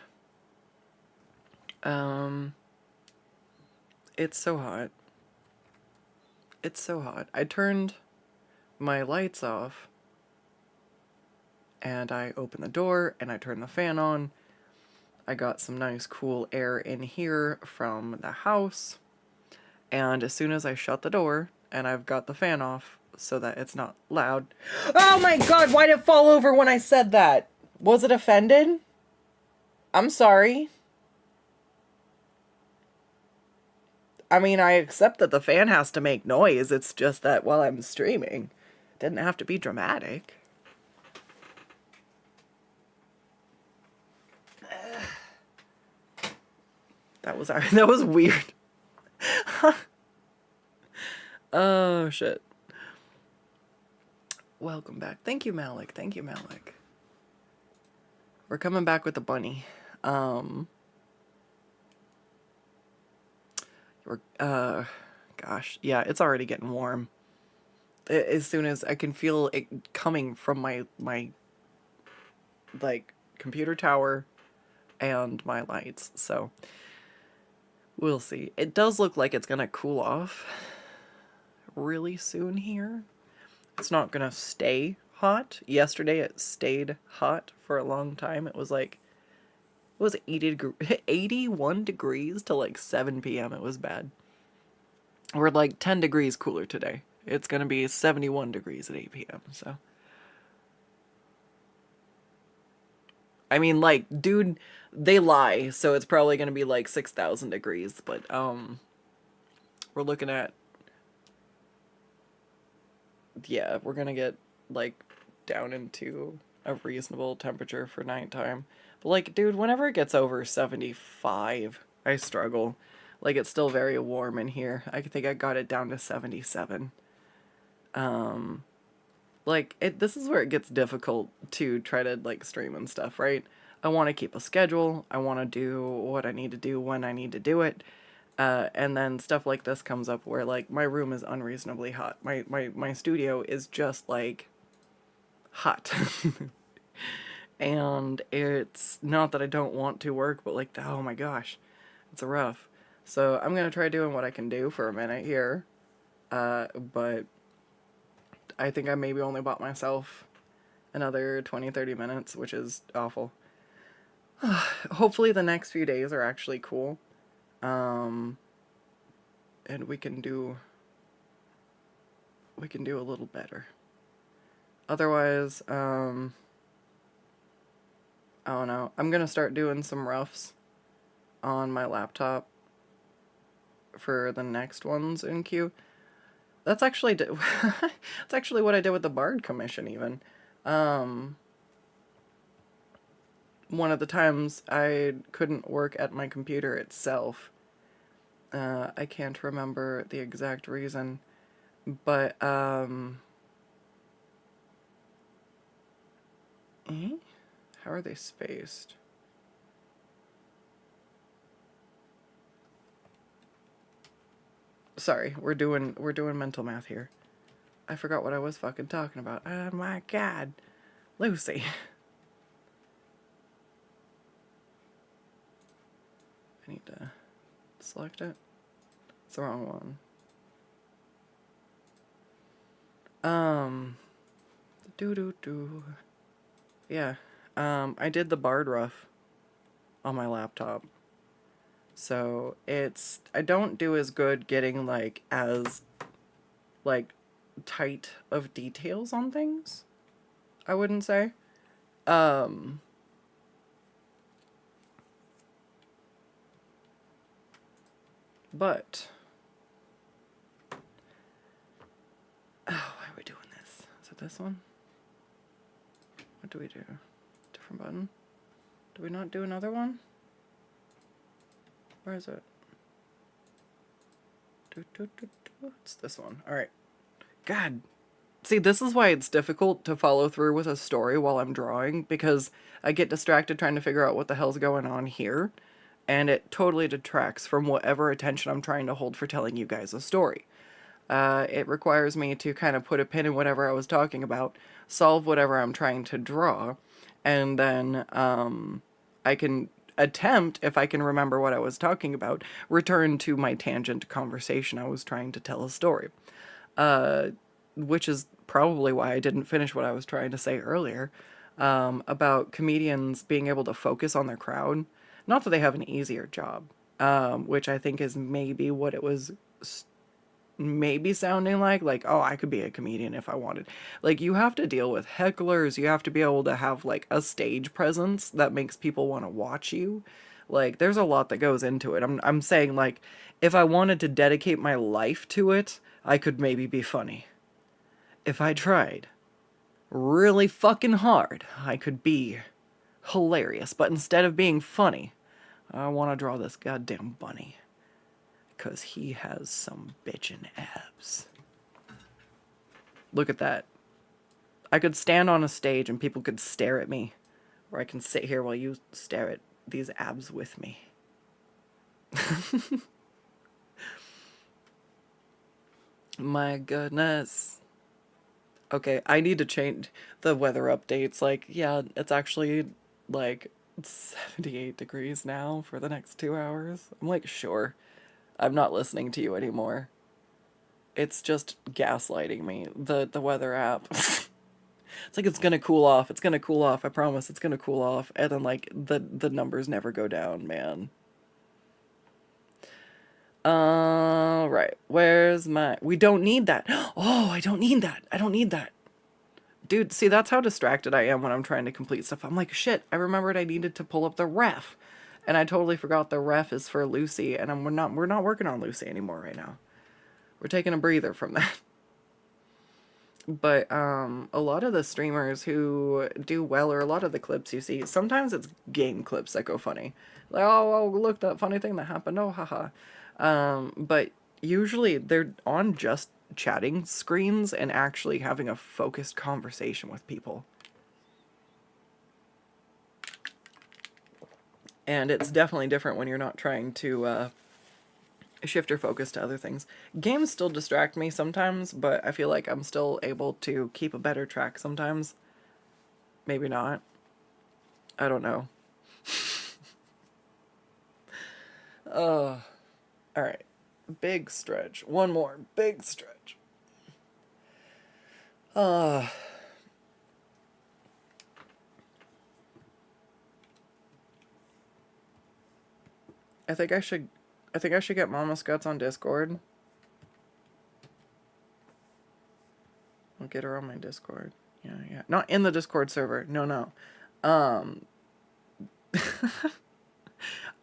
It's so hot. It's so hot. I turned my lights off, and I opened the door, and I turned the fan on. I got some nice cool air in here from the house, and as soon as I shut the door, and I've got the fan off so that it's not loud. Oh my god, why did it fall over when I said that? Was it offended? I'm sorry. I mean, I accept that the fan has to make noise. It's just that while I'm streaming, it didn't have to be dramatic. That was weird. Oh shit. Welcome back. Thank you, Malik. Thank you, Malik. We're coming back with the bunny. Gosh, yeah, it's already getting warm. As soon as I can feel it coming from my like computer tower and my lights, so we'll see. It does look like it's gonna cool off really soon here. It's not gonna stay hot. Yesterday it stayed hot for a long time. It was like, it was 81 degrees till like 7 p.m. It was bad. We're like 10 degrees cooler today. It's gonna be 71 degrees at 8 p.m. So, I mean, like, dude, they lie. So it's probably gonna be like 6,000 degrees. But we're looking at, yeah, we're gonna get like down into a reasonable temperature for nighttime. But like, dude, whenever it gets over 75, I struggle. Like, it's still very warm in here. I think I got it down to 77. Like, this is where it gets difficult to try to, like, stream and stuff, right? I want to keep a schedule. I want to do what I need to do when I need to do it. And then stuff like this comes up where, like, my room is unreasonably hot. My studio is just, like, hot. And it's not that I don't want to work, but, like, oh my gosh, it's rough. So I'm going to try doing what I can do for a minute here. But I think I maybe only bought myself another 20-30 minutes, which is awful. Hopefully the next few days are actually cool. And we can do a little better. Otherwise, I don't know. I'm going to start doing some roughs on my laptop for the next ones in queue. That's actually that's actually what I did with the Bard Commission even. One of the times I couldn't work at my computer itself. I can't remember the exact reason, but how are they spaced? Sorry, we're doing mental math here. I forgot what I was fucking talking about. Oh my god. Lucii. I need to select it. It's the wrong one. Yeah. I did the Bard rough on my laptop. So I don't do as good getting like as like tight of details on things, I wouldn't say. But oh, why are we doing this? Is it this one? What do we do? Different button? Do we not do another one? Where is it? It's this one. Alright. God. See, this is why it's difficult to follow through with a story while I'm drawing, because I get distracted trying to figure out what the hell's going on here, and it totally detracts from whatever attention I'm trying to hold for telling you guys a story. It requires me to kind of put a pin in whatever I was talking about, solve whatever I'm trying to draw, and then I can attempt, if I can remember what I was talking about, return to my tangent conversation. I was trying to tell a story, which is probably why I didn't finish what I was trying to say earlier, about comedians being able to focus on their crowd. Not that they have an easier job, which I think is maybe what it was maybe sounding like, oh, I could be a comedian if I wanted. Like, you have to deal with hecklers, you have to be able to have, like, a stage presence that makes people want to watch you. Like, there's a lot that goes into it. I'm saying, like, if I wanted to dedicate my life to it, I could maybe be funny. If I tried really fucking hard, I could be hilarious. But instead of being funny, I want to draw this goddamn bunny. Because he has some bitchin' abs. Look at that. I could stand on a stage and people could stare at me. Or I can sit here while you stare at these abs with me. My goodness. Okay, I need to change the weather updates. Like, yeah, it's actually, like, 78 degrees now for the next 2 hours. I'm like, sure. I'm not listening to you anymore. It's just gaslighting me. The weather app. It's like, it's gonna cool off. It's gonna cool off. I promise it's gonna cool off. And then, like, the numbers never go down, man. Right. Where's my... We don't need that. Oh, I don't need that. I don't need that. Dude, see, that's how distracted I am when I'm trying to complete stuff. I'm like, shit, I remembered I needed to pull up the ref. And I totally forgot the ref is for Lucii, and we're not working on Lucii anymore right now. We're taking a breather from that. But a lot of the streamers who do well, or a lot of the clips you see, sometimes it's game clips that go funny. Like, oh, look, that funny thing that happened. Oh, haha. But usually they're on just chatting screens and actually having a focused conversation with people. And it's definitely different when you're not trying to shift your focus to other things. Games still distract me sometimes, but I feel like I'm still able to keep a better track sometimes. Maybe not. I don't know. Alright. Big stretch. One more. Big stretch. I think I should get Mama Skuttz on Discord. I'll get her on my Discord. Yeah. Not in the Discord server. No.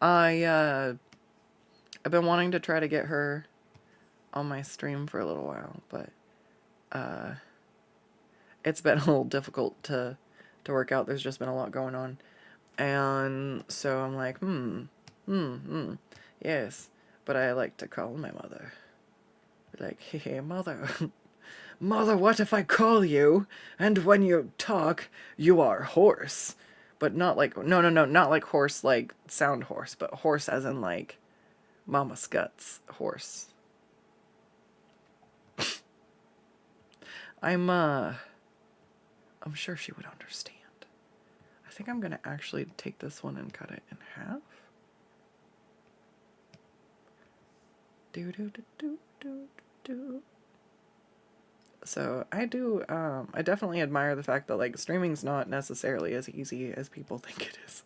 I've been wanting to try to get her on my stream for a little while, but it's been a little difficult to work out. There's just been a lot going on. And so I'm like, yes, but I like to call my mother. Like, hey, mother. Mother, what if I call you, and when you talk, you are hoarse? But not like, no, not like horse, like sound horse, but horse as in like Mama Skuttz horse. I'm sure she would understand. I think I'm gonna actually take this one and cut it in half. So I definitely admire the fact that, like, streaming's not necessarily as easy as people think it is.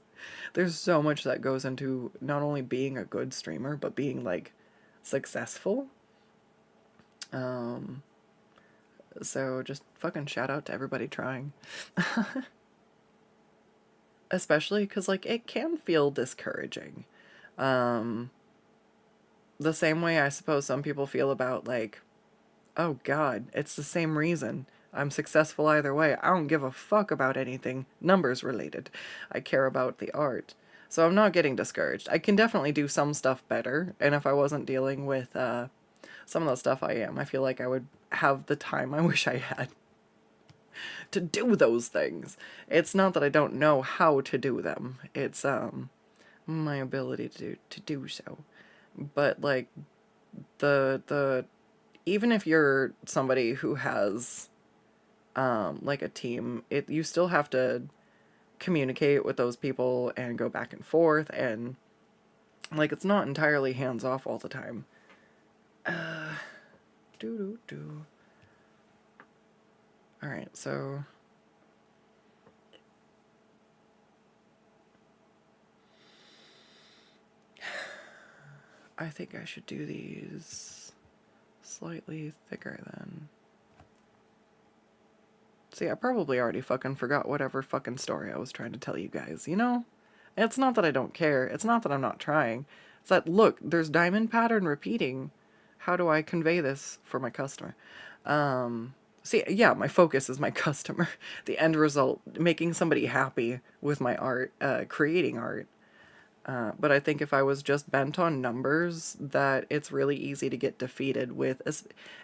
There's so much that goes into not only being a good streamer, but being, like, successful. So just fucking shout out to everybody trying. Especially because, like, it can feel discouraging. The same way I suppose some people feel about, like, oh god, it's the same reason. I'm successful either way. I don't give a fuck about anything numbers related. I care about the art. So I'm not getting discouraged. I can definitely do some stuff better, and if I wasn't dealing with some of the stuff I am, I feel like I would have the time I wish I had to do those things. It's not that I don't know how to do them. It's my ability to do so. But, like, the even if you're somebody who has like a team. You still have to communicate with those people and go back and forth, and like it's not entirely hands off all the time. Do. All right, so I think I should do these slightly thicker then. See, I probably already fucking forgot whatever fucking story I was trying to tell you guys, you know? It's not that I don't care. It's not that I'm not trying. It's that, look, there's diamond pattern repeating. How do I convey this for my customer? See, yeah, my focus is my customer. The end result, making somebody happy with my art, creating art. But I think if I was just bent on numbers, that it's really easy to get defeated with.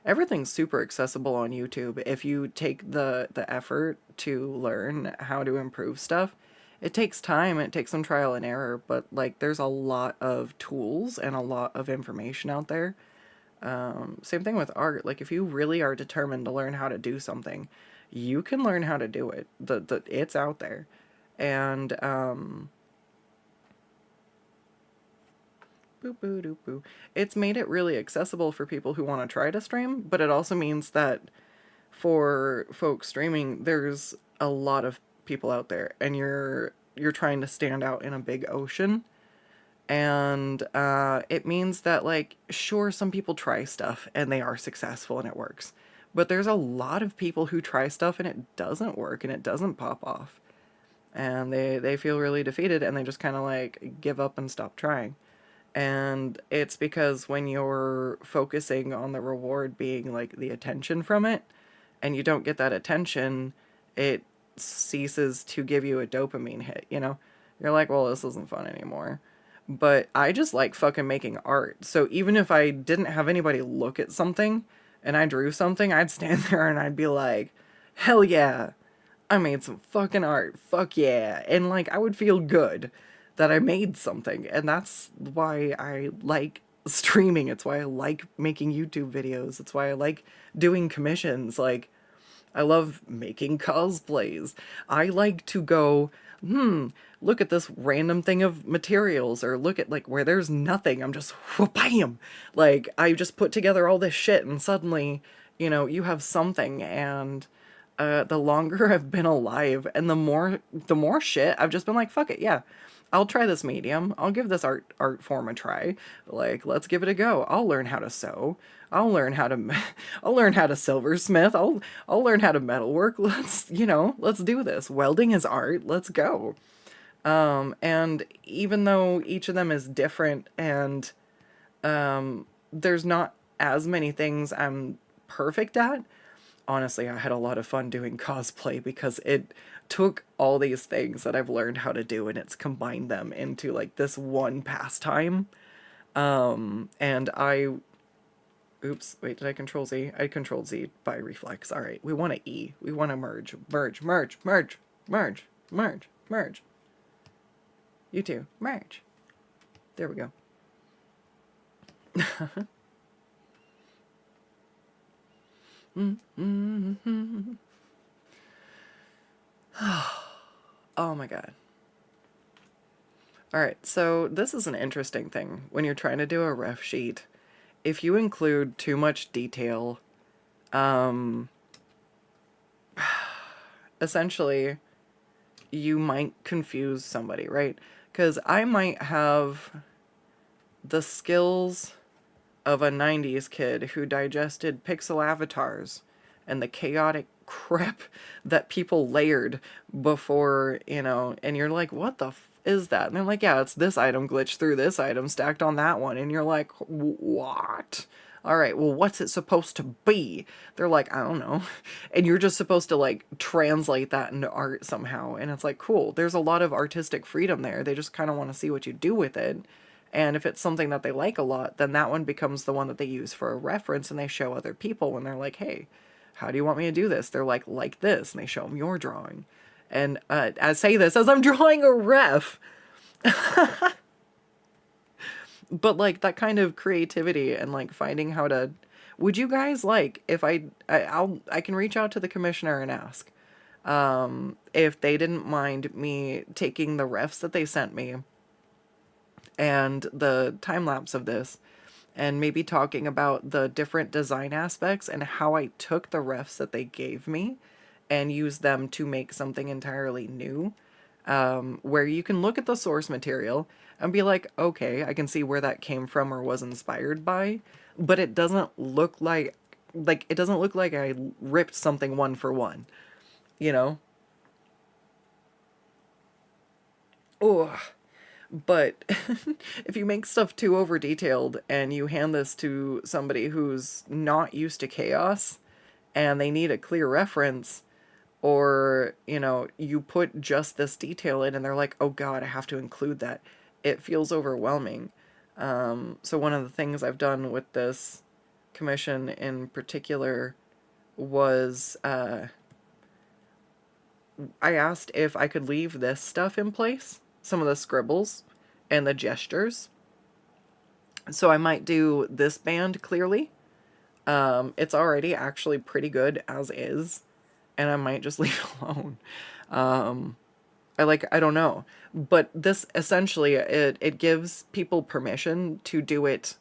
Everything's super accessible on YouTube. If you take the effort to learn how to improve stuff, it takes time, it takes some trial and error, but like there's a lot of tools and a lot of information out there. Same thing with art. Like if you really are determined to learn how to do something, you can learn how to do it. It's out there. And it's made it really accessible for people who want to try to stream, but it also means that for folks streaming, there's a lot of people out there, and you're trying to stand out in a big ocean. And it means that, like, sure, some people try stuff and they are successful and it works, but there's a lot of people who try stuff and it doesn't work and it doesn't pop off, and they feel really defeated and they just kind of like give up and stop trying. And it's because when you're focusing on the reward being like the attention from it, and you don't get that attention, it ceases to give you a dopamine hit, you know? You're like, well, this isn't fun anymore. But I just like fucking making art. So even if I didn't have anybody look at something and I drew something, I'd stand there and I'd be like, hell yeah, I made some fucking art. Fuck yeah. And like, I would feel good that I made something. And that's why I like streaming. It's why I like making YouTube videos. It's why I like doing commissions. Like, I love making cosplays. I like to go, look at this random thing of materials, or look at like where there's nothing. I'm just, bam! Like, I just put together all this shit and suddenly, you know, you have something. And the longer I've been alive and the more shit, I've just been like, fuck it, yeah. I'll try this medium. I'll give this art form a try. Like, let's give it a go. I'll learn how to sew. I'll learn how to I'll learn how to silversmith. I'll learn how to metalwork. Let's do this. Welding is art. Let's go. And even though each of them is different and there's not as many things I'm perfect at, honestly, I had a lot of fun doing cosplay because it took all these things that I've learned how to do and it's combined them into like this one pastime. And oops, wait, did I control Z? I control Z by reflex. All right, we want to E. We want to merge. You two, merge. There we go. Oh my god. Alright, so this is an interesting thing when you're trying to do a ref sheet. If you include too much detail, essentially, you might confuse somebody, right? Because I might have the skills of a 90s kid who digested pixel avatars and the chaotic crap that people layered before, and you're like, what the is that? And they're like, yeah, it's this item glitched through this item stacked on that one. And you're like, what? All right, well, what's it supposed to be? They're like, I don't know. And you're just supposed to like translate that into art somehow. And it's like, cool. There's a lot of artistic freedom there. They just kind of want to see what you do with it. And if it's something that they like a lot, then that one becomes the one that they use for a reference, and they show other people when they're like, hey, how do you want me to do this? They're like this, and they show them your drawing. And I say this as I'm drawing a ref. But like that kind of creativity and like finding how to, Would you guys like if I can reach out to the commissioner and ask if they didn't mind me taking the refs that they sent me and the time lapse of this and maybe talking about the different design aspects and how I took the refs that they gave me and used them to make something entirely new, where you can look at the source material and be like, okay, I can see where that came from or was inspired by, but it doesn't look like it doesn't look like I ripped something one for one, you know? Ugh. But if you make stuff too over detailed and you hand this to somebody who's not used to chaos and they need a clear reference, or, you know, you put just this detail in and they're like, oh God, I have to include that, it feels overwhelming. So one of the things I've done with this commission in particular was I asked if I could leave this stuff in place, some of the scribbles and the gestures. So I might do this band clearly. It's already actually pretty good as is, and I might just leave it alone. I don't know. But this essentially, it gives people permission to do it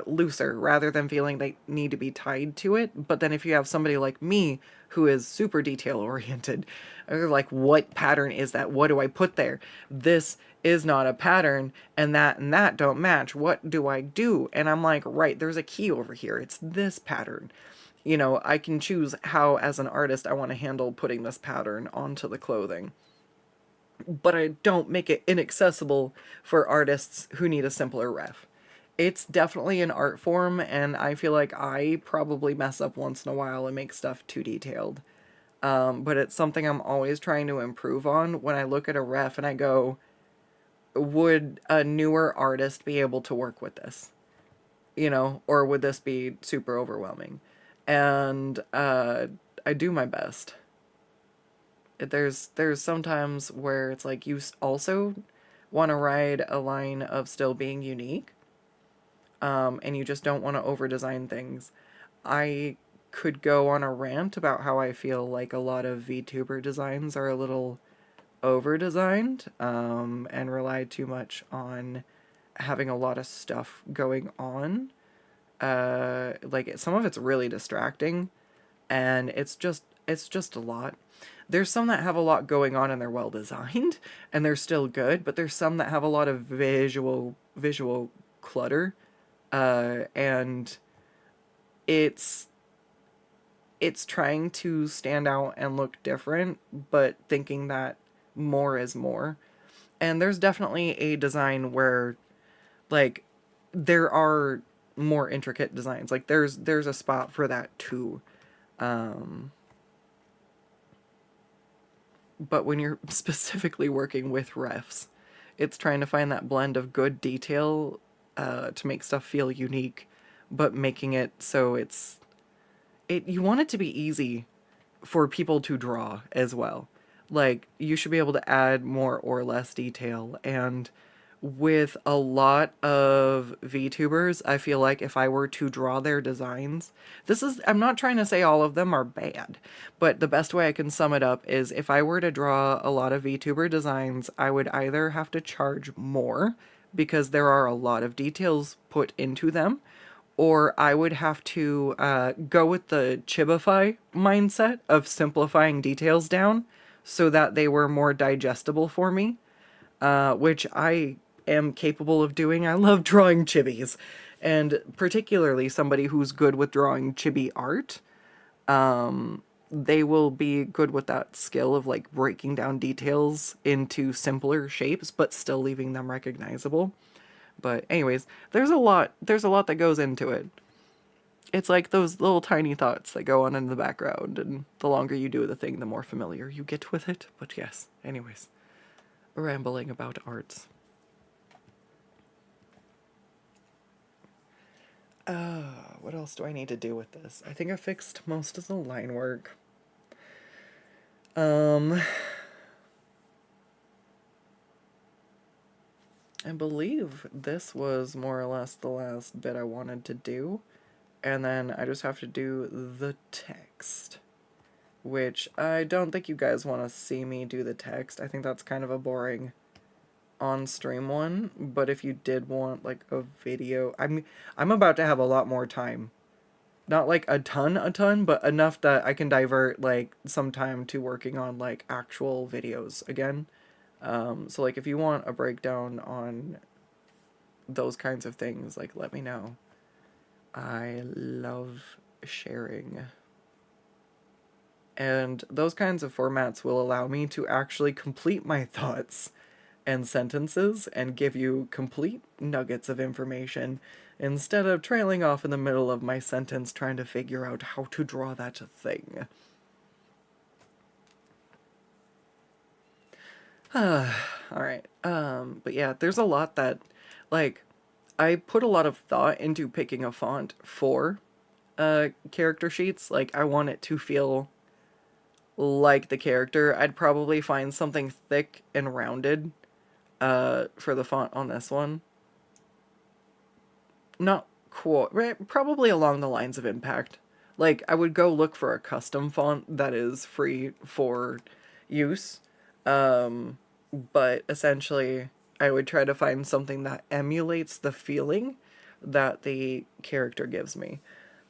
looser rather than feeling they need to be tied to it. But then if you have somebody like me who is super detail oriented, they're like, what pattern is that? What do I put there? This is not a pattern, and that don't match. What do I do? And I'm like, right, there's a key over here. It's this pattern. You know, I can choose how, as an artist, I want to handle putting this pattern onto the clothing. But I don't make it inaccessible for artists who need a simpler ref. It's definitely an art form, and I feel like I probably mess up once in a while and make stuff too detailed. But it's something I'm always trying to improve on when I look at a ref and I go, would a newer artist be able to work with this? You know, or would this be super overwhelming? And I do my best. There's sometimes where it's like you also want to ride a line of still being unique, and you just don't want to over design things. I could go on a rant about how I feel like a lot of VTuber designs are a little over designed, and rely too much on having a lot of stuff going on. Like some of it's really distracting, and it's just a lot. There's some that have a lot going on and they're well designed and they're still good, but there's some that have a lot of visual clutter, and it's trying to stand out and look different, but thinking that more is more. And there's definitely a design where, like, there are more intricate designs. Like, there's a spot for that too. But when you're specifically working with refs, it's trying to find that blend of good detail to make stuff feel unique, but making it so you want it to be easy for people to draw as well. Like, you should be able to add more or less detail. And with a lot of VTubers, I feel like if I were to draw their designs, I'm not trying to say all of them are bad, but the best way I can sum it up is if I were to draw a lot of VTuber designs, I would either have to charge more because there are a lot of details put into them, or I would have to go with the Chibify mindset of simplifying details down so that they were more digestible for me, which I am capable of doing. I love drawing chibis, and particularly somebody who's good with drawing chibi art. They will be good with that skill of like breaking down details into simpler shapes, but still leaving them recognizable. But anyways, there's a lot that goes into it. It's like those little tiny thoughts that go on in the background, and the longer you do the thing, the more familiar you get with it. But yes, anyways, rambling about arts. What else do I need to do with this? I think I fixed most of the line work. I believe this was more or less the last bit I wanted to do. And then I just have to do the text, which I don't think you guys want to see me do the text. I think that's kind of a boring on-stream one, but if you did want like a video, I'm about to have a lot more time. Not like a ton, but enough that I can divert like some time to working on like actual videos again. So like if you want a breakdown on those kinds of things, like let me know. I love sharing. And those kinds of formats will allow me to actually complete my thoughts and sentences and give you complete nuggets of information instead of trailing off in the middle of my sentence trying to figure out how to draw that thing. Alright, but yeah, there's a lot that, like, I put a lot of thought into picking a font for character sheets. Like, I want it to feel like the character. I'd probably find something thick and rounded for the font on this one. Not quite, probably along the lines of Impact. Like, I would go look for a custom font that is free for use. But essentially, I would try to find something that emulates the feeling that the character gives me.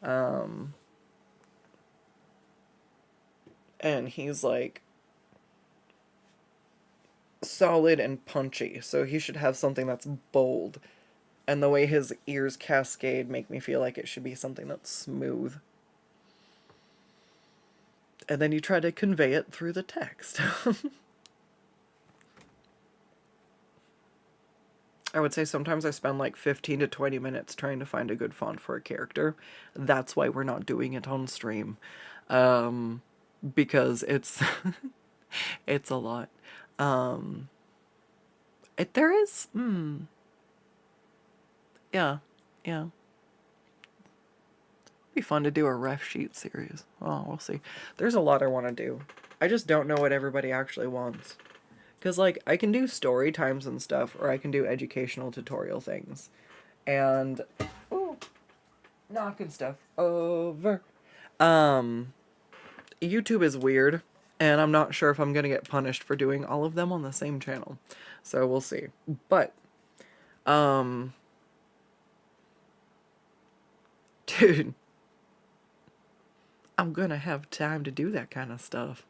And he's like solid and punchy, so he should have something that's bold. And the way his ears cascade make me feel like it should be something that's smooth. And then you try to convey it through the text. I would say sometimes I spend like 15 to 20 minutes trying to find a good font for a character. That's why we're not doing it on stream. Because it's it's a lot. There is yeah. Yeah. Be fun to do a ref sheet series. Oh, we'll see. There's a lot I want to do. I just don't know what everybody actually wants. Because, like, I can do story times and stuff, or I can do educational tutorial things. And, ooh, knocking stuff over. YouTube is weird, and I'm not sure if I'm gonna get punished for doing all of them on the same channel. So we'll see. But, dude, I'm gonna have time to do that kind of stuff.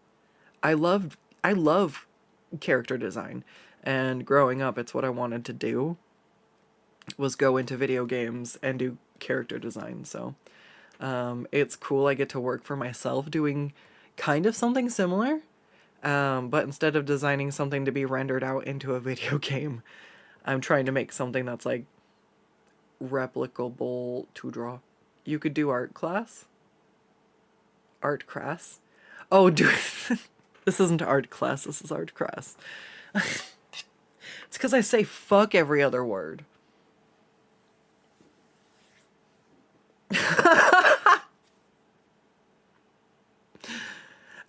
I love character design, and growing up it's what I wanted to do, was go into video games and do character design. So it's cool I get to work for myself doing kind of something similar, but instead of designing something to be rendered out into a video game, I'm trying to make something that's like replicable to draw. You could do art class, art crass. Oh, dude, this isn't art class, this is art crass. It's because I say fuck every other word.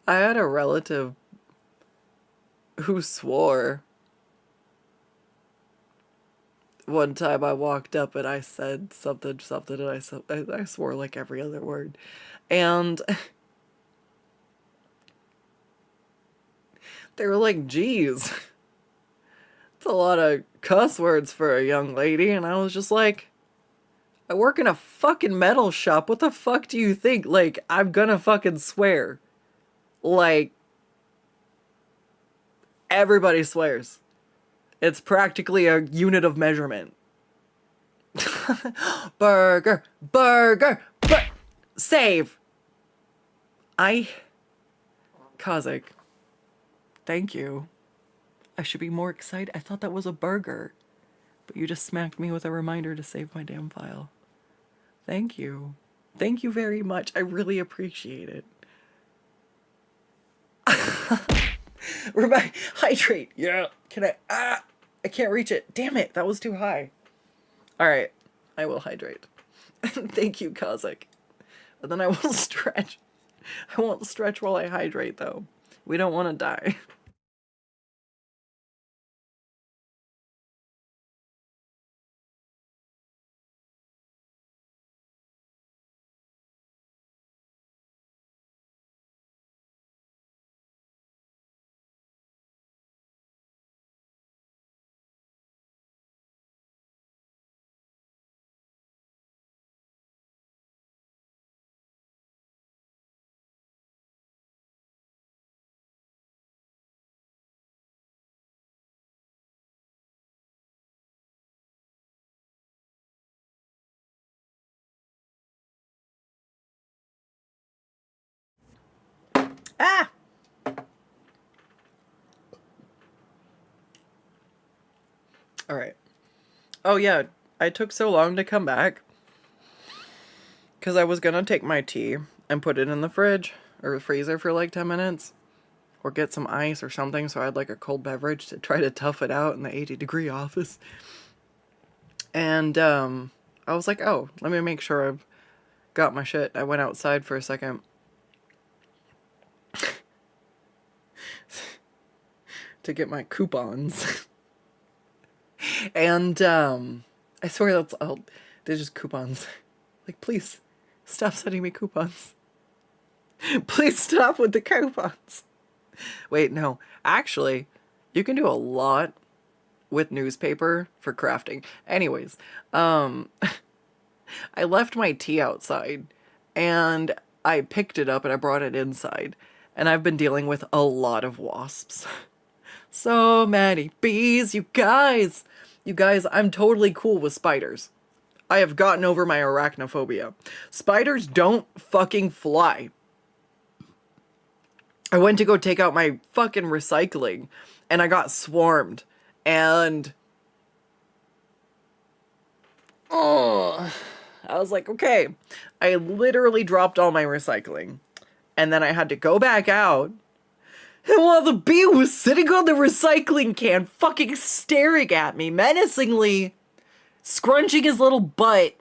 I had a relative who swore. One time I walked up and I said something, and I swore like every other word. And they were like, geez, it's a lot of cuss words for a young lady. And I was just like, I work in a fucking metal shop. What the fuck do you think? Like, I'm gonna fucking swear. Like, everybody swears. It's practically a unit of measurement. Burger, burger, save. Kazakh, thank you. I should be more excited. I thought that was a burger, but you just smacked me with a reminder to save my damn file. Thank you. Thank you very much. I really appreciate it. Hydrate. Yeah. Can I? I can't reach it. Damn it. That was too high. All right. I will hydrate. Thank you, Kazakh. But then I will stretch. I won't stretch while I hydrate, though. We don't want to die. Ah! Alright. Oh yeah, I took so long to come back. Because I was gonna take my tea and put it in the fridge or the freezer for like 10 minutes. Or get some ice or something so I had like a cold beverage to try to tough it out in the 80-degree office. And I was like, oh, let me make sure I've got my shit. I went outside for a second. To get my coupons. And I swear that's all. They're just coupons. Like, please, stop sending me coupons. Please stop with the coupons. Wait, no. Actually, you can do a lot with newspaper for crafting. Anyways, I left my tea outside and I picked it up and I brought it inside. And I've been dealing with a lot of wasps. So many bees, you guys. You guys, I'm totally cool with spiders. I have gotten over my arachnophobia. Spiders don't fucking fly. I went to go take out my fucking recycling and I got swarmed. And oh, I was like, okay. I literally dropped all my recycling. And then I had to go back out. And while the bee was sitting on the recycling can, fucking staring at me menacingly, scrunching his little butt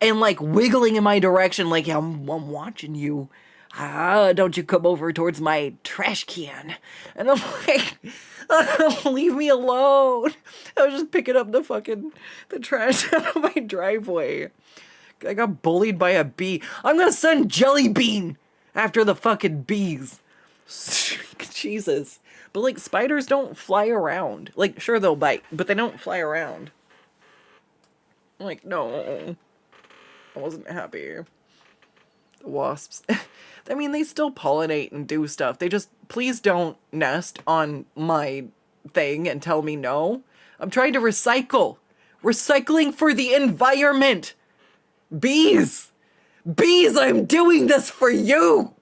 and like wiggling in my direction like, I'm watching you. Don't you come over towards my trash can. And I'm like, leave me alone. I was just picking up the trash out of my driveway. I got bullied by a bee. I'm gonna send Jelly Bean after the fucking bees. Jesus. But like, spiders don't fly around. Like, sure, they'll bite, but they don't fly around. I'm like, no. I wasn't happy. The wasps. I mean, they still pollinate and do stuff. They just, please don't nest on my thing and tell me no. I'm trying to recycle. Recycling for the environment. Bees. Bees, I'm doing this for you.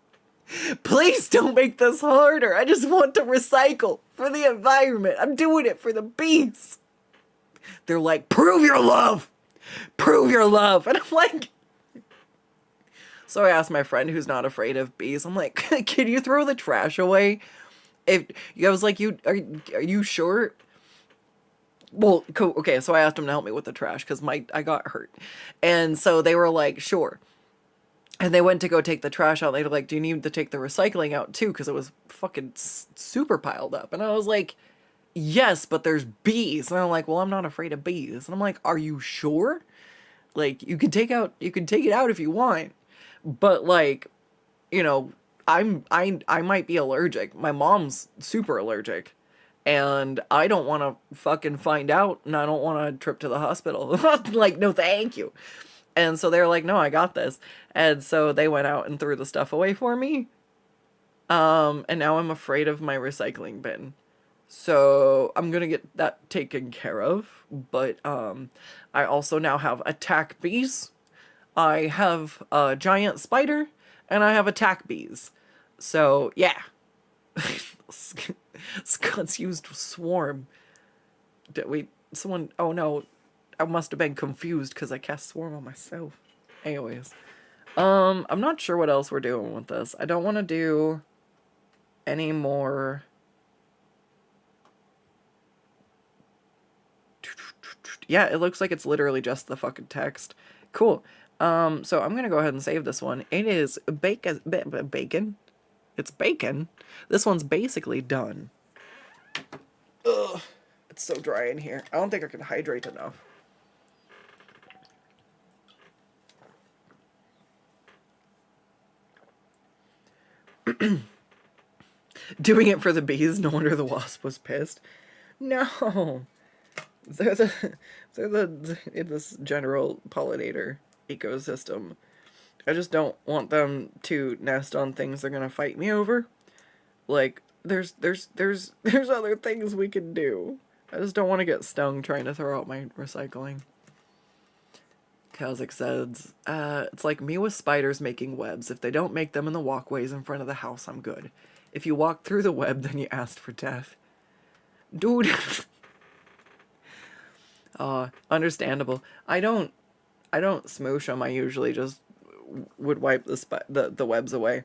Please don't make this harder. I just want to recycle for the environment. I'm doing it for the bees. They're like, prove your love. Prove your love. And I'm like, so I asked my friend who's not afraid of bees. I'm like, can you throw the trash away? I was like, are you sure? Well, okay, so I asked him to help me with the trash because I got hurt. And so they were like, sure. And they went to go take the trash out. They were like, do you need to take the recycling out too? Because it was fucking super piled up. And I was like, yes, but there's bees. And I'm like, well, I'm not afraid of bees. And I'm like, are you sure? Like, you can take it out if you want. But like, you know, I might be allergic. My mom's super allergic. And I don't want to fucking find out. And I don't want a trip to the hospital. Like, no, thank you. And so they were like, no, I got this. And so they went out and threw the stuff away for me. And now I'm afraid of my recycling bin. So I'm going to get that taken care of. But I also now have attack bees. I have a giant spider. And I have attack bees. So, yeah. Skuttz used swarm. Oh no. I must have been confused because I cast swarm on myself. Anyways. I'm not sure what else we're doing with this. I don't want to do any more. Yeah, it looks like it's literally just the fucking text. Cool. So I'm gonna go ahead and save this one. It is bacon. It's bacon. This one's basically done. Ugh. It's so dry in here. I don't think I can hydrate enough. Doing it for the bees. No wonder the wasp was pissed. No. They're in this general pollinator ecosystem. I just don't want them to nest on things they're gonna fight me over. Like, there's other things we can do. I just don't want to get stung trying to throw out my recycling. Kazik says, it's like me with spiders making webs. If they don't make them in the walkways in front of the house, I'm good. If you walk through the web, then you asked for death. Dude. Understandable. I don't smoosh them. I usually just would wipe the webs away.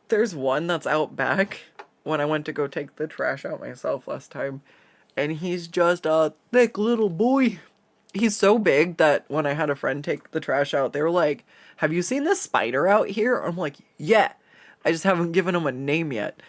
There's one that's out back when I went to go take the trash out myself last time, and he's just a thick little boy. He's so big that when I had a friend take the trash out, they were like, "Have you seen this spider out here?" I'm like, "Yeah." I just haven't given him a name yet.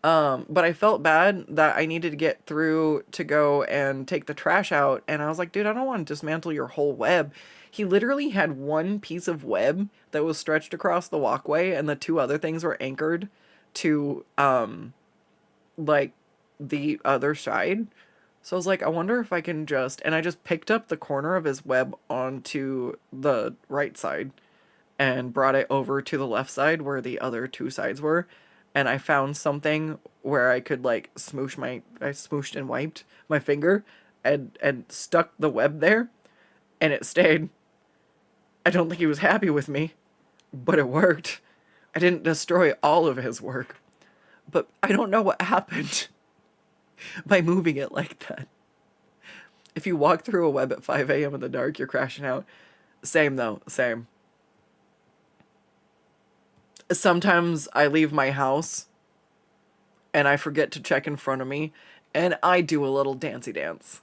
But I felt bad that I needed to get through to go and take the trash out, and I was like, dude, I don't want to dismantle your whole web. He literally had one piece of web that was stretched across the walkway, and the two other things were anchored to, like, the other side. So I was like, I wonder if I can just... And I just picked up the corner of his web onto the right side and brought it over to the left side where the other two sides were. And I found something where I could, like, smoosh I smooshed and wiped my finger and stuck the web there, and it stayed. I don't think he was happy with me, but it worked. I didn't destroy all of his work, but I don't know what happened by moving it like that. If you walk through a web at 5 a.m. in the dark, you're crashing out. Same, though. Same. Sometimes I leave my house and I forget to check in front of me, and I do a little dancey dance.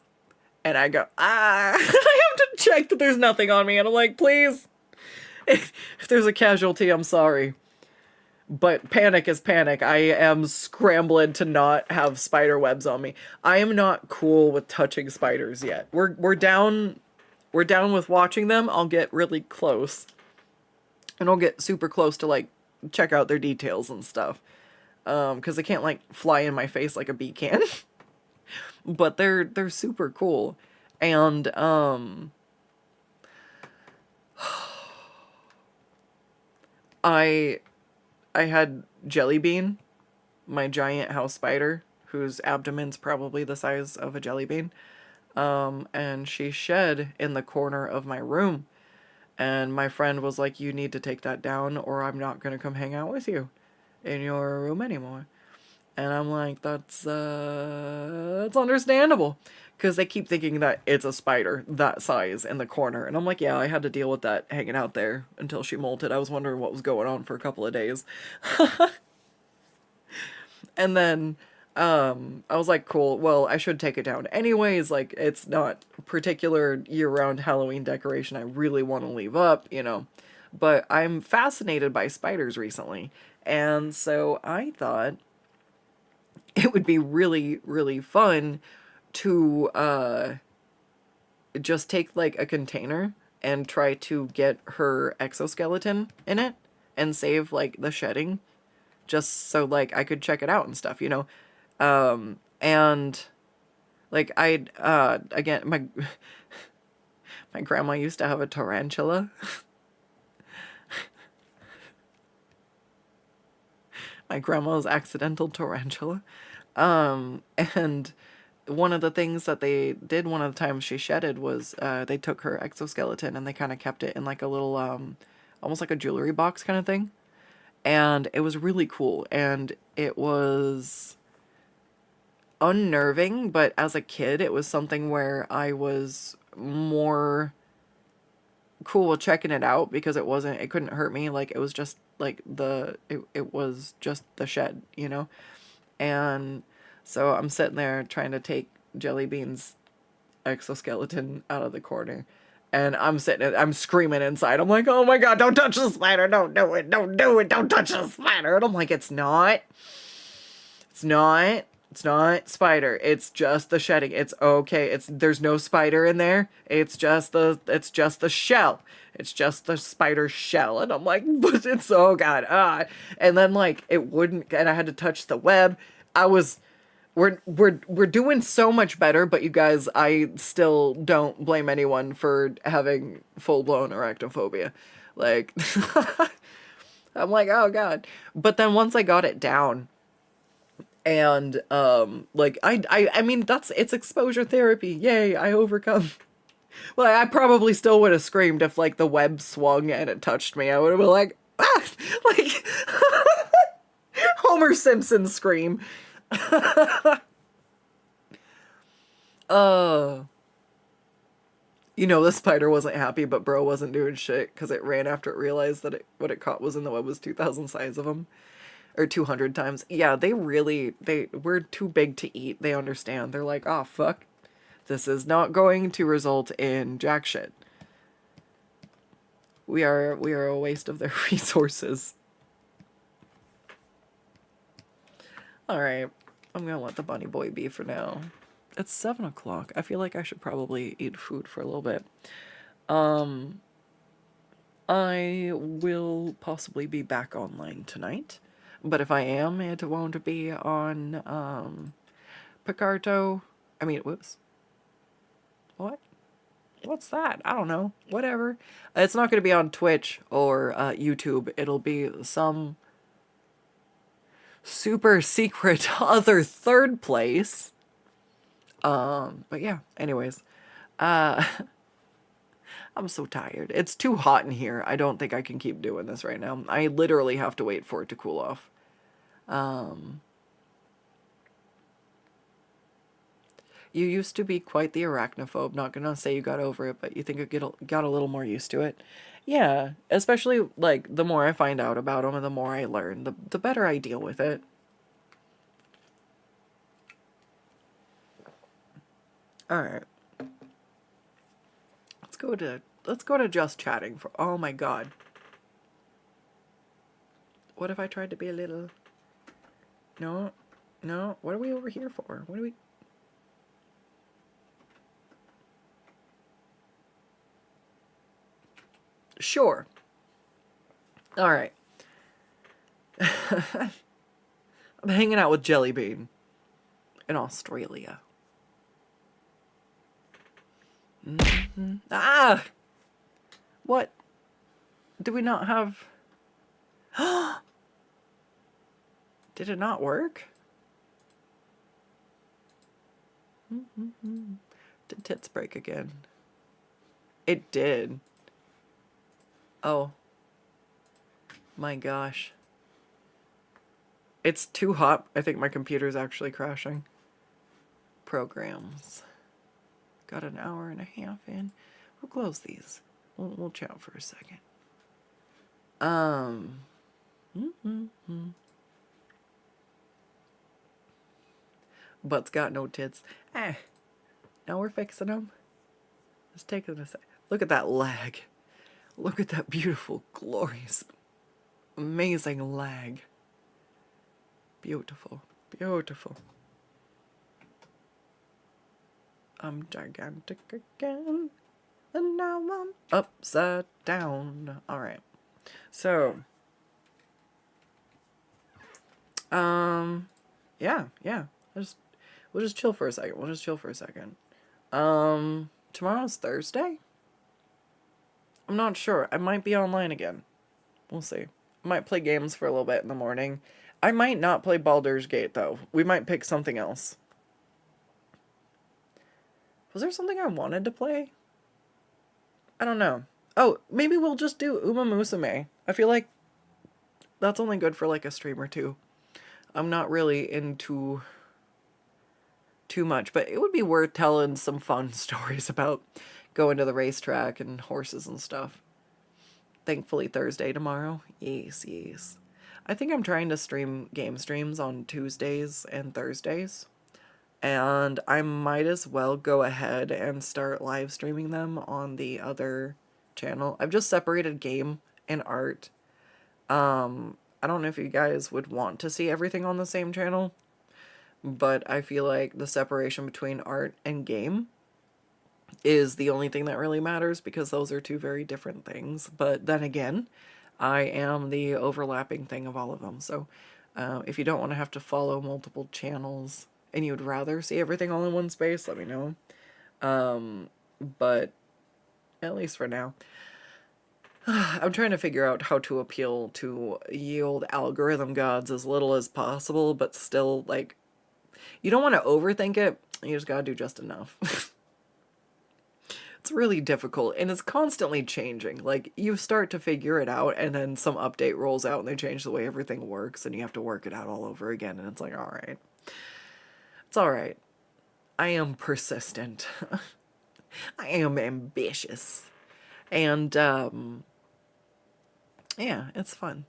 And I go, I have to check that there's nothing on me. And I'm like, please, if there's a casualty, I'm sorry. But panic is panic. I am scrambling to not have spider webs on me. I am not cool with touching spiders yet. We're down with watching them. I'll get really close. And I'll get super close to, like, check out their details and stuff. Because they can't, like, fly in my face like a bee can. But they're super cool. And, I had Jelly Bean, my giant house spider, whose abdomen's probably the size of a jelly bean. And she shed in the corner of my room. And my friend was like, you need to take that down or I'm not going to come hang out with you in your room anymore. And I'm like, that's understandable. Because they keep thinking that it's a spider that size in the corner. And I'm like, yeah, I had to deal with that hanging out there until she molted. I was wondering what was going on for a couple of days. And then I was like, cool, well, I should take it down. Anyways, like, it's not a particular year-round Halloween decoration I really want to leave up, you know. But I'm fascinated by spiders recently. And so I thought it would be really, really fun to just take, like, a container and try to get her exoskeleton in it and save, like, the shedding. Just so, like, I could check it out and stuff, you know. And, like, again, my grandma used to have a tarantula. My grandma's accidental tarantula. And one of the things that they did one of the times she shedded was, they took her exoskeleton and they kind of kept it in, like, a little, almost like a jewelry box kind of thing. And it was really cool. And it was unnerving, but as a kid, it was something where I was more cool with checking it out because it couldn't hurt me. Like, it was just, like, it was just the shed, you know? And so I'm sitting there trying to take Jelly Bean's exoskeleton out of the corner. And I'm screaming inside. I'm like, oh my God, don't touch the spider. Don't do it. Don't do it. Don't touch the spider. And I'm like, it's not spider. It's just the shedding. It's okay. There's no spider in there. It's just the shell. It's just the spider shell. And I'm like, but it's, oh God. And then, like, it wouldn't, and I had to touch the web. We're doing so much better, but you guys, I still don't blame anyone for having full-blown arachnophobia. Like, I'm like, oh God. But then once I got it down, and, like, I mean, it's exposure therapy. Yay, I overcome. Well, I probably still would have screamed if, like, the web swung and it touched me. I would have been like, Ah! Like, Homer Simpson scream. uh, the spider wasn't happy, but bro wasn't doing shit because it ran after it realized that what it caught was in the web was 2,000 size of them. Or 200 times. Yeah, we're too big to eat. They understand. They're like, oh, fuck. This is not going to result in jack shit. We are a waste of their resources. Alright. I'm gonna let the bunny boy be for now. It's 7 o'clock. I feel like I should probably eat food for a little bit. I will possibly be back online tonight. But if I am, it won't be on, Picarto. I mean, whoops. What? What's that? I don't know. Whatever. It's not going to be on Twitch or YouTube. It'll be some super secret other third place. But yeah, anyways. I'm so tired. It's too hot in here. I don't think I can keep doing this right now. I literally have to wait for it to cool off. You used to be quite the arachnophobe. Not gonna say you got over it, but you think you got a little more used to it. Yeah, especially, like, the more I find out about them and the more I learn, the better I deal with it. Alright. Let's go to just chatting for, oh my god. What if I tried to be a little... No, what are we over here for? What are we... Sure. Alright. I'm hanging out with Jellybean in Australia. Ah! What? Do we not have... Did it not work? Did tits break again? It did. Oh. My gosh. It's too hot. I think my computer's actually crashing. Programs. Got an hour and a half in. We'll close these. We'll chat for a second. Butt's got no tits. Now we're fixing them. Let's take it a sec. Look at that lag. Look at that beautiful, glorious, amazing lag. Beautiful, beautiful. I'm gigantic again, and now I'm upside down. Alright. So, yeah. We'll just chill for a second. Tomorrow's Thursday? I'm not sure. I might be online again. We'll see. I might play games for a little bit in the morning. I might not play Baldur's Gate, though. We might pick something else. Was there something I wanted to play? I don't know. Oh, maybe we'll just do Uma Musume. I feel like that's only good for like a stream or two. I'm not really into too much, but it would be worth telling some fun stories about going to the racetrack and horses and stuff. Thankfully Thursday tomorrow. Yes. I think I'm trying to stream game streams on Tuesdays and Thursdays. And I might as well go ahead and start live streaming them on the other channel. I've just separated game and art. I don't know if you guys would want to see everything on the same channel, but I feel like the separation between art and game is the only thing that really matters, because those are two very different things. But then again, I am the overlapping thing of all of them. So if you don't want to have to follow multiple channels and you'd rather see everything all in one space, let me know. But at least for now, I'm trying to figure out how to appeal to ye old algorithm gods as little as possible, but still, like, you don't want to overthink it. You just gotta do just enough. It's really difficult, and it's constantly changing. Like, you start to figure it out, and then some update rolls out, and they change the way everything works, and you have to work it out all over again, and it's like, all right. It's all right. I am persistent. I am ambitious. And, yeah, it's fun.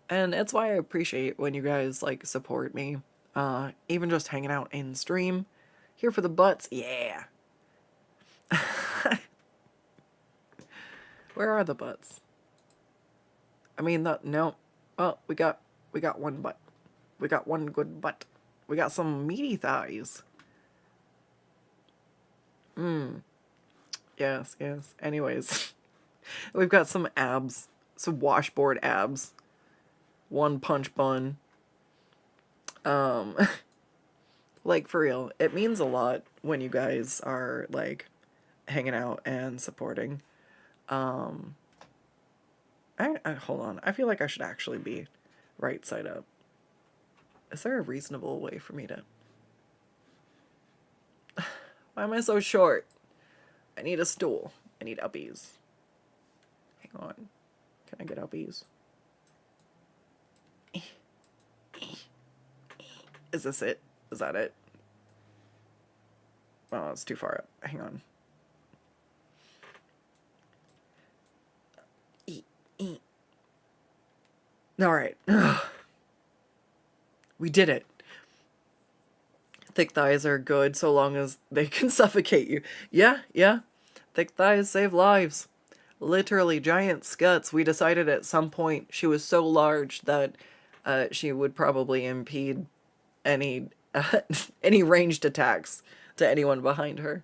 And it's why I appreciate when you guys, like, support me. Even just hanging out in stream. Here for the butts, yeah. Where are the butts? I mean, no. Oh, we got one butt. We got one good butt. We got some meaty thighs. Yes. Anyways, we've got some abs. Some washboard abs. One punch bun. Like, for real, it means a lot when you guys are, like, hanging out and supporting. Hold on. I feel like I should actually be right side up. Is there a reasonable way for me to... Why am I so short? I need a stool. I need uppies. Hang on. Can I get uppies? Is this it? Is that it? Oh, it's too far up. Hang on. Alright. We did it. Thick thighs are good so long as they can suffocate you. Yeah. Thick thighs save lives. Literally, giant Skuttz. We decided at some point she was so large that she would probably impede any any ranged attacks to anyone behind her.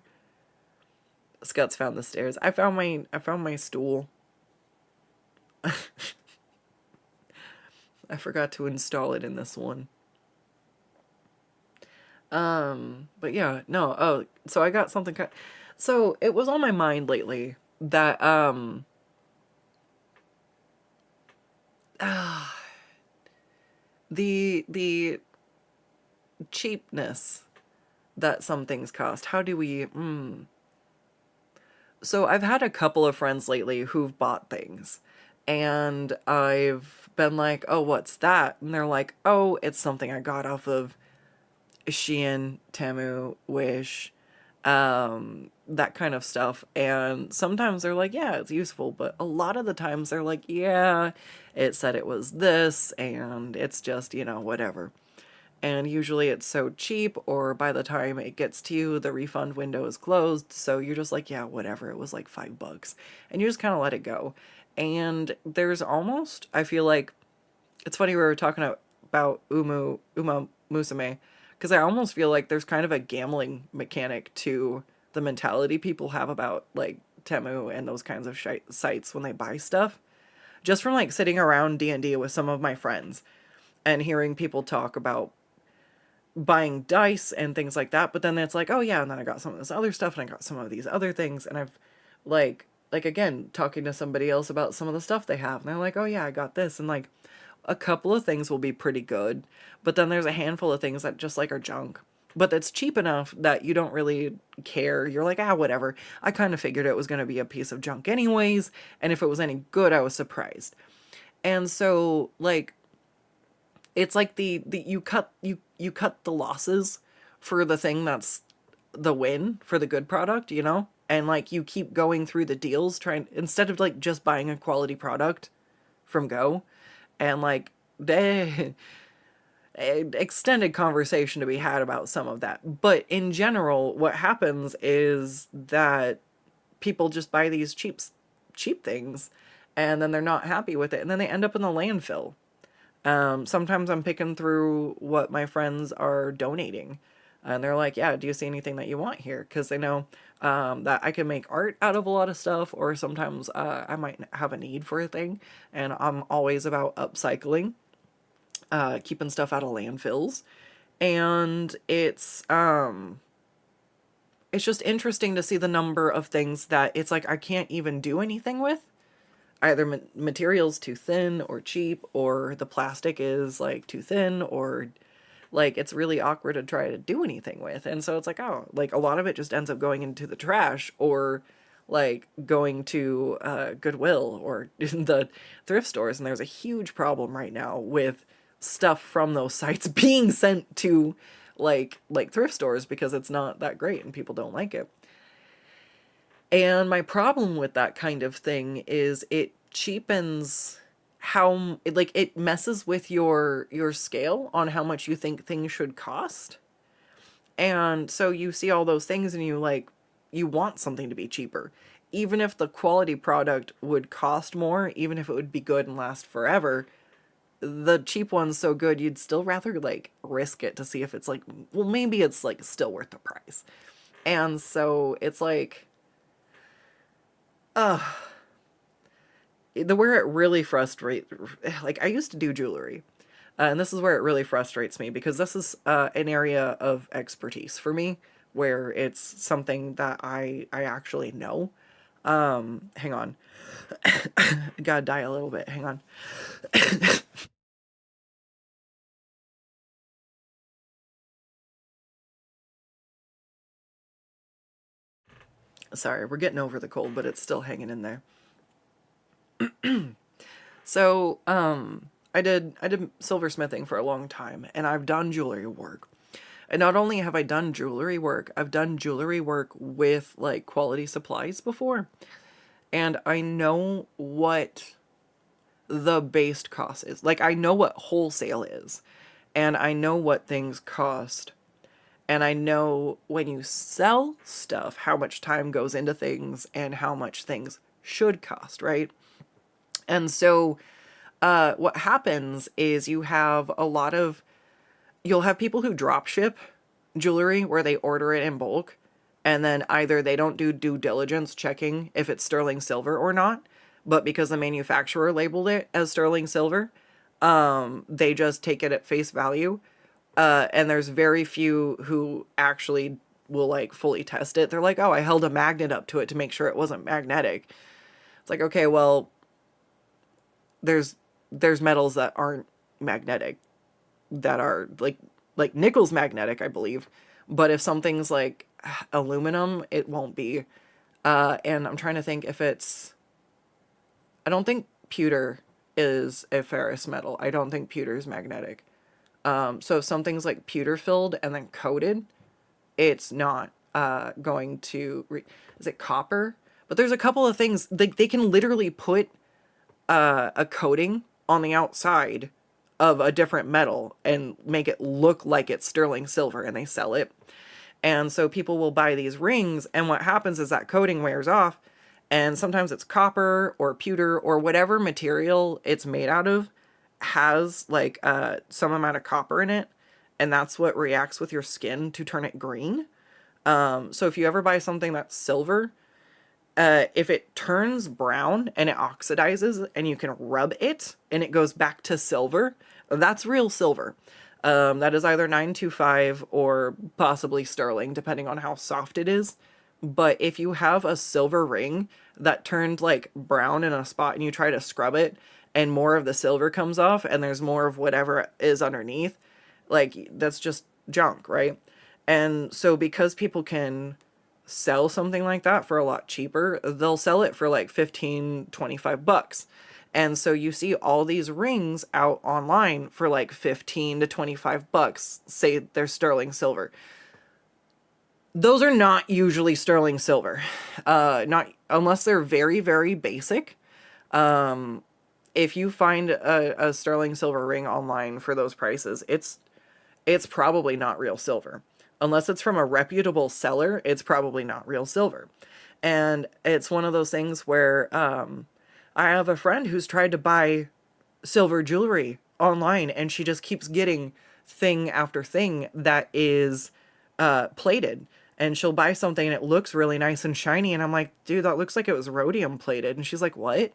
Skuttz found the stairs. I found my stool. I forgot to install it in this one. But yeah, no. Oh, so I got something. So it was on my mind lately that the cheapness that some things cost. How do we? So I've had a couple of friends lately who've bought things, and I've been like, "Oh, what's that?" And they're like, "Oh, it's something I got off of Shein, Temu, Wish, that kind of stuff." And sometimes they're like, "Yeah, it's useful," but a lot of the times they're like, "Yeah, it said it was this, and it's just, whatever." And usually it's so cheap, or by the time it gets to you, the refund window is closed, so you're just like, yeah, whatever, it was like $5. And you just kind of let it go. And there's almost, I feel like, it's funny we were talking about Uma Musume, because I almost feel like there's kind of a gambling mechanic to the mentality people have about, like, Temu and those kinds of sites when they buy stuff. Just from, like, sitting around D&D with some of my friends and hearing people talk about buying dice and things like that, but then it's like, oh yeah, and then I got some of this other stuff, and I got some of these other things, and I've, like again, talking to somebody else about some of the stuff they have, and they're like, oh yeah, I got this, and like, a couple of things will be pretty good, but then there's a handful of things that just, like, are junk. But it's cheap enough that you don't really care. You're like, whatever. I kind of figured it was going to be a piece of junk anyways, and if it was any good, I was surprised. And so, like, it's like you cut the losses for the thing that's the win for the good product, and like you keep going through the deals instead of like just buying a quality product from Go. And like they extended conversation to be had about some of that. But in general, what happens is that people just buy these cheap things, and then they're not happy with it, and then they end up in the landfill. Sometimes I'm picking through what my friends are donating, and they're like, yeah, do you see anything that you want here? Because they know that I can make art out of a lot of stuff, or sometimes I might have a need for a thing, and I'm always about upcycling, keeping stuff out of landfills. And it's just interesting to see the number of things that it's like I can't even do anything with. Either material's too thin or cheap, or the plastic is like too thin, or like it's really awkward to try to do anything with. And so it's like, oh, like a lot of it just ends up going into the trash, or like going to Goodwill or the thrift stores, and there's a huge problem right now with stuff from those sites being sent to like thrift stores because it's not that great and people don't like it. And my problem with that kind of thing is it cheapens how it messes with your scale on how much you think things should cost. And so you see all those things and you want something to be cheaper. Even if the quality product would cost more, even if it would be good and last forever, the cheap one's so good you'd still rather like risk it to see if it's like, well, maybe it's like still worth the price. And so it's like, uh the where it really frustrates, like I used to do jewelry, and this is where it really frustrates me because this is an area of expertise for me where it's something that I actually know. Hang on. Gotta die a little bit. Hang on. Sorry, we're getting over the cold, but it's still hanging in there. So, I did silversmithing for a long time, and I've done jewelry work. And not only have I done jewelry work, I've done jewelry work with like quality supplies before. And I know what the base cost is. Like I know what wholesale is, and I know what things cost. And I know when you sell stuff, how much time goes into things and how much things should cost, right? And so what happens is you'll have people who drop ship jewelry where they order it in bulk, and then either they don't do due diligence checking if it's sterling silver or not, but because the manufacturer labeled it as sterling silver, they just take it at face value. And there's very few who actually will like fully test it. They're like, oh, I held a magnet up to it to make sure it wasn't magnetic. It's like, okay, well, there's metals that aren't magnetic that are like nickel's magnetic, I believe. But if something's like aluminum, it won't be. And I'm trying to think if I don't think pewter is a ferrous metal. I don't think pewter is magnetic. So if something's like pewter filled and then coated, it's not going to, is it copper? But there's a couple of things, they can literally put a coating on the outside of a different metal and make it look like it's sterling silver, and they sell it. And so people will buy these rings, and what happens is that coating wears off, and sometimes it's copper or pewter or whatever material it's made out of has like some amount of copper in it, and that's what reacts with your skin to turn it green. So if you ever buy something that's silver, if it turns brown and it oxidizes and you can rub it and it goes back to silver, that's real silver. That is either 925 or possibly sterling, depending on how soft it is. But if you have a silver ring that turned like brown in a spot and you try to scrub it and more of the silver comes off and there's more of whatever is underneath, like that's just junk, right? And so because people can sell something like that for a lot cheaper, they'll sell it for like 15, 25 bucks. And so you see all these rings out online for like 15 to 25 bucks, say they're sterling silver. Those are not usually sterling silver. Not unless they're very, very basic. If you find a sterling silver ring online for those prices, it's probably not real silver. Unless it's from a reputable seller, it's probably not real silver. And it's one of those things where I have a friend who's tried to buy silver jewelry online, and she just keeps getting thing after thing that is plated. And she'll buy something and it looks really nice and shiny, and I'm like, dude, that looks like it was rhodium plated. And she's like, what?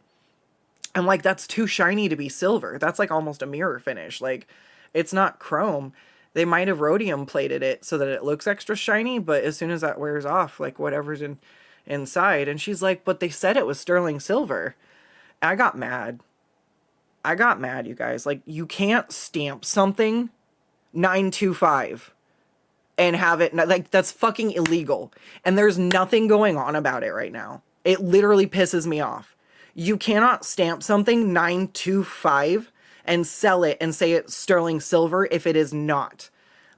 I'm like, that's too shiny to be silver. That's like almost a mirror finish. Like, it's not chrome. They might have rhodium plated it so that it looks extra shiny, but as soon as that wears off, like whatever's inside. And she's like, but they said it was sterling silver. I got mad. I got mad, you guys. Like, you can't stamp something 925 and have it, like, that's fucking illegal. And there's nothing going on about it right now. It literally pisses me off. You cannot stamp something 925 and sell it and say it's sterling silver if it is not.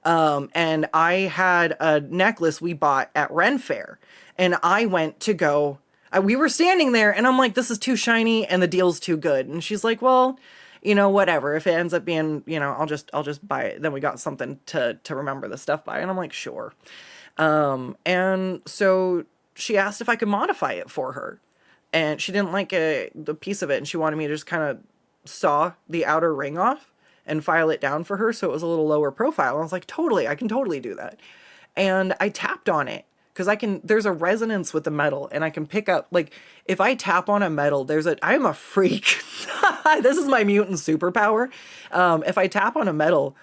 And I had a necklace we bought at Ren Fair, and I went to go, we were standing there and I'm like, this is too shiny and the deal's too good. And she's like, well, you know, whatever. If it ends up being, you know, I'll just buy it. Then we got something to remember the stuff by. And I'm like, sure. And so she asked if I could modify it for her, and she didn't like the piece of it. And she wanted me to just kind of saw the outer ring off and file it down for her so it was a little lower profile. And I was like, totally, I can totally do that. And I tapped on it because there's a resonance with the metal, and I can pick up, like, if I tap on a metal, I'm a freak. This is my mutant superpower. If I tap on a metal,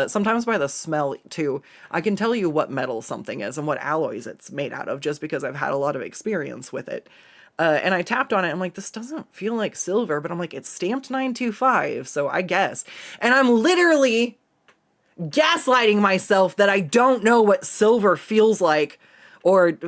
sometimes by the smell too, I can tell you what metal something is and what alloys it's made out of, just because I've had a lot of experience with it. And I tapped on it. I'm like, this doesn't feel like silver, but I'm like, it's stamped 925, so I guess. And I'm literally gaslighting myself that I don't know what silver feels like or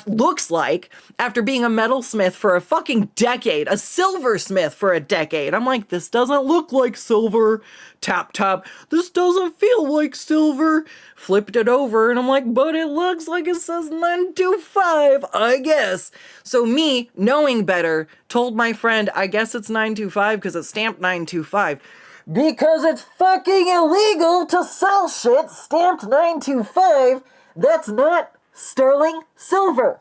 looks like after being a metalsmith for a fucking decade, a silversmith for a decade. I'm like, this doesn't look like silver. Tap, tap. This doesn't feel like silver. Flipped it over, and I'm like, but it looks like it says 925, I guess. So me, knowing better, told my friend, I guess it's 925 because it's stamped 925. Because it's fucking illegal to sell shit stamped 925 that's not sterling silver.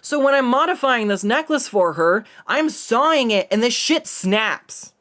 So when I'm modifying this necklace for her, I'm sawing it and this shit snaps.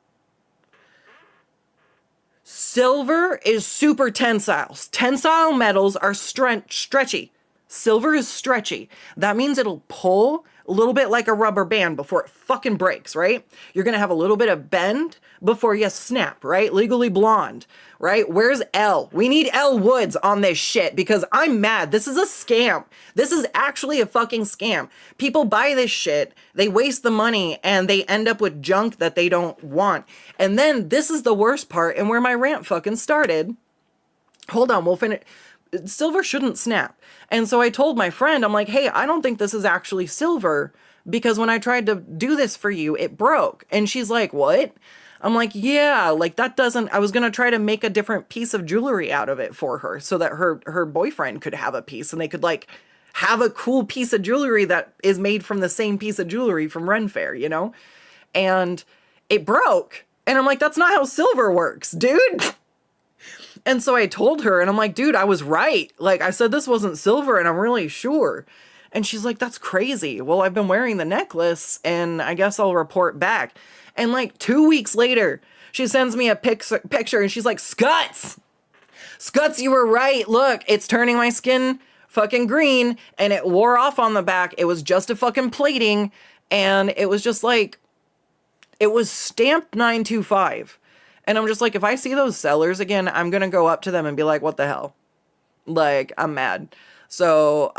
Silver is super tensile. Tensile metals are stretchy. Silver is stretchy. That means it'll pull a little bit like a rubber band before it fucking breaks, right? You're gonna have a little bit of bend before you snap, right? Legally Blonde, right? Where's Elle? We need Elle Woods on this shit because I'm mad. This is a scam. This is actually a fucking scam. People buy this shit, they waste the money, and they end up with junk that they don't want. And then this is the worst part, and where my rant fucking started. Hold on, we'll finish. Silver shouldn't snap. And so I told my friend, I'm like, hey, I don't think this is actually silver because when I tried to do this for you, it broke. And she's like, what? I'm like, yeah, like that doesn't, I was going to try to make a different piece of jewelry out of it for her so that her boyfriend could have a piece and they could like have a cool piece of jewelry that is made from the same piece of jewelry from Ren Fair, you know? And it broke. And I'm like, that's not how silver works, dude. And so I told her, and I'm like, dude, I was right. Like, I said this wasn't silver, and I'm really sure. And she's like, that's crazy. Well, I've been wearing the necklace, and I guess I'll report back. And like 2 weeks later, she sends me a picture, and she's like, Skuttz, you were right. Look, it's turning my skin fucking green, and it wore off on the back. It was just a fucking plating, and it was just like, it was stamped 925. And I'm just like, if I see those sellers again, I'm going to go up to them and be like, what the hell? Like, I'm mad. So,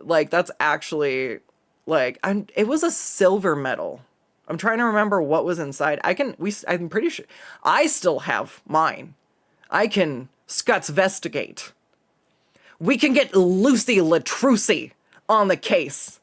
like, that's actually, like, it was a silver medal. I'm trying to remember what was inside. I'm pretty sure, I still have mine. I can Skuttz vestigate. We can get Lucii on the case.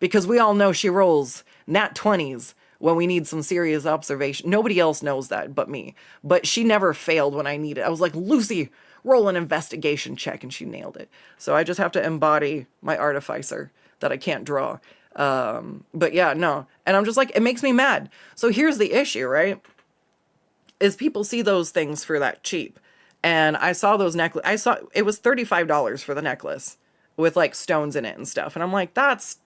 Because we all know she rolls nat 20s when we need some serious observation. Nobody else knows that but me. But she never failed when I needed. I was like, Lucii, roll an investigation check, and she nailed it. So I just have to embody my artificer that I can't draw. But yeah, no. And I'm just like, it makes me mad. So here's the issue, right? Is people see those things for that cheap. And I saw those it was $35 for the necklace with like stones in it and stuff. And I'm like, that's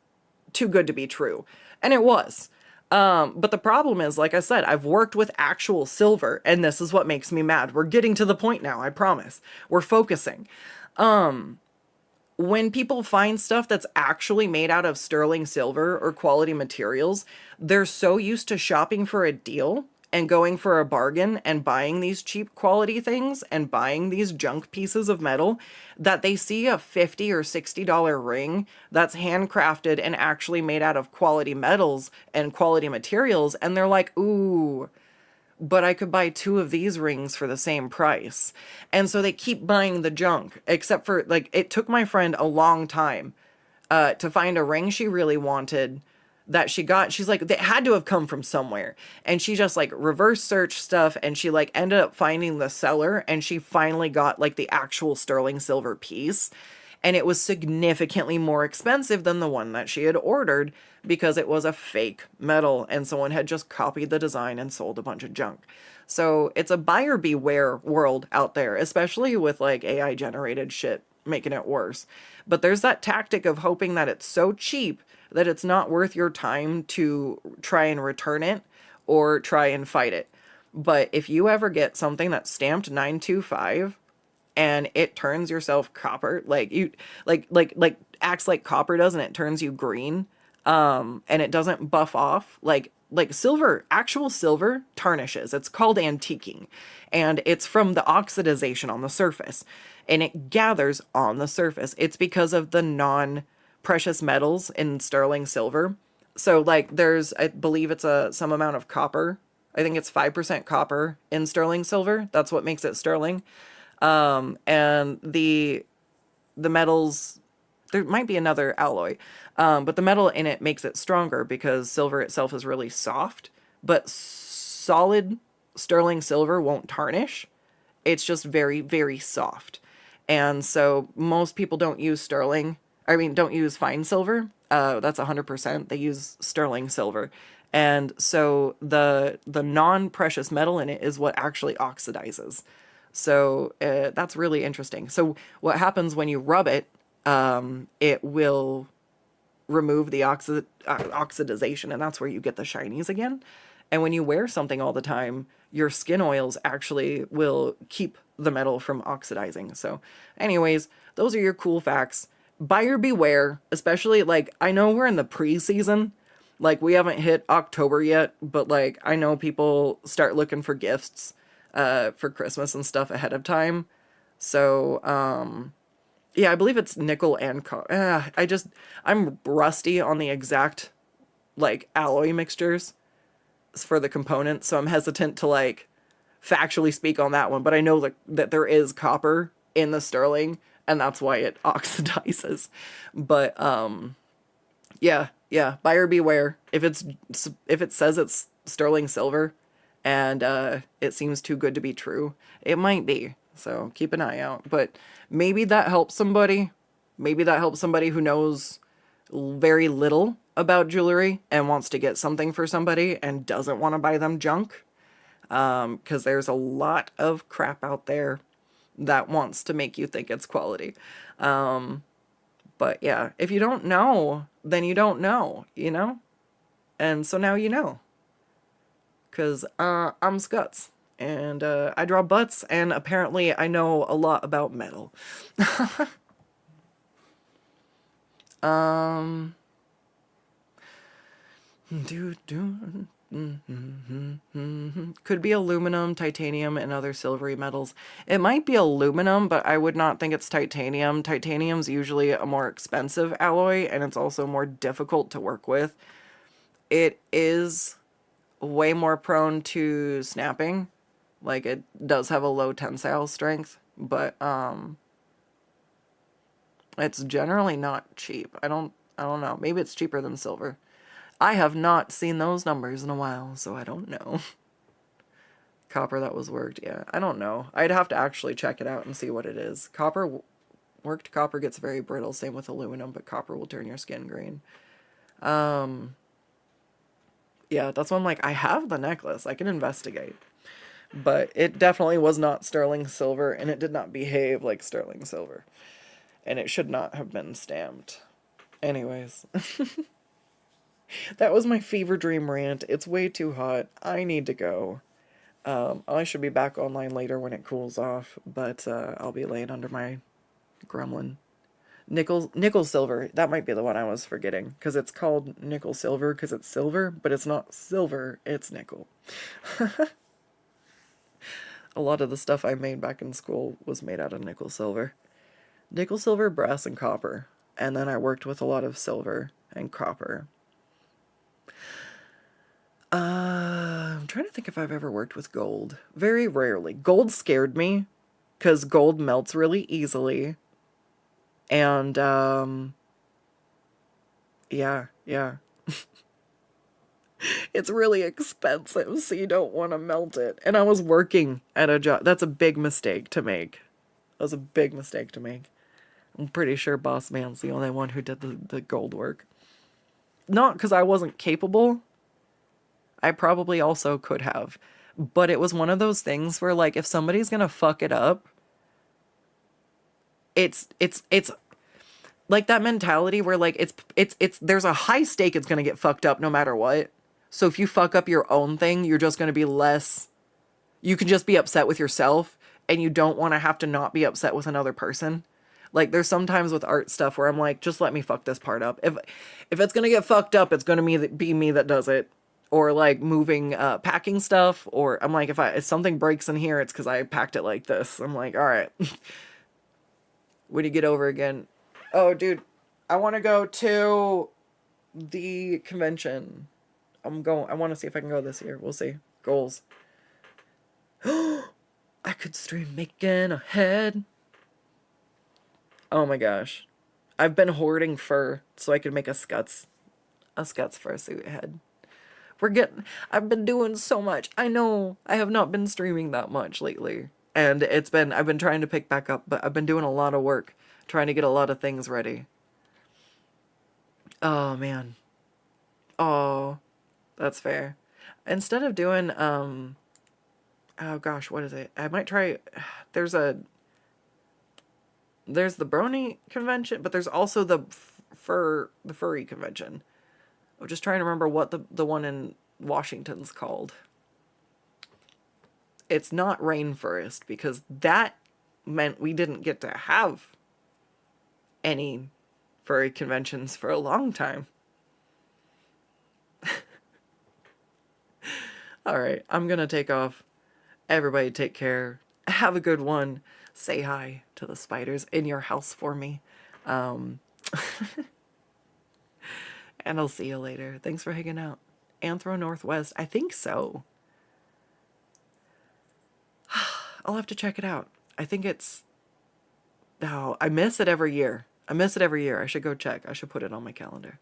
too good to be true. And it was. But the problem is, like I said, I've worked with actual silver, and this is what makes me mad. We're getting to the point now, I promise. We're focusing. When people find stuff that's actually made out of sterling silver or quality materials, they're so used to shopping for a deal and going for a bargain and buying these cheap quality things and buying these junk pieces of metal that they see a $50 or $60 ring that's handcrafted and actually made out of quality metals and quality materials, and they're like, ooh, but I could buy 2 of these rings for the same price. And so they keep buying the junk, except for, like, it took my friend a long time to find a ring she really wanted that she got. She's like, they had to have come from somewhere. And she just like reverse search stuff, and she like ended up finding the seller, and she finally got like the actual sterling silver piece. And it was significantly more expensive than the one that she had ordered because it was a fake metal and someone had just copied the design and sold a bunch of junk. So it's a buyer beware world out there, especially with like AI generated shit making it worse. But there's that tactic of hoping that it's so cheap that it's not worth your time to try and return it or try and fight it. But if you ever get something that's stamped 925 and it turns yourself copper, like you like acts like copper does, and it turns you green, and it doesn't buff off, like silver, actual silver tarnishes. It's called antiquing, and it's from the oxidization on the surface, and it gathers on the surface. It's because of the non-precious metals in sterling silver. So like there's, I believe it's some amount of copper. I think it's 5% copper in sterling silver. That's what makes it sterling. And the metals, there might be another alloy, but the metal in it makes it stronger because silver itself is really soft, but solid sterling silver won't tarnish. It's just very, very soft. And so most people don't use don't use fine silver. That's 100%. They use sterling silver. And so the non-precious metal in it is what actually oxidizes. So that's really interesting. So what happens when you rub it, it will remove the oxidization, and that's where you get the shinies again. And when you wear something all the time, your skin oils actually will keep the metal from oxidizing. So anyways, those are your cool facts. Buyer beware, especially like, I know we're in the pre-season. Like we haven't hit October yet, but like I know people start looking for gifts for Christmas and stuff ahead of time. So, yeah, I believe it's nickel and copper. I'm rusty on the exact, like, alloy mixtures for the components, so I'm hesitant to, like, factually speak on that one, but I know that there is copper in the sterling, and that's why it oxidizes. But, yeah, buyer beware. If it says it's sterling silver, and it seems too good to be true, it might be. So keep an eye out. But maybe that helps somebody. Maybe that helps somebody who knows very little about jewelry and wants to get something for somebody and doesn't want to buy them junk. Because there's a lot of crap out there that wants to make you think it's quality. But yeah, if you don't know, then you don't know, you know? And so now you know. Because I'm Skuttz, and I draw butts, and apparently I know a lot about metal. Could be aluminum, titanium, and other silvery metals. It might be aluminum, but I would not think it's titanium. Titanium's usually a more expensive alloy, and it's also more difficult to work with. It is way more prone to snapping. Like, it does have a low tensile strength, but it's generally not cheap. I don't know. Maybe it's cheaper than silver. I have not seen those numbers in a while, so I don't know. Copper that was worked, yeah. I don't know. I'd have to actually check it out and see what it is. Worked copper gets very brittle, same with aluminum, but copper will turn your skin green. Yeah, that's why I'm like, I have the necklace. I can investigate. But it definitely was not sterling silver, and it did not behave like sterling silver. And it should not have been stamped. Anyways. That was my fever dream rant. It's way too hot. I need to go. I should be back online later when it cools off, but I'll be laying under my gremlin. Nickel silver. That might be the one I was forgetting, because it's called nickel silver because it's silver, but it's not silver, it's nickel. A lot of the stuff I made back in school was made out of nickel silver. Nickel silver, brass, and copper. And then I worked with a lot of silver and copper. I'm trying to think if I've ever worked with gold. Very rarely. Gold scared me, because gold melts really easily. And, yeah. It's really expensive, so you don't want to melt it. And I was working at a job. That's a big mistake to make. That was a big mistake to make. I'm pretty sure Boss Man's the only one who did the gold work. Not because I wasn't capable. I probably also could have. But it was one of those things where, like, if somebody's gonna fuck it up, it's like that mentality where, like, it's there's a high stake it's gonna get fucked up no matter what. So if you fuck up your own thing, you're just gonna be less, you can just be upset with yourself, and you don't want to have to not be upset with another person. Like, there's sometimes with art stuff where I'm like, just let me fuck this part up. If it's gonna get fucked up, it's gonna be me that does it. Or like moving, packing stuff. Or I'm like, if something breaks in here, it's because I packed it like this. I'm like, all right. When you get over again, oh, dude, I want to go to the convention. I want to see if I can go this year. We'll see. Goals. I could stream making a head. Oh my gosh. I've been hoarding fur so I could make a Skuttz fursuit head. I've been doing so much. I know I have not been streaming that much lately. And I've been trying to pick back up, but I've been doing a lot of work, trying to get a lot of things ready. Oh man. Oh, that's fair. Instead of doing, oh gosh, what is it? I might try, there's the Brony convention, but there's also the furry convention. I'm just trying to remember what the one in Washington's called. It's not Rainforest, because that meant we didn't get to have any furry conventions for a long time. All right, I'm gonna take off. Everybody take care. Have a good one. Say hi to the spiders in your house for me. And I'll see you later. Thanks for hanging out. Anthro Northwest. I think so. I'll have to check it out. I think it's... Oh, I miss it every year. I should go check. I should put it on my calendar.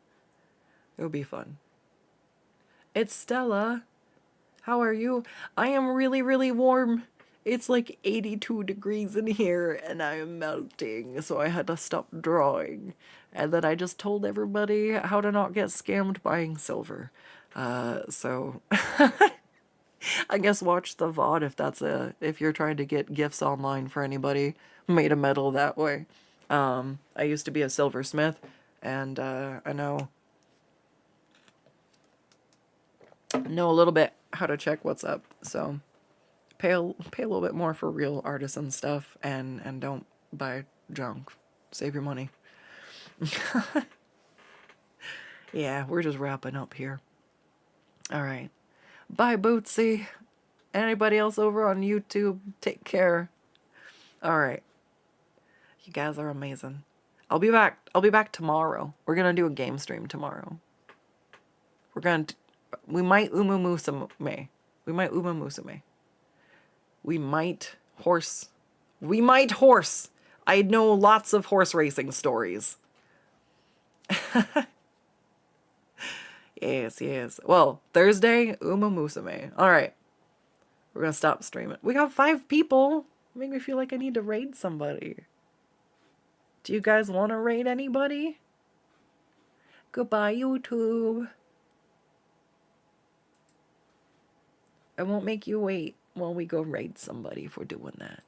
It would be fun. It's Stella. How are you? I am really, really warm. It's like 82 degrees in here and I am melting, so I had to stop drawing. And then I just told everybody how to not get scammed buying silver. So I guess watch the VOD if you're trying to get gifts online for anybody made of metal that way. I used to be a silversmith, and I know a little bit how to check what's up. So pay a little bit more for real artisan stuff, and don't buy junk. Save your money. Yeah, we're just wrapping up here. All right. Bye, Bootsy. Anybody else over on YouTube, take care. All right. You guys are amazing. I'll be back tomorrow. We're going to do a game stream tomorrow. We might Uma Musume. We might horse. I know lots of horse racing stories. Yes. Well, Thursday, Uma Musume. All right. We're going to stop streaming. We got 5 people. Make me feel like I need to raid somebody. Do you guys want to raid anybody? Goodbye, YouTube. I won't make you wait while we go raid somebody if we're doing that.